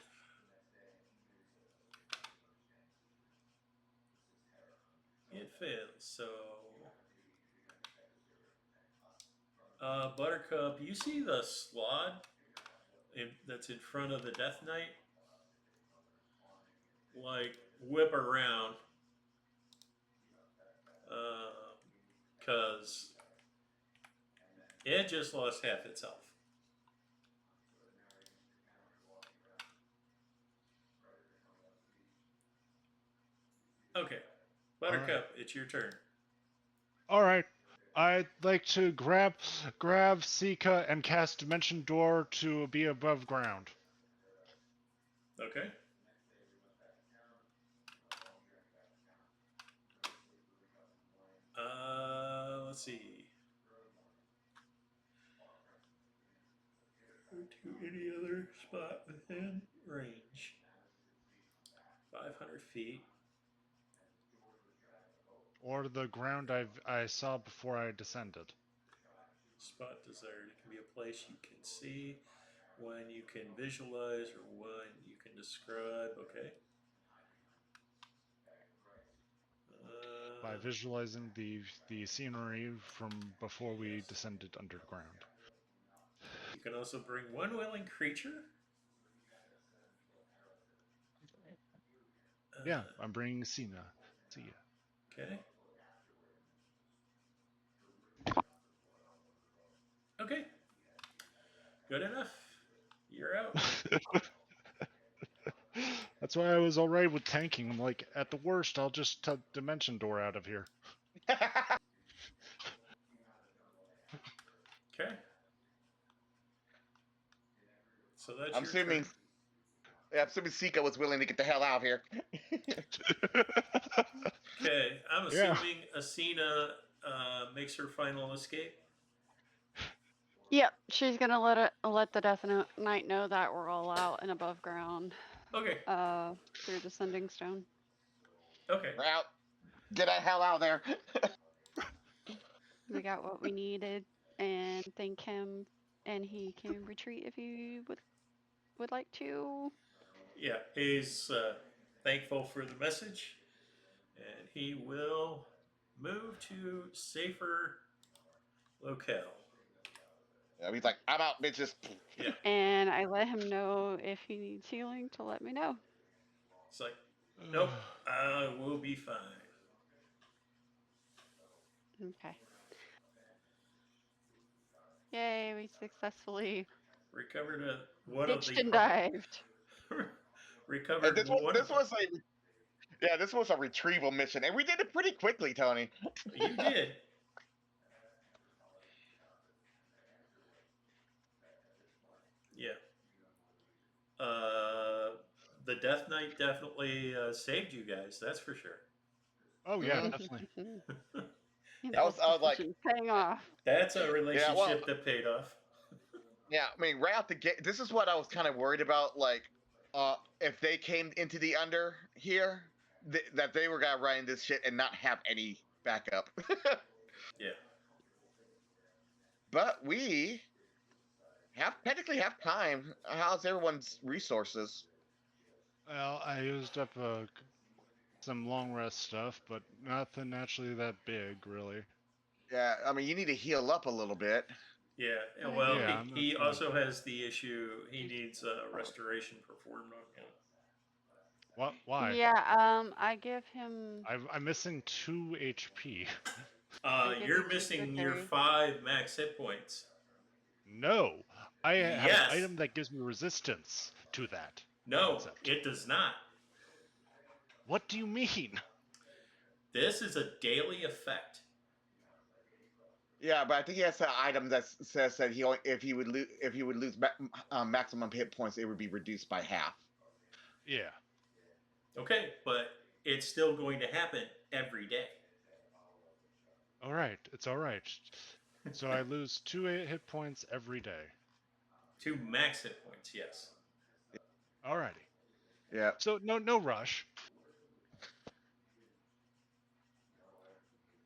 fails. So, Buttercup, you see the Slaad that's in front of the Death Knight, like whip around, because it just lost half its health. Okay, Buttercup, it's your turn. All right. I'd like to grab Sika and cast Dimension Door to be above ground. Okay. Let's see. Go to any other spot within range. 500 feet. Or the ground I saw before I descended. Spot desired. It can be a place you can see, one you can visualize, or one you can describe. Okay. By visualizing the scenery from before we descended underground. You can also bring one willing creature. Yeah, I'm bringing Sina. See ya. Okay. Okay. Good enough. You're out. That's why I was alright with tanking. I'm like, at the worst, I'll just Dimension Door out of here. Okay. So that's I'm your assuming. turn. Yeah, I'm assuming Sika was willing to get the hell out of here. Okay. I'm assuming Asina makes her final escape. Yep, she's gonna let the Death Knight know that we're all out and above ground. Okay. Through the Sending Stone. Okay. We're out. Get that hell out of there. We got what we needed, and thank him, and he can retreat if he would like to. Yeah, he's thankful for the message, and he will move to safer locale. Yeah, he's like, I'm out, bitches. Yeah. And I let him know if he needs healing to let me know. It's like, nope, I will be fine. Okay. Yay, we successfully Recovered one ditched of the and dived. recovered This one. was a retrieval mission, and we did it pretty quickly, Tony. You did. Yeah. The Death Knight definitely saved you guys. That's for sure. Oh yeah, definitely. I was like, paying off. That's a relationship that paid off. Yeah, I mean, right out the gate, this is what I was kind of worried about. Like, if they came into the under here, that they were gonna run this shit and not have any backup. Yeah. But we technically have time. How's everyone's resources? Well, I used up some long rest stuff, but nothing actually that big, really. Yeah, I mean, you need to heal up a little bit. Yeah, well, Yeah, he also has the issue. He needs restoration performed on him. What? Why? Yeah, I give him. I'm missing 2 HP. You're missing your 5 max hit points. No, I have Yes. an item that gives me resistance to that. No, concept. it does not. What do you mean? This is a daily effect. Yeah, but I think he has an item that says that if he would lose maximum hit points, it would be reduced by half. Yeah. Okay, but it's still going to happen every day. All right, it's all right. So I lose 2 hit points every day. 2 max hit points, yes. Alrighty. Yeah. So no rush.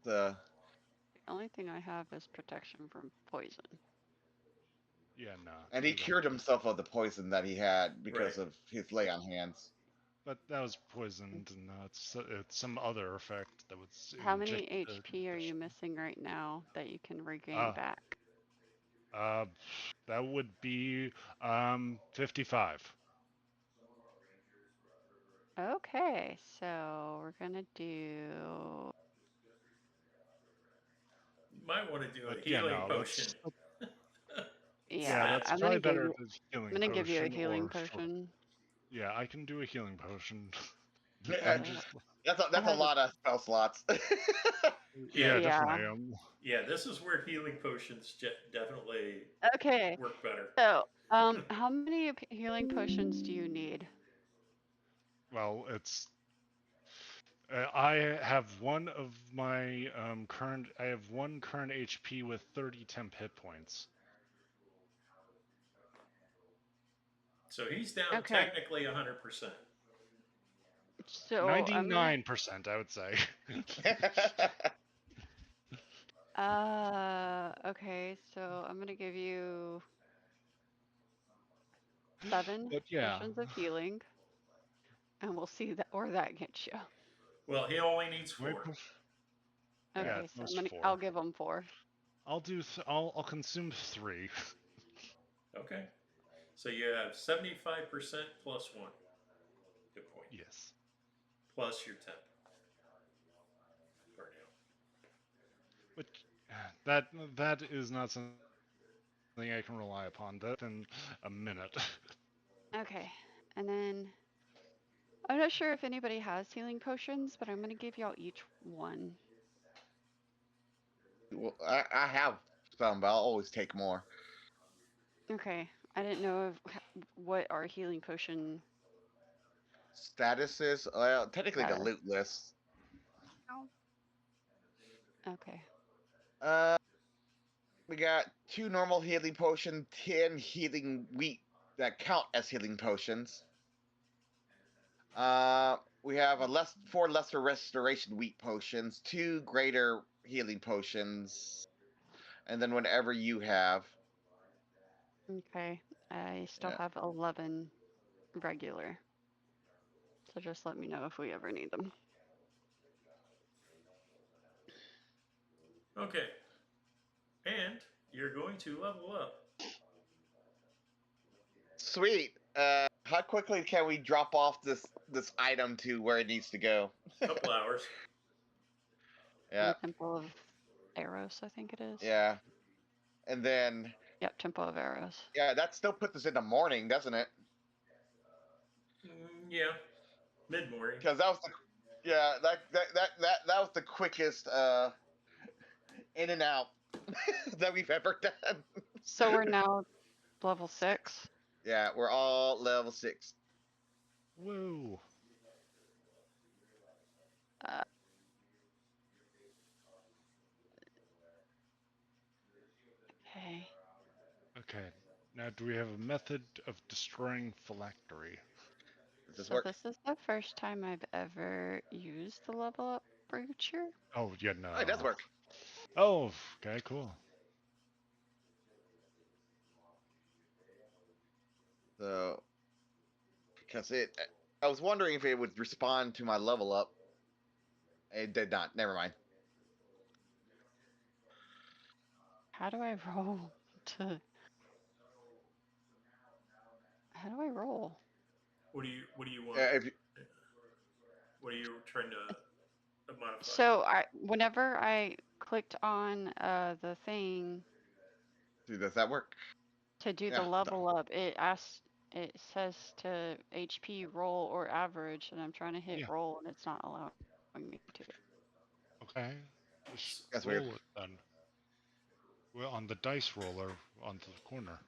The only thing I have is protection from poison. Yeah, no. And he cured himself of the poison that he had because of his lay on hands. but that was poisoned, and it's some other effect that was How many injected. HP are you missing right now that you can regain Uh, back? that would be 55. Okay, so we're gonna do. You might want to do But a yeah, healing no, potion. yeah, Yeah, that's I'm probably gonna give better you. than I'm healing gonna give you a potion healing or potion. yeah, I can do a healing potion. I'm So just I That's a have. lot of spell slots. Yeah, yeah, Yeah. definitely. yeah. This is where healing potions definitely Okay. work better. So, how many healing potions do you need? Well, it's I have one of my current. I have one current HP with 30 temp hit points. So he's down Okay. technically 100%. So I'm gonna. 99%, I would say. Okay. So I'm gonna give you 7 But yeah, potions of healing, and we'll see that where that gets you. Well, he only needs my 4. yeah, Okay. it's So most I'll 4. give him 4. I'll do. I'll consume 3. Okay. So you have 75% plus 1 hit point, Yes. plus your temp for now. But that that is not something I can rely upon. That in a minute. Okay. And then I'm not sure if anybody has healing potions, but I'm gonna give y'all each one. Well, I have some, but I'll always take more. Okay. I didn't know what our healing potion Statuses, well, technically the status. loot list. Okay. Uh, we got 2 normal healing potions, 10 healing wheat that count as healing potions. We have 4 lesser restoration wheat potions, 2 greater healing potions, and then whenever you have. Okay. I still Yeah. have 11 regular. So just let me know if we ever need them. Okay. And you're going to level up. Sweet. How quickly can we drop off this item to where it needs to go? A couple hours. Yeah. The Temple of Arrows, I think it is. Yeah. And then Yep, Temple of Arrows. yeah, that still puts us in the morning, doesn't it? Yeah. Mid morning. Because that was the that was the quickest in and out that we've ever done. So we're now level 6. Yeah, we're all level 6. Whoa. Uh, okay. Okay. Now, do we have a method of destroying phylactery? Does this So work? this is the first time I've ever used the level up broocher. Oh, yeah, no. Oh, it does work. Oh, okay, cool. So because I was wondering if it would respond to my level up. It did not. Never mind. How do I roll to... How do I roll? What do you want? If What are you trying to modify? So whenever I clicked on the thing does that work? to do the Yeah. level up, it says to HP roll or average, and I'm trying to hit Yeah. roll and it's not allowing me to. Okay. Just That's roll weird. it then. Well, on the dice roller onto the corner.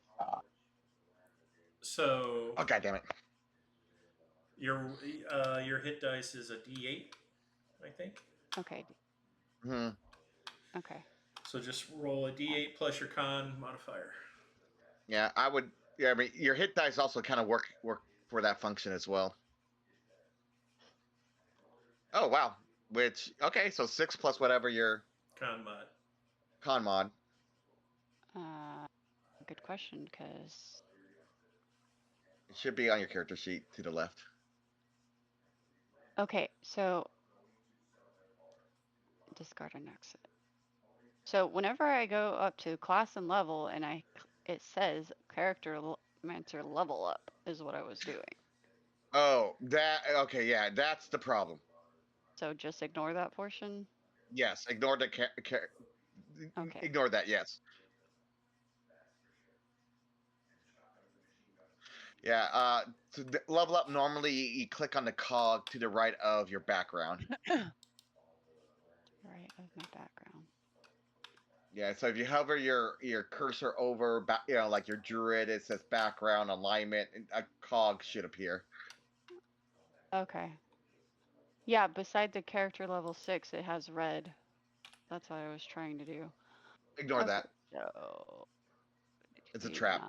So Oh, god damn it. your hit dice is a D8, I think. Okay. Hmm. Okay. So just roll a D8 plus your con modifier. Yeah, I would. Yeah, I mean, your hit dice also kind of work for that function as well. Oh wow. Which okay, so 6 plus whatever your Con mod. con mod. Good question, because It should be on your character sheet to the left. Okay, so discard an exit. So whenever I go up to class and level, and it says character mentor level up is what I was doing. Oh, okay, yeah, that's the problem. So just ignore that portion. Yes, ignore the Okay. Ignore that. Yes. Yeah. To level up, normally you click on the cog to the right of your background. Right of my background. Yeah. So if you hover your cursor over, like your druid, it says background alignment, and a cog should appear. Okay. Yeah, beside the character level 6, it has red. That's what I was trying to do. Ignore Okay, that. so It's a trap.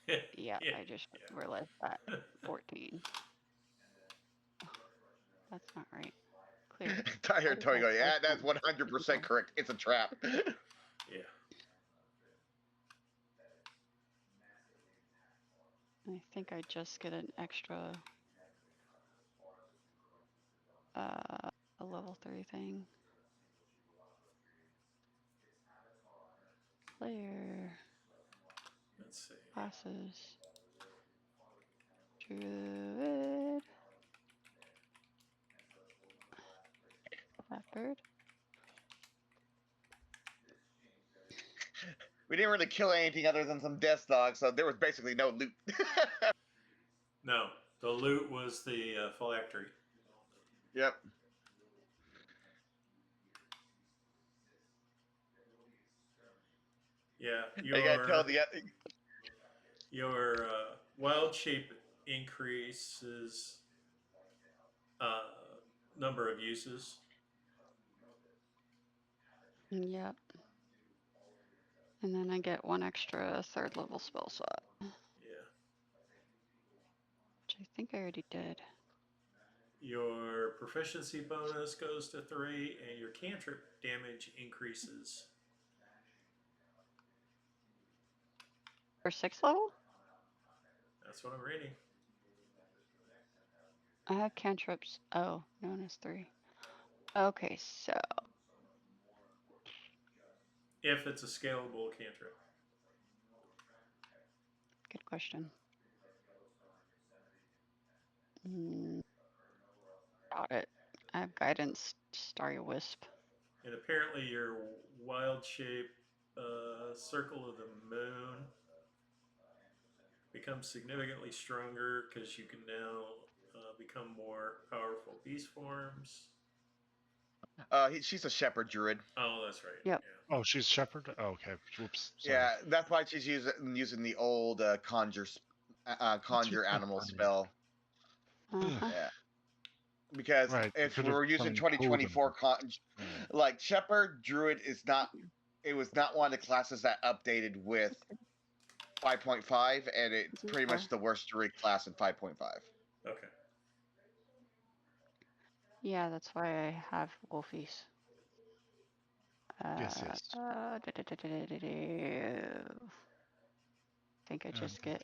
9. Yeah, I just realized that. 14. That's not right. Clear. I hear Tori going, yeah, that's 100% correct. It's a trap. Yeah. I think I just get an extra a level 3 thing. Player. Let's see. Classes. Druid. Leopard. We didn't really kill anything other than some death dogs, so there was basically no loot. No, the loot was the phylactery. Yep. Yeah, I gotta tell your wild shape increases number of uses. Yep. And then I get 1 extra 3rd level spell slot. Yeah. Which I think I already did. Your proficiency bonus goes to 3, and your cantrip damage increases. For 6th level? That's what I'm reading. I have cantrips. Oh, known as 3. Okay, so. If it's a scalable cantrip. Good question. Got it. I have guidance, Starry Wisp. And apparently your wild shape circle of the moon becomes significantly stronger because you can now become more powerful beast forms. She's a shepherd druid. Oh, that's right. Yep. Yeah. Oh, she's shepherd. Oh, okay. Whoops. Sorry. Yeah, that's why she's using the old conjure animal spell. Yeah. Because right, if we're using 2024 like shepherd druid is not, it was not one of the classes that updated with 5.5, and it's pretty much the worst druid class in 5.5. Okay. Yeah, that's why I have wolfies. Yes. I think I just get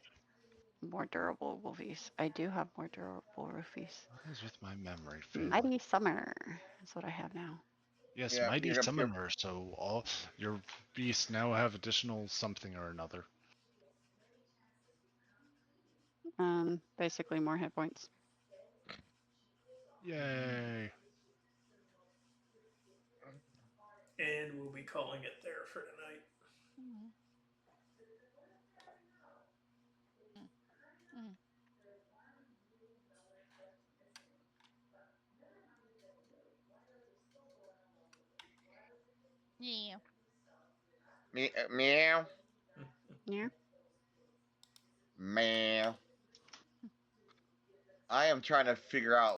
more durable wolfies. I do have more durable wolfies. What is with my memory? Mighty Summoner is what I have now. Yes, yeah, Mighty Summoner. So all your beasts now have additional something or another. Basically more hit points. Yay. And we'll be calling it there for tonight. Yeah. Meow. Yeah. Meow. I am trying to figure out